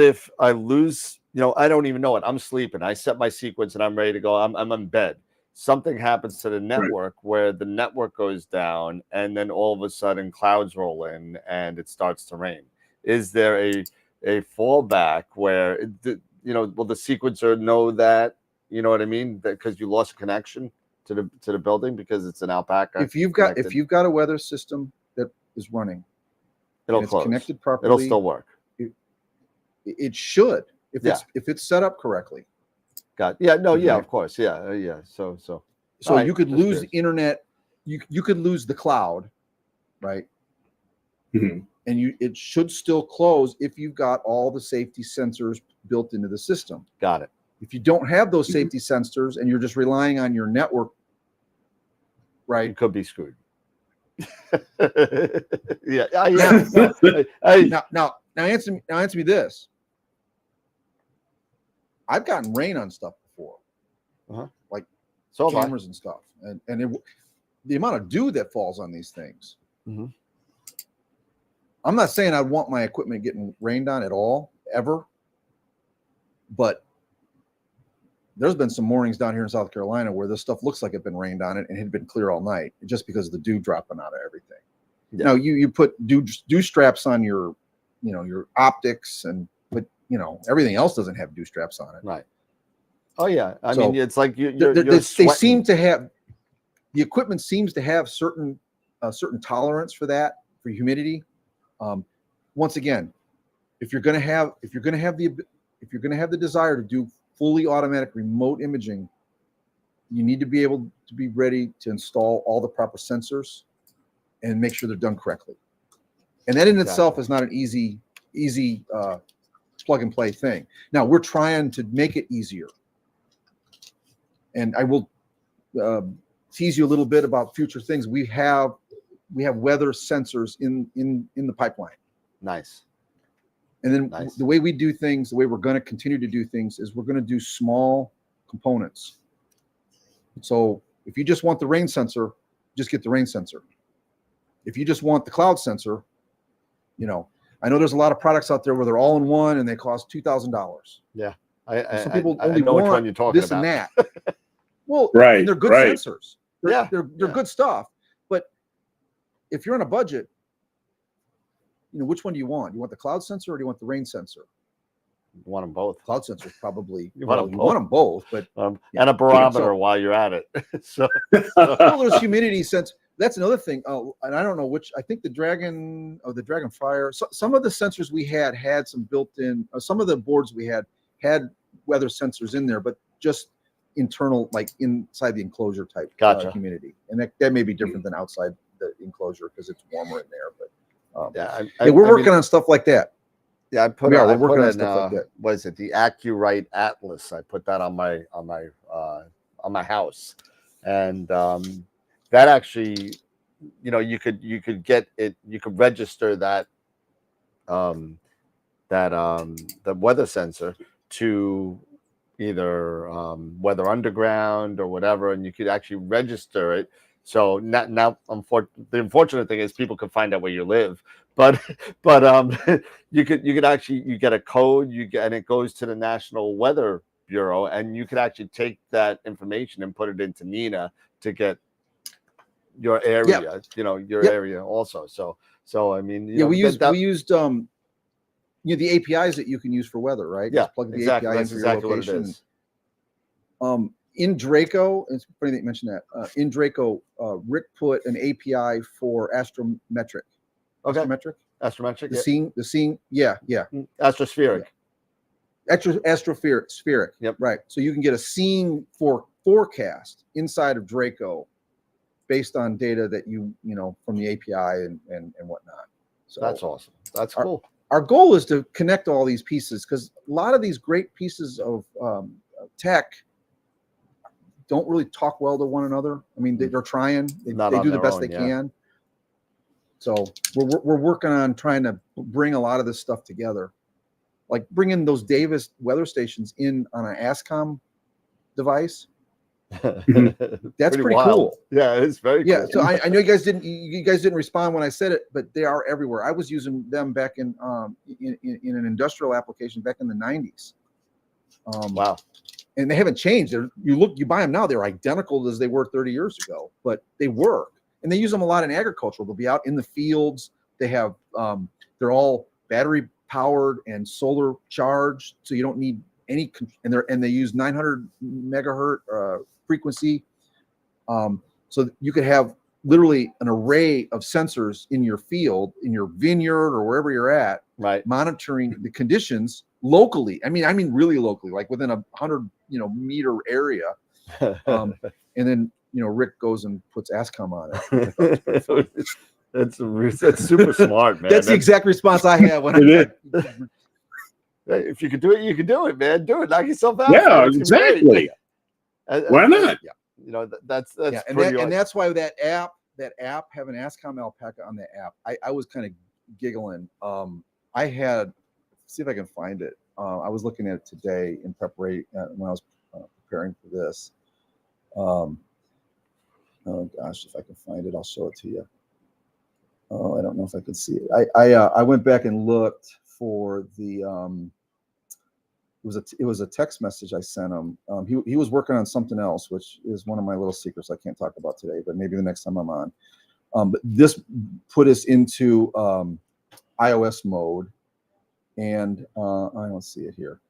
Speaker 2: if I lose, I don't even know it. I'm sleeping. I set my sequence and I'm ready to go. I'm in bed. Something happens to the network where the network goes down, and then all of a sudden clouds roll in and it starts to rain. Is there a fallback where, will the sequencer know that, you know what I mean? Because you lost connection to the building because it's an Alpaca.
Speaker 3: If you've got a weather system that is running,
Speaker 2: it'll
Speaker 3: it's
Speaker 2: close.
Speaker 3: Connected properly.
Speaker 2: It'll still work.
Speaker 3: It should, if it's set up correctly.
Speaker 2: Of course, yeah. So
Speaker 3: you could lose internet. You could lose the cloud, right?
Speaker 4: Mm-hmm.
Speaker 3: And it should still close if you've got all the safety sensors built into the system.
Speaker 2: Got it.
Speaker 3: If you don't have those safety sensors and you're just relying on your network, right,
Speaker 2: you could be screwed. Yeah.
Speaker 3: Now answer me this. I've gotten rain on stuff before, like cameras and stuff, and the amount of dew that falls on these things.
Speaker 2: Mm-hmm.
Speaker 3: I'm not saying I want my equipment getting rained on at all, ever, but there's been some mornings down here in South Carolina where this stuff looks like it's been rained on it and it had been clear all night just because of the dew dropping out of everything. Yeah. Now you put dew straps on your optics, but everything else doesn't have dew straps on it.
Speaker 2: Right. Oh yeah. I mean, it's like they
Speaker 3: seem to have, the equipment seems to have certain tolerance for that, for humidity. Once again, if you're going to have the desire to do fully automatic remote imaging, you need to be able to be ready to install all the proper sensors and make sure they're done correctly. And that in itself is not an easy plug and play thing. Now we're trying to make it easier. And I will tease you a little bit about future things. We have weather sensors in the pipeline.
Speaker 2: Nice.
Speaker 3: And then
Speaker 2: Nice.
Speaker 3: the way we do things, the way we're going to continue to do things is we're going to do small components. So if you just want the rain sensor, just get the rain sensor. If you just want the cloud sensor, you know, I know there's a lot of products out there where they're all in one and they cost $2,000.
Speaker 2: Yeah.
Speaker 3: Some people
Speaker 2: I
Speaker 3: only
Speaker 2: know which
Speaker 3: want
Speaker 2: one you're talking
Speaker 3: this
Speaker 2: about.
Speaker 3: and that. Well,
Speaker 4: Right,
Speaker 3: and they're good
Speaker 4: right.
Speaker 3: sensors.
Speaker 2: Yeah,
Speaker 3: They're good stuff. But if you're on a budget, you know, which one do you want? You want the cloud sensor or do you want the rain sensor?
Speaker 2: You want them both.
Speaker 3: Cloud sensor is probably,
Speaker 2: You want
Speaker 3: well,
Speaker 2: them
Speaker 3: you
Speaker 2: both.
Speaker 3: want them both, but
Speaker 2: And a barometer
Speaker 3: So-
Speaker 2: while you're at it. so
Speaker 3: well, there's humidity sense. That's another thing. And I don't know which. I think the Dragonfire. Some of the sensors we had some built-in. Some of the boards we had weather sensors in there, but just internal, like inside the enclosure type
Speaker 2: Gotcha.
Speaker 3: humidity, and that may be different than outside the enclosure because it's warmer in there. But
Speaker 2: yeah,
Speaker 3: we're working on stuff like that.
Speaker 2: Yeah, I put.
Speaker 3: We are.
Speaker 2: I
Speaker 3: We're
Speaker 2: put
Speaker 3: working on
Speaker 2: in,
Speaker 3: stuff like that.
Speaker 2: what is it? The AccuRite Atlas. I put that on my house, and that actually, you know, you could get it. You could register that the weather sensor to either Weather Underground or whatever, and you could actually register it. So now the unfortunate thing is people can find out where you live, but you could actually, you get a code, and it goes to the National Weather Bureau, and you could actually take that information and put it into Nina to get your area, you know, your area also. So I mean, you know,
Speaker 3: we used you know, the APIs that you can use for weather, right?
Speaker 2: Yeah,
Speaker 3: Just plug the
Speaker 2: exactly.
Speaker 3: API
Speaker 2: That's
Speaker 3: into your
Speaker 2: exactly what it
Speaker 3: location.
Speaker 2: is.
Speaker 3: In Draco, it's funny that you mentioned that. In Draco, Rick put an API for astrometric.
Speaker 2: Okay.
Speaker 3: Astrometric.
Speaker 2: Astrometric.
Speaker 3: The seeing. Yeah.
Speaker 2: Astrospheric.
Speaker 3: Astroperic.
Speaker 2: Yep.
Speaker 3: Right. So you can get a seeing for forecast inside of Draco, based on data that you know from the API and whatnot. So
Speaker 2: That's awesome. That's cool.
Speaker 3: Our goal is to connect all these pieces, because a lot of these great pieces of tech don't really talk well to one another. I mean, they're trying. They do the best they can. So we're working on trying to bring a lot of this stuff together, like bringing those Davis weather stations in on an ASCOM device. That's pretty cool.
Speaker 2: Yeah, it's very cool.
Speaker 3: Yeah, so I know you guys didn't respond when I said it, but they are everywhere. I was using them back in an industrial application back in the 90s.
Speaker 2: Wow.
Speaker 3: And they haven't changed. You buy them now, they're identical as they were 30 years ago, but they work. And they use them a lot in agriculture. They'll be out in the fields. They have they're all battery powered and solar charged, so you don't need any. And they use 900 megahertz frequency, so you could have literally an array of sensors in your field, in your vineyard, or wherever you're at,
Speaker 2: right,
Speaker 3: monitoring the conditions locally. I mean really locally, like within 100 meter area. And then Rick goes and puts ASCOM on it.
Speaker 2: That's super smart, man.
Speaker 3: That's the exact response I have when
Speaker 2: if you can do it, you can do it, man. Do it. Knock yourself out.
Speaker 4: Yeah, exactly. Why not?
Speaker 2: Yeah. That's
Speaker 3: yeah, and that's why that app having ASCOM Alpaca on the app, I was kind of giggling. I had, see if I can find it. I was looking at it today in preparation when I was preparing for this. Oh gosh, if I can find it, I'll show it to you. Oh, I don't know if I could see it. I went back and looked for the it was a text message I sent him. He was working on something else, which is one of my little secrets I can't talk about today, but maybe the next time I'm on. But this put us into iOS mode, and I don't see it here.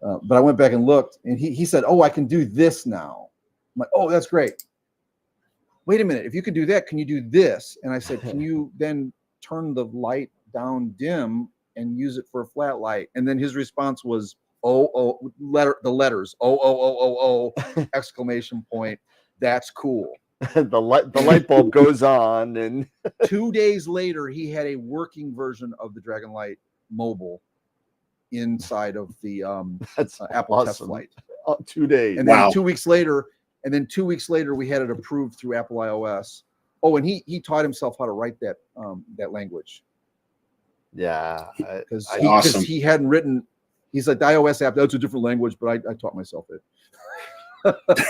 Speaker 3: But I went back and looked, and he said, "Oh, I can do this now." I'm like, "Oh, that's great." Wait a minute, if you can do that, can you do this? And I said, can you then turn the light down dim and use it for a flat light? And then his response was, the letters, exclamation point. That's cool.
Speaker 2: the light bulb goes on, and
Speaker 3: 2 days later, he had a working version of the Dragon Light mobile inside of the Apple test flight.
Speaker 2: 2 days.
Speaker 3: And then 2 weeks later, we had it approved through Apple iOS Oh, and he taught himself how to write that that language.
Speaker 2: Yeah,
Speaker 3: Because
Speaker 4: Awesome.
Speaker 3: he hadn't written. He's like, the iOS app, that's a different language, but I taught myself it.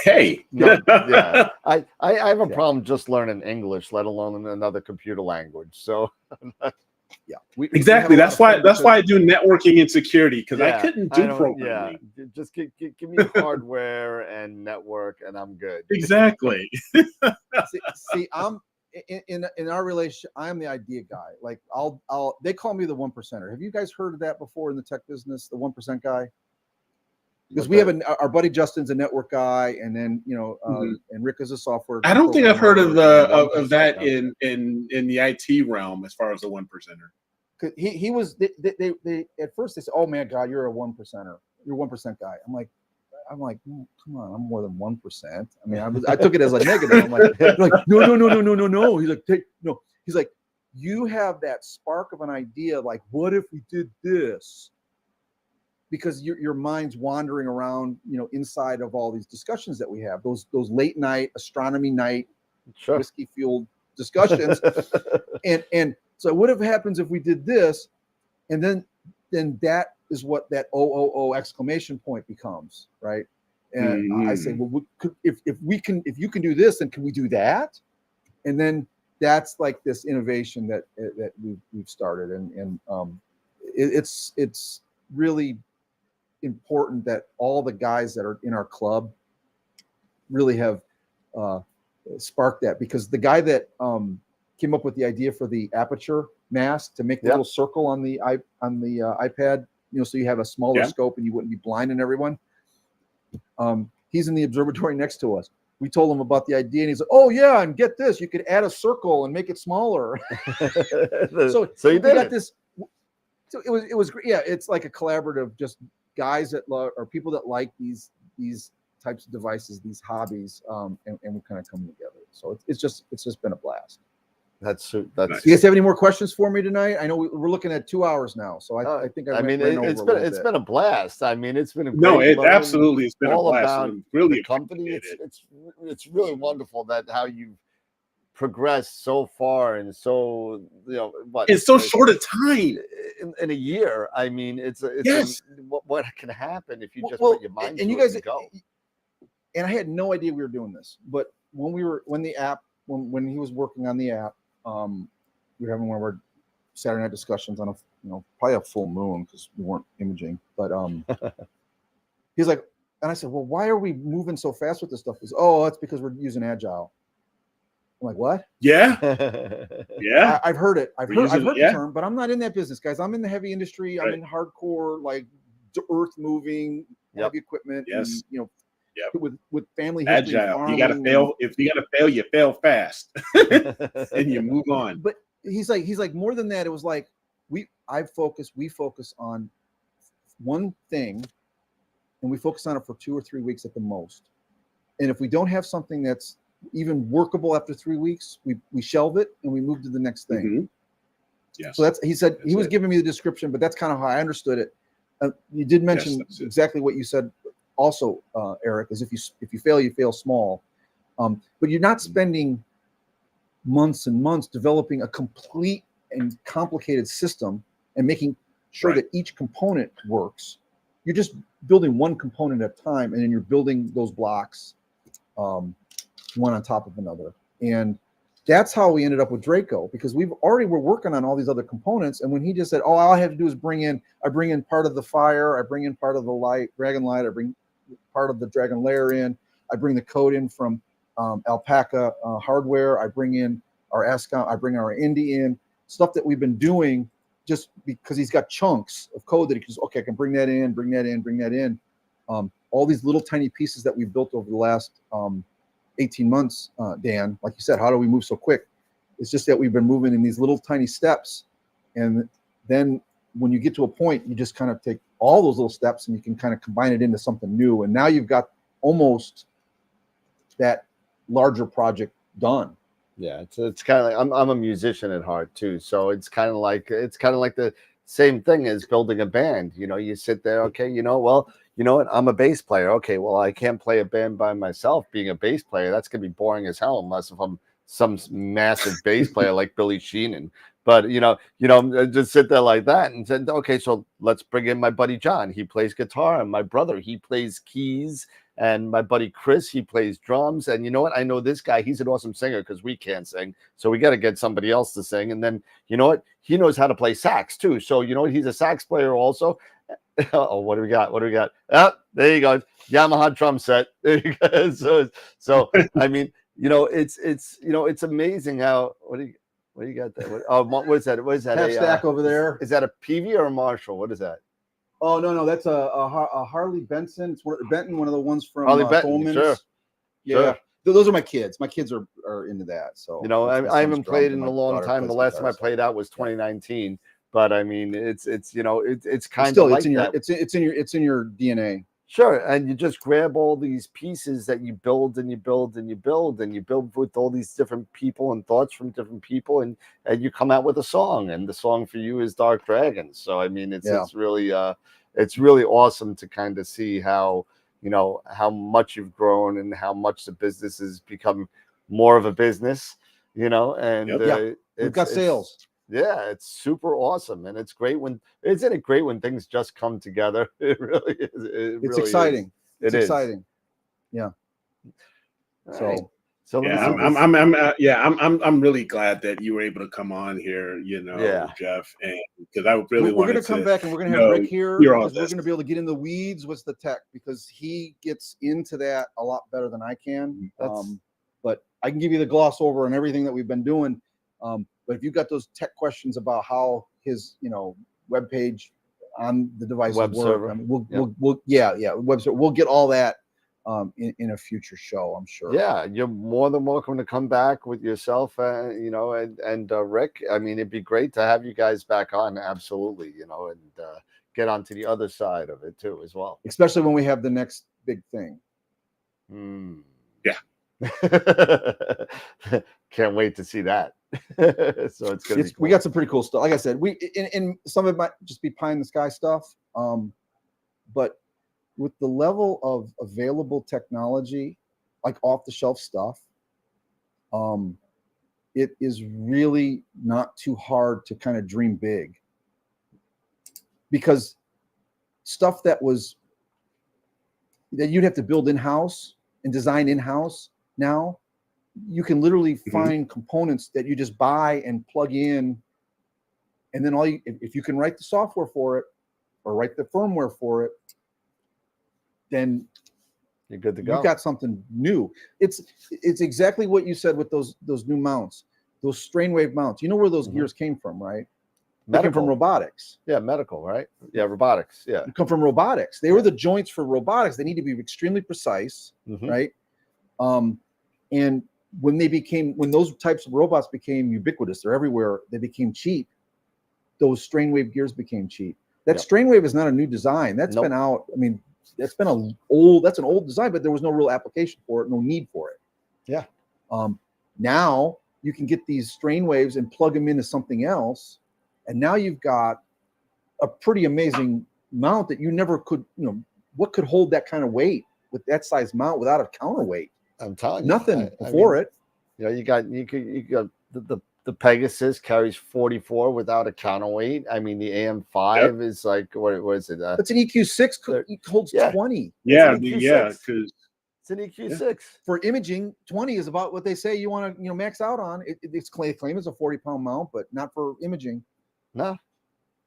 Speaker 4: Hey.
Speaker 2: no, yeah, I have a
Speaker 3: Yeah.
Speaker 2: problem just learning English, let alone another computer language. So
Speaker 3: Yeah,
Speaker 4: Exactly. That's why I do networking and security, because I
Speaker 2: yeah,
Speaker 4: couldn't
Speaker 2: I
Speaker 4: do
Speaker 2: don't-
Speaker 4: programming.
Speaker 2: Yeah, just give me hardware and network, and I'm good.
Speaker 4: Exactly.
Speaker 3: see, I'm in our relationship. I'm the idea guy. Like they call me the 1%er. Have you guys heard of that before in the tech business? The 1% guy. Because we have our buddy Justin's a network guy, and then and Rick is a software.
Speaker 4: I don't think I've heard of the
Speaker 3: programmer.
Speaker 4: of that in the IT realm as far as the 1%er.
Speaker 3: He was they at first they said, "Oh man, God, you're a 1%er. You're a 1% guy." I'm like, come on, I'm more than 1%. I mean, I took it as a negative. I'm like, no. He's like, no. He's like, you have that spark of an idea. Like, what if we did this? Because your mind's wandering around, inside of all these discussions that we have, those late night astronomy night,
Speaker 2: Sure.
Speaker 3: whiskey fueled discussions, and so what if happens if we did this, and then that is what that exclamation point becomes, right? And I say, well, if you can do this, then can we do that? And then that's like this innovation that we've started, and it's really important that all the guys that are in our club really have sparked that, because the guy that came up with the idea for the aperture mask to make the little circle on the iPad, so you have a smaller scope and you wouldn't be blinding everyone. He's in the observatory next to us. We told him about the idea, and he's like, "Oh yeah, and get this, you could add a circle and make it smaller." so
Speaker 2: you did
Speaker 3: got this. So it was great. Yeah, it's like a collaborative, just guys that love, or people that like these types of devices, these hobbies, and we kind of come together. So it's just been a blast.
Speaker 2: That's
Speaker 3: Do you guys have any more questions for me tonight? I know we're looking at 2 hours now, so I think
Speaker 2: it's been a blast. I mean, it's been a
Speaker 4: absolutely, it's been
Speaker 2: all
Speaker 4: a blast.
Speaker 2: about
Speaker 4: really
Speaker 2: the company. It's really wonderful that how you progressed so far, and so
Speaker 4: in so short a time,
Speaker 2: in a year. I mean, it's
Speaker 4: yes.
Speaker 2: What can happen if you just put your mind
Speaker 3: and
Speaker 2: to
Speaker 3: you guys
Speaker 2: it and go.
Speaker 3: And I had no idea we were doing this, but when he was working on the app, we were having one of our Saturday night discussions on probably a full moon, because we weren't imaging, but he's like, and I said, well, why are we moving so fast with this stuff? He's, oh, that's because we're using Agile. I'm like, what?
Speaker 4: Yeah. Yeah.
Speaker 3: I've heard it. I've heard the term, but I'm not in that business, guys. I'm in the heavy industry. I'm in hardcore, like earth moving, heavy equipment.
Speaker 4: Yes.
Speaker 3: And, with family history,
Speaker 4: Agile.
Speaker 3: farming,
Speaker 4: you gotta fail. If you gotta fail, you fail fast, and you move on.
Speaker 3: But he's like more than that. It was like we focus on one thing, and we focus on it for 2 or 3 weeks at the most. And if we don't have something that's even workable after 3 weeks, we shelve it and we move to the next thing.
Speaker 4: Mm-hmm. Yes.
Speaker 3: So he was giving me the description, but that's kind of how I understood it. You did mention exactly what you said. Also, Eric, is if you fail, you fail small, but you're not spending months and months developing a complete and complicated system and making sure that each component works. You're just building one component at a time, and then you're building those blocks, one on top of another. And that's how we ended up with Draco, because we're working on all these other components. And when he just said, "Oh, all I have to do is bring in part of the fire, I bring in part of the light, dragon light, I bring part of the dragon layer in, I bring the code in from Alpaca hardware, I bring in our ASCOM, I bring our Indy in, stuff that we've been doing just because he's got chunks of code that he can just, okay, I can bring that in, bring that in. All these little tiny pieces that we've built over the last 18 months, Dan, like you said, how do we move so quick? It's just that we've been moving in these little tiny steps. And then when you get to a point, you just kind of take all those little steps and you can kind of combine it into something new. And now you've got almost that larger project done.
Speaker 2: Yeah, it's kind of like I'm a musician at heart too, so it's kind of like the same thing as building a band. You sit there, okay, well, you know what? I'm a bass player. Okay, well, I can't play a band by myself. Being a bass player, that's gonna be boring as hell unless if I'm some massive bass player like Billy Sheenan. But just sit there like that and said, okay, so let's bring in my buddy John. He plays guitar, and my brother, he plays keys, and my buddy Chris, he plays drums. And you know what? I know this guy, he's an awesome singer because we can't sing. So we got to get somebody else to sing. And then you know what? He knows how to play sax too. So you know what? He's a sax player also. Oh, what do we got? What do we got? Oh, there you go. Yamaha drum set. There you go. So I mean, it's amazing how what do you got there? What is that? What is that?
Speaker 3: Half stack over there.
Speaker 2: Is that a PV or a Marshall? What is that?
Speaker 3: Oh no, that's a Harley Benson. It's Benton, one of the ones from
Speaker 2: Harley Benton.
Speaker 3: Coleman's.
Speaker 2: Sure.
Speaker 3: Yeah,
Speaker 2: Sure.
Speaker 3: Those are my kids. My kids are into that. So
Speaker 2: I haven't played in a long time. The last time I played out was 2019. But I mean, it's kind of like that.
Speaker 3: It's in your DNA.
Speaker 2: Sure, and you just grab all these pieces that you build and you build and you build and you build with all these different people and thoughts from different people, and you come out with a song, and the song for you is Dark Dragons. So I mean, it's really awesome to kind of see how how much you've grown and how much the business has become more of a business, and
Speaker 3: we've got sales.
Speaker 2: Yeah, it's super awesome, and it's great isn't it great when things just come together? It really is.
Speaker 3: It's exciting.
Speaker 2: It's
Speaker 3: exciting. Yeah. So
Speaker 4: I'm really glad that you were able to come on here, Jeff, and because I really
Speaker 3: we're going to come back and we're going to have Rick here because we're going to be able to get in the weeds with the tech because he gets into that a lot better than I can. But I can give you the gloss over on everything that we've been doing. But if you've got those tech questions about how his, web page on the device
Speaker 2: web
Speaker 3: work,
Speaker 2: server,
Speaker 3: I mean, web server. We'll get all that in a future show, I'm sure.
Speaker 2: Yeah, you're more than welcome to come back with yourself, and Rick. I mean, it'd be great to have you guys back on, absolutely, and get onto the other side of it too, as well.
Speaker 3: Especially when we have the next big thing.
Speaker 2: Yeah. Can't wait to see that. So it's gonna be cool.
Speaker 3: We got some pretty cool stuff. Like I said, and some of it might just be pie in the sky stuff. But with the level of available technology, like off the shelf stuff, it is really not too hard to kind of dream big. Because stuff that you'd have to build in-house and design in-house now, you can literally find components that you just buy and plug in, and then if you can write the software for it or write the firmware for it, then
Speaker 2: you're good to go.
Speaker 3: You've got something new. It's exactly what you said with those new mounts, those strain wave mounts. You know where those gears came from, right? They came from robotics.
Speaker 2: Yeah, medical, right? Yeah, robotics. Yeah,
Speaker 3: they come from robotics. They were the joints for robotics. They need to be extremely precise, right? And when those types of robots became ubiquitous, they're everywhere, they became cheap. Those strain wave gears became cheap. That strain wave is not a new design. That's been out. I mean, that's an old design, but there was no real application for it, no need for it.
Speaker 2: Yeah.
Speaker 3: Now you can get these strain waves and plug them into something else, and now you've got a pretty amazing mount that you never could. What could hold that kind of weight with that size mount without a counterweight?
Speaker 2: I'm telling you,
Speaker 3: nothing before it.
Speaker 2: You got the Pegasus carries 44 without a counterweight. I mean, the AM5 is like what is it?
Speaker 3: It's an EQ6 holds 20.
Speaker 4: Yeah, because
Speaker 2: it's an EQ6
Speaker 3: for imaging. 20 is about what they say you want to max out on. It's claim it's a 40-pound mount, but not for imaging.
Speaker 2: No.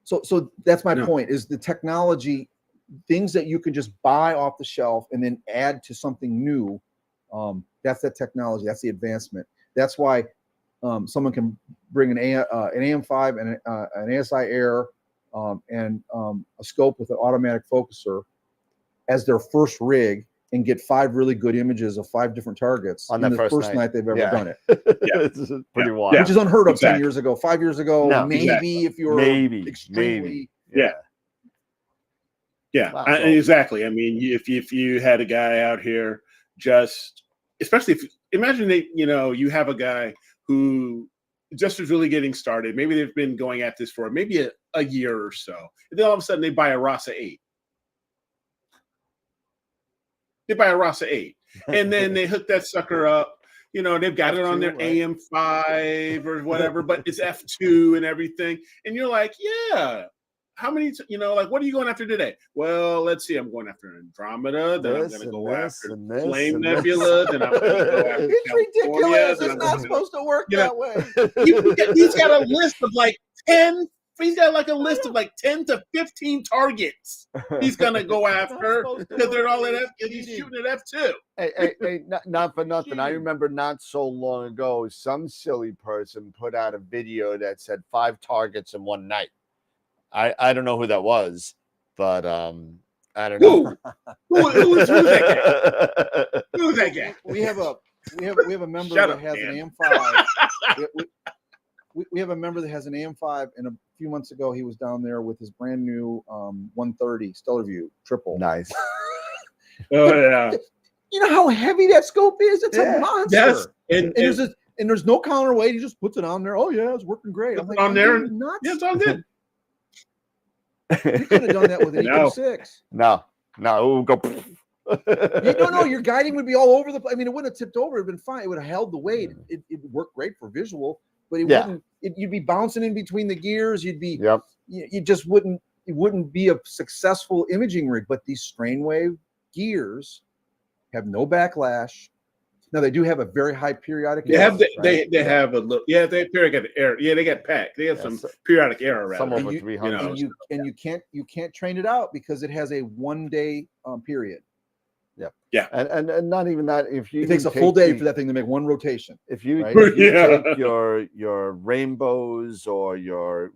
Speaker 3: So that's my point. Is the technology things that you can just buy off the shelf and then add to something new. That's that technology. That's the advancement. That's why someone can bring an AM5 and an ASI Air and a scope with an automatic focuser as their first rig and get 5 really good images of 5 different targets
Speaker 2: on
Speaker 3: the first night they've ever done it.
Speaker 2: It's pretty wild.
Speaker 3: Which is unheard of 10 years ago, 5 years ago.
Speaker 2: No,
Speaker 3: maybe if you're extremely.
Speaker 2: Wow,
Speaker 4: exactly. I mean, if you had a guy out here especially if imagine that you have a guy who just is really getting started. Maybe they've been going at this for maybe a year or so, and then all of a sudden they buy a Rasa 8. They buy a Rasa 8, and then they hook that sucker up You know, they've got it on their
Speaker 2: F2, right?
Speaker 4: AM5 or whatever, but it's F2 and everything. And you're like, yeah. How many, you know, like, what are you going after today? Well, let's see. I'm going after Andromeda. Then I'm going to go after Flame Nebula. Then I'm going to go after
Speaker 3: It's ridiculous. It's not supposed to work that way.
Speaker 4: He's got a list of like 10. He's got like a list of like 10 to 15 targets he's going to go after because they're all at F. He's shooting at F2.
Speaker 2: Hey, not for nothing. I remember not so long ago, some silly person put out a video that said 5 targets in one night. I don't know who that was, but I don't know.
Speaker 4: Who's that guy? Who's that guy?
Speaker 3: We have a member that has an AM5. We have a member that has an AM5, and a few months ago he was down there with his brand new 130 Stellar View triple.
Speaker 2: Nice.
Speaker 4: Oh yeah.
Speaker 3: You know how heavy that scope is? It's a monster.
Speaker 4: Yes.
Speaker 3: And there's no counterweight. He just puts it on there. Oh yeah, it's working great. I'm like,
Speaker 4: on there.
Speaker 3: Nuts.
Speaker 4: Yeah, it's all good.
Speaker 3: You could have done that with an Eco-6.
Speaker 2: No, it would go.
Speaker 3: No, your guiding would be all over the place. I mean, it wouldn't have tipped over. It'd been fine. It would have held the weight. It worked great for visual, but it wouldn't. You'd be bouncing in between the gears. You'd be.
Speaker 2: Yep.
Speaker 3: You just wouldn't. It wouldn't be a successful imaging rig. But these strain wave gears have no backlash. Now they do have a very high periodic error.
Speaker 4: They have a little. Yeah, they have periodic error. Yeah, they got packed. They have some periodic error.
Speaker 2: Some over 300.
Speaker 3: You can't train it out because it has a 1 day period.
Speaker 2: Yep.
Speaker 4: Yeah.
Speaker 3: And
Speaker 2: not even that. If you
Speaker 3: it takes a full day for that thing to make one rotation.
Speaker 2: If you,
Speaker 3: right?
Speaker 2: take your rainbows or your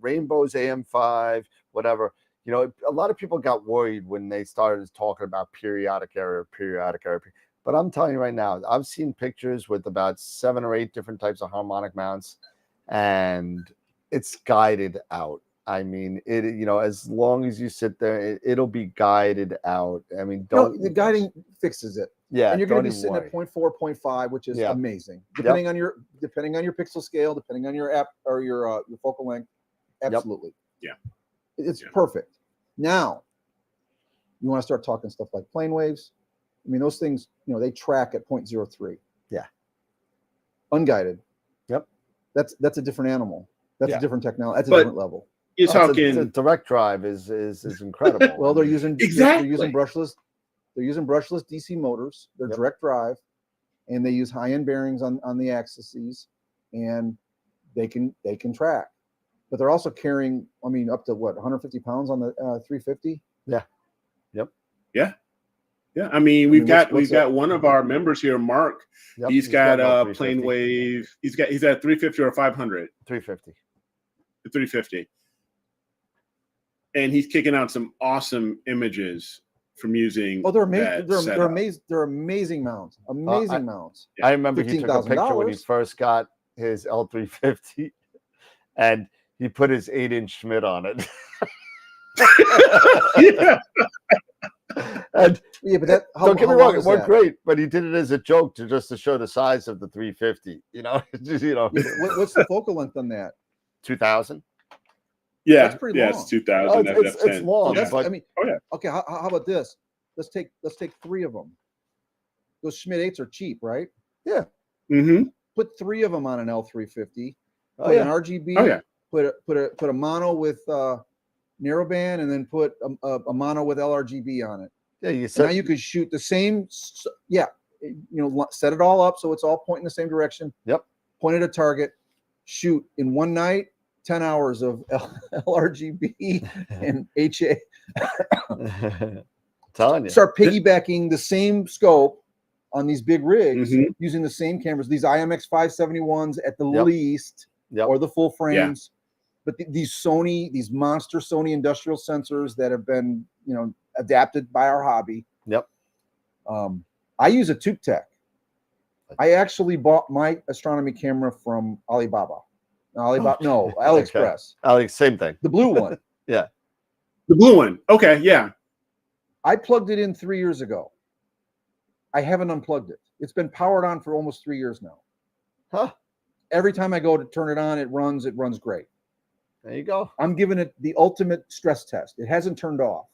Speaker 2: rainbows AM5, whatever, you know, a lot of people got worried when they started talking about periodic error. But I'm telling you right now, I've seen pictures with about 7 or 8 different types of harmonic mounts, and it's guided out. I mean, as long as you sit there, it'll be guided out. I mean,
Speaker 3: the guiding fixes it.
Speaker 2: Yeah,
Speaker 3: and you're going to be sitting at 0.4, 0.5, which is amazing. Depending on your pixel scale, depending on your app or your focal length, absolutely.
Speaker 4: Yeah,
Speaker 3: it's perfect. Now, you want to start talking stuff like plane waves. I mean, those things, they track at 0.03.
Speaker 2: Yeah.
Speaker 3: Unguided.
Speaker 2: Yep.
Speaker 3: That's a different animal. That's a different technology. That's a different level.
Speaker 4: You're talking
Speaker 2: the direct drive is incredible.
Speaker 3: Well, they're using
Speaker 4: exactly.
Speaker 3: They're using brushless DC motors. They're direct drive, and they use high-end bearings on the axes, and they can track. But they're also carrying, up to 150 pounds on the 350.
Speaker 2: Yeah. Yep.
Speaker 4: Yeah. Yeah, I mean, we've got one of our members here, Mark. Yep, he's got a plane wave. He's at 350 or 500.
Speaker 2: 350.
Speaker 4: 350. And he's kicking out some awesome images from using.
Speaker 3: Oh, they're amazing. They're amazing. They're amazing mounts. Amazing mounts.
Speaker 2: I remember he took a picture when he first got his L350, and he put his 8-inch Schmidt on it.
Speaker 4: Yeah.
Speaker 2: And
Speaker 3: but that
Speaker 2: don't get me wrong, it worked great, but he did it as a joke to show the size of the 350.
Speaker 3: What's the focal length on that?
Speaker 2: 2,000.
Speaker 4: Yeah,
Speaker 3: that's pretty long.
Speaker 4: It's 2,000.
Speaker 2: It's long, but
Speaker 3: okay. How about this? Let's take 3 of them. Those Schmidt 8s are cheap, right?
Speaker 2: Yeah.
Speaker 4: Mm-hmm.
Speaker 3: Put 3 of them on an L350.
Speaker 2: Put
Speaker 3: an RGB. Oh yeah. Put a mono with narrowband, and then put a mono with LRGB on it.
Speaker 2: Yeah,
Speaker 3: now you could shoot the same. Yeah, set it all up so it's all pointing the same direction.
Speaker 2: Yep.
Speaker 3: Point at a target. Shoot in one night. 10 hours of LRGB and HA.
Speaker 2: Telling you.
Speaker 3: Start piggybacking the same scope on these big rigs using the same cameras. These IMX 571s at the least, or the full frames. But these monster Sony industrial sensors that have been, adapted by our hobby.
Speaker 2: Yep.
Speaker 3: I use a Tube Tech. I actually bought my astronomy camera from Alibaba. AliExpress.
Speaker 2: Alex, same thing.
Speaker 3: The blue one.
Speaker 2: Yeah.
Speaker 4: The blue one. Okay, yeah.
Speaker 3: I plugged it in 3 years ago. I haven't unplugged it. It's been powered on for almost 3 years now.
Speaker 2: Huh.
Speaker 3: Every time I go to turn it on, it runs great.
Speaker 2: There you go.
Speaker 3: I'm giving it the ultimate stress test. It hasn't turned off.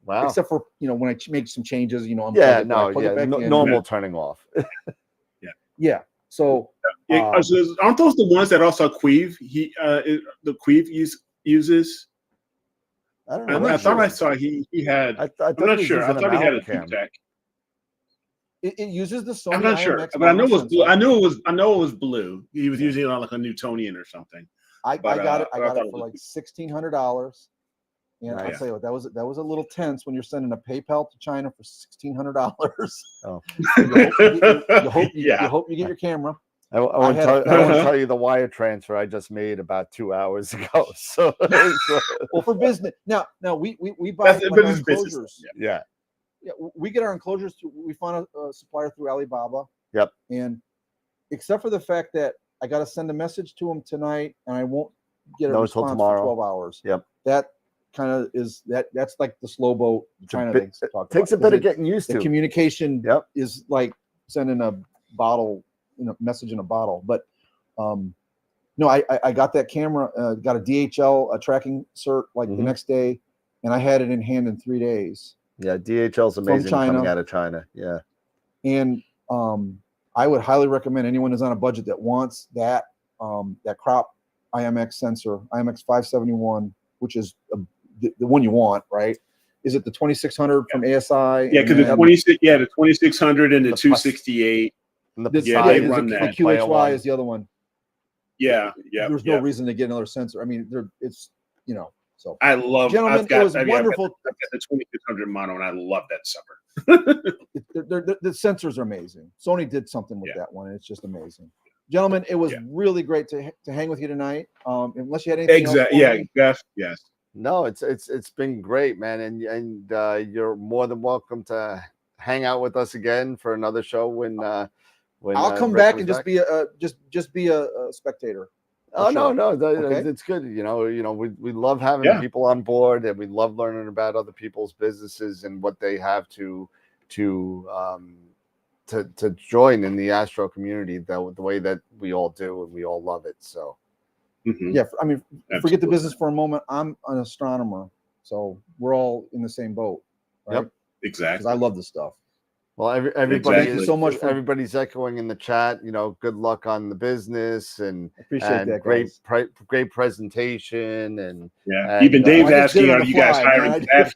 Speaker 2: Wow.
Speaker 3: Except for when I make some changes, unplug
Speaker 2: Yeah,
Speaker 3: it, when I plug it back in.
Speaker 2: normal turning off.
Speaker 3: Yeah. So
Speaker 4: aren't those the ones that also Queeve the Queeve uses?
Speaker 2: I don't know.
Speaker 4: I thought I saw he had. I'm not sure. I thought he had a two-tech.
Speaker 3: It uses the Sony
Speaker 4: I'm not sure,
Speaker 3: IMX
Speaker 4: but I know it was
Speaker 3: sensor.
Speaker 4: blue. I know it was blue. He was using it on like a Newtonian or something.
Speaker 3: I got it for like $1,600. And
Speaker 2: Nice.
Speaker 3: I'll tell you what, that was a little tense when you're sending a PayPal to China for $1,600.
Speaker 2: Oh,
Speaker 3: you hope you get your camera.
Speaker 2: I won't tell you the wire transfer I just made about 2 hours ago. So,
Speaker 3: well, for business now we buy like our enclosures.
Speaker 2: Yeah,
Speaker 3: we get our enclosures through. We found a supplier through Alibaba.
Speaker 2: Yep.
Speaker 3: And except for the fact that I got to send a message to him tonight, and I won't get a response for 12 hours.
Speaker 2: Yep.
Speaker 3: That kind of is that's like the slow boat China things to talk
Speaker 2: takes
Speaker 3: about,
Speaker 2: a bit of getting used to.
Speaker 3: The communication is like sending a bottle, message in a bottle. But no, I got that camera, got a DHL tracking cert like the next day, and I had it in hand in 3 days.
Speaker 2: Yeah, DHL's amazing coming out of China. Yeah.
Speaker 3: And I would highly recommend anyone who's on a budget that wants that crop IMX sensor, IMX 571, which is the one you want, right? Is it the 2600 from ASI?
Speaker 4: Yeah, because the 2600 and the 268. They run that.
Speaker 3: The QHY is the other one.
Speaker 4: Yeah.
Speaker 3: There's no reason to get another sensor. I mean, it's So
Speaker 4: I love.
Speaker 3: Gentlemen, it was wonderful.
Speaker 4: I've got the 2600 mono, and I love that sucker.
Speaker 3: The sensors are amazing. Sony did something with that one, and it's just amazing. Gentlemen, it was really great to hang with you tonight. Unless you had anything else for me.
Speaker 4: Yes.
Speaker 2: No, it's been great, man, and you're more than welcome to hang out with us again for another show when
Speaker 3: I'll come back and just be a spectator.
Speaker 2: Oh no, it's good. We love having people on board, and we love learning about other people's businesses and what they have to join in the Astro community the way that we all do, and we all love it. So.
Speaker 3: Yeah, I mean, forget the business for a moment. I'm an astronomer, so we're all in the same boat, right?
Speaker 4: Yep, exactly.
Speaker 3: Because I love this stuff.
Speaker 2: Well, everybody
Speaker 3: Thank you so much.
Speaker 2: Everybody's echoing in the chat. Good luck on the business, and
Speaker 3: appreciate that.
Speaker 2: Great presentation, and
Speaker 4: even Dave's asking, "Are you guys hiring staff?"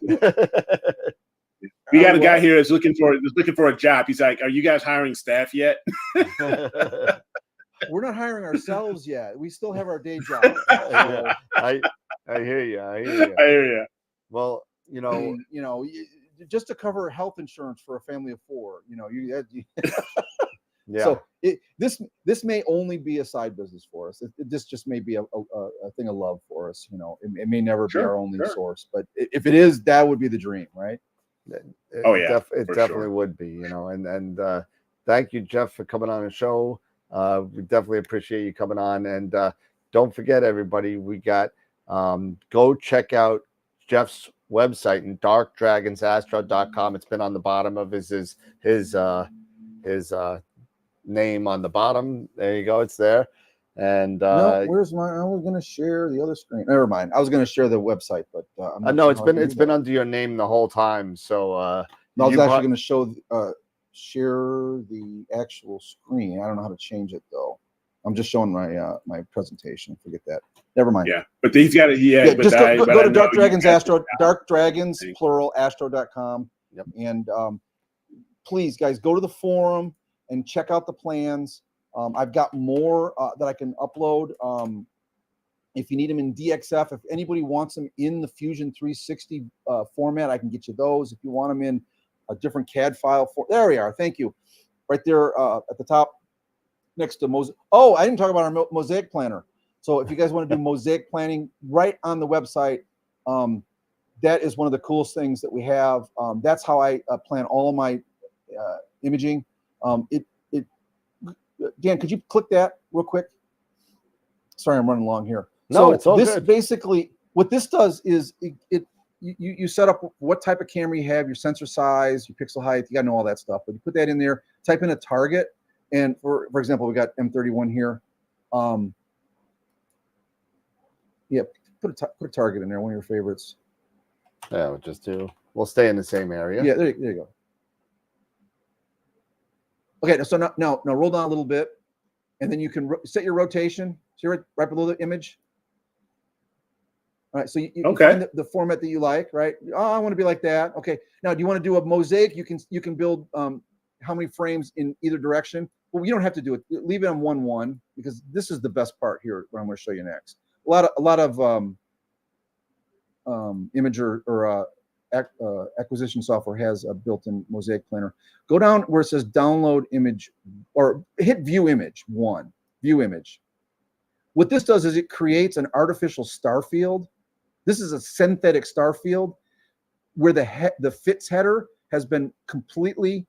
Speaker 4: We got a guy here that's looking for a job. He's like, "Are you guys hiring staff yet?"
Speaker 3: We're not hiring ourselves yet. We still have our day job.
Speaker 2: I hear you. I hear you. Well,
Speaker 3: just to cover health insurance for a family of 4.
Speaker 2: Yeah.
Speaker 3: So this may only be a side business for us. This just may be a thing of love for us. It may never be our only source, but if it is, that would be the dream, right?
Speaker 2: It definitely would be. And thank you, Jeff, for coming on the show. We definitely appreciate you coming on, and don't forget, everybody, we got go check out Jeff's website and darkdragonsastro.com. It's been on the bottom of his name on the bottom. There you go, it's there. And
Speaker 3: no, where's my? I was going to share the other screen. Never mind. I was going to share the website, but
Speaker 2: no, it's been under your name the whole time. So
Speaker 3: I was actually going to show share the actual screen. I don't know how to change it though. I'm just showing my presentation. Forget that. Never mind.
Speaker 4: Yeah, but he's got it. Yeah,
Speaker 3: just go to Dark Dragons Astro, Dark Dragons plural astro.com.
Speaker 2: Yep.
Speaker 3: And please, guys, go to the forum and check out the plans. I've got more that I can upload. If you need them in DXF, if anybody wants them in the Fusion 360 format, I can get you those. If you want them in a different CAD file there we are. Thank you. Right there at the top next to Mosaic. Oh, I didn't talk about our Mosaic planner. So if you guys want to do Mosaic planning right on the website, that is one of the coolest things that we have. That's how I plan all of my imaging. Dan, could you click that real quick? Sorry, I'm running long here.
Speaker 2: No,
Speaker 3: so
Speaker 2: it's all
Speaker 3: this
Speaker 2: good.
Speaker 3: Basically, what this does is you set up what type of camera you have, your sensor size, your pixel height. You got to know all that stuff. But you put that in there, type in a target, and for example, we got M31 here. Yeah, put a target in there, one of your favorites.
Speaker 2: Yeah, just do We'll stay in the same area.
Speaker 3: Yeah, there you go. Okay, so now roll down a little bit, and then you can set your rotation. See right below the image. All right, so you find the format that you like, right? Oh, I want to be like that. Okay, now do you want to do a mosaic? You can build how many frames in either direction. Well, you don't have to do it. Leave it on 1-1 because this is the best part here. What I'm going to show you next. A lot of imager or acquisition software has a built-in mosaic planner. Go down where it says download image or hit view image 1. View image. What this does is it creates an artificial star field. This is a synthetic star field where the FITS header has been completely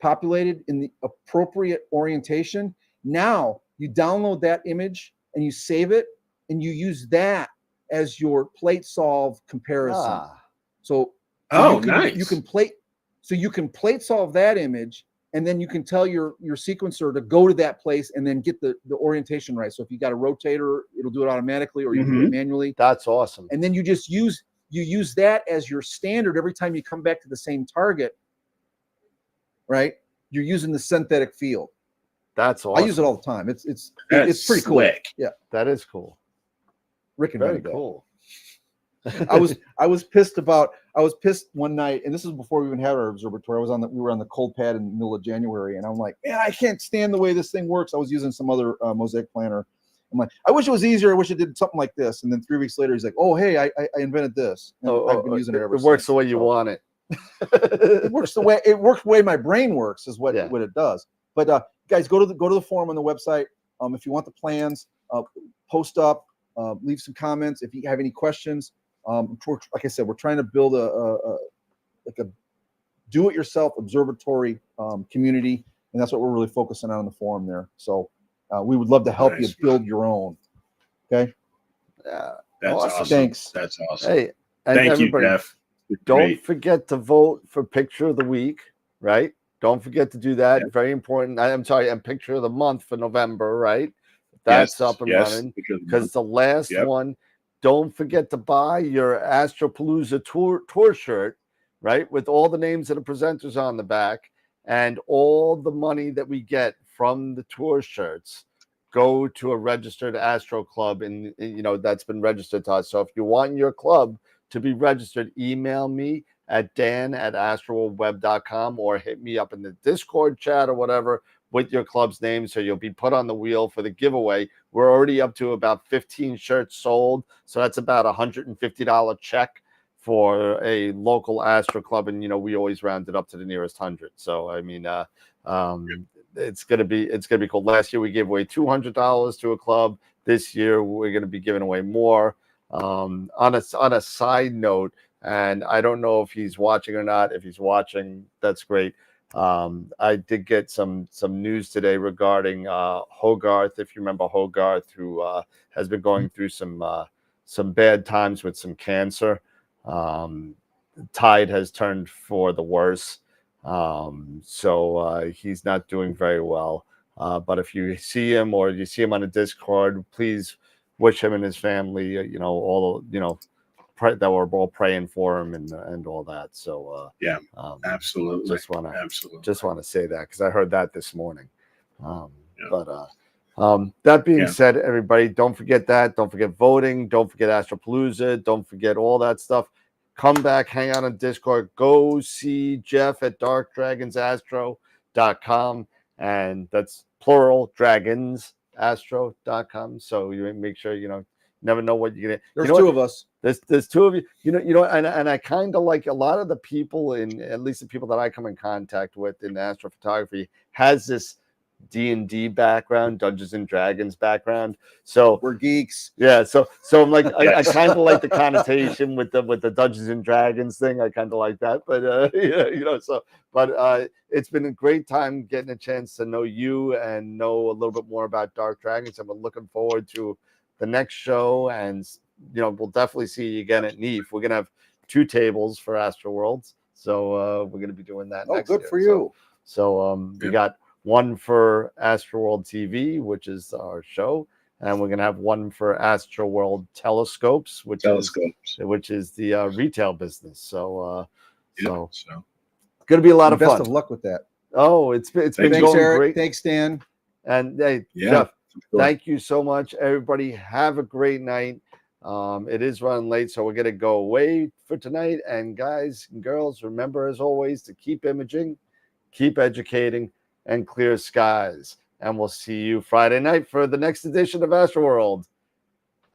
Speaker 3: populated in the appropriate orientation. Now you download that image and you save it and you use that as your plate solve comparison. So
Speaker 4: nice.
Speaker 3: You can plate solve that image, and then you can tell your sequencer to go to that place and then get the orientation right. So if you got a rotator, it'll do it automatically, or you can do it manually.
Speaker 2: That's awesome.
Speaker 3: And then you just use that as your standard every time you come back to the same target. Right? You're using the synthetic field.
Speaker 2: That's awesome.
Speaker 3: I use it all the time. It's pretty cool.
Speaker 4: Slick.
Speaker 3: Yeah,
Speaker 2: that is cool.
Speaker 3: Rick invented
Speaker 2: Very cool.
Speaker 3: I was pissed one night, and this is before we even had our observatory. We were on the cold pad in the middle of January, and I'm like, man, I can't stand the way this thing works. I was using some other mosaic planner. I'm like, I wish it was easier. I wish it did something like this. And then 3 weeks later, he's like, oh, hey, I invented this. And I've been using it ever since.
Speaker 2: It works the way you want it.
Speaker 3: It works the way my brain works is what it does. But guys, go to the forum on the website. If you want the plans, post up, leave some comments. If you have any questions, like I said, we're trying to build a do-it-yourself observatory community, and that's what we're really focusing on the forum there. So we would love to help you build your own. Okay.
Speaker 2: Yeah,
Speaker 4: that's awesome.
Speaker 3: Thanks.
Speaker 4: That's awesome.
Speaker 2: Hey,
Speaker 4: thank you, Jeff.
Speaker 2: Don't forget to vote for Picture of the Week, right? Don't forget to do that. Yeah. Very important. I'm sorry, and Picture of the Month for November, right? That's up and running because the last one. Don't forget to buy your Astropalooza tour shirt, right? With all the names of the presenters on the back, and all the money that we get from the tour shirts go to a registered Astro Club, and that's been registered to us. So if you want your club to be registered, email me at dan@astroworldweb.com or hit me up in the Discord chat or whatever with your club's name, so you'll be put on the wheel for the giveaway. We're already up to about 15 shirts sold, so that's about $150 check for a local Astro Club, and we always round it up to the nearest 100. So I mean, it's gonna be cool. Last year we gave away $200 to a club. This year we're gonna be giving away more. On a side note, and I don't know if he's watching or not. If he's watching, that's great. I did get some news today regarding Hogarth. If you remember Hogarth, who has been going through some bad times with some cancer. The tide has turned for the worse, so he's not doing very well. But if you see him or you see him on a Discord, please wish him and his family, that we're all praying for him and all that. So
Speaker 4: absolutely.
Speaker 2: Just want to say that because I heard that this morning. But that being said, everybody, don't forget that. Don't forget voting. Don't forget Astropalooza. Don't forget all that stuff. Come back, hang out on Discord. Go see Jeff at darkdragonsastro.com, and that's plural dragonsastro.com. So you make sure never know what you're gonna.
Speaker 3: There's two of us.
Speaker 2: There's two of you. And I kind of like a lot of the people at least the people that I come in contact with in astrophotography has this D&D background, Dungeons and Dragons background. So
Speaker 3: we're geeks.
Speaker 2: Yeah. So I'm like, I kind of like the connotation with the Dungeons and Dragons thing. I kind of like that, but it's been a great time getting a chance to know you and know a little bit more about Dark Dragons. I'm looking forward to the next show, and we'll definitely see you again at NEAF. We're gonna have 2 tables for AstroWorlds, so we're gonna be doing that.
Speaker 3: Oh,
Speaker 2: next
Speaker 3: good
Speaker 2: year.
Speaker 3: for you.
Speaker 2: So we got one for AstroWorld TV, which is our show, and we're gonna have one for AstroWorld telescopes, which is the retail business. So
Speaker 4: so
Speaker 2: gonna be a lot of
Speaker 3: Best
Speaker 2: fun.
Speaker 3: of luck with that.
Speaker 2: Oh, it's been
Speaker 3: Thanks,
Speaker 2: going
Speaker 3: Eric.
Speaker 2: great.
Speaker 3: Thanks, Dan.
Speaker 2: And hey, Jeff, thank you so much. Everybody have a great night. It is running late, so we're gonna go away for tonight. And guys and girls, remember as always to keep imaging, keep educating, and clear skies. And we'll see you Friday night for the next edition of AstroWorld.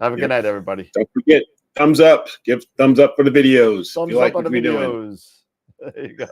Speaker 2: Have a good night, everybody.
Speaker 4: Don't forget, thumbs up. Give thumbs up for the videos.
Speaker 2: Thumbs up on the videos. There you go.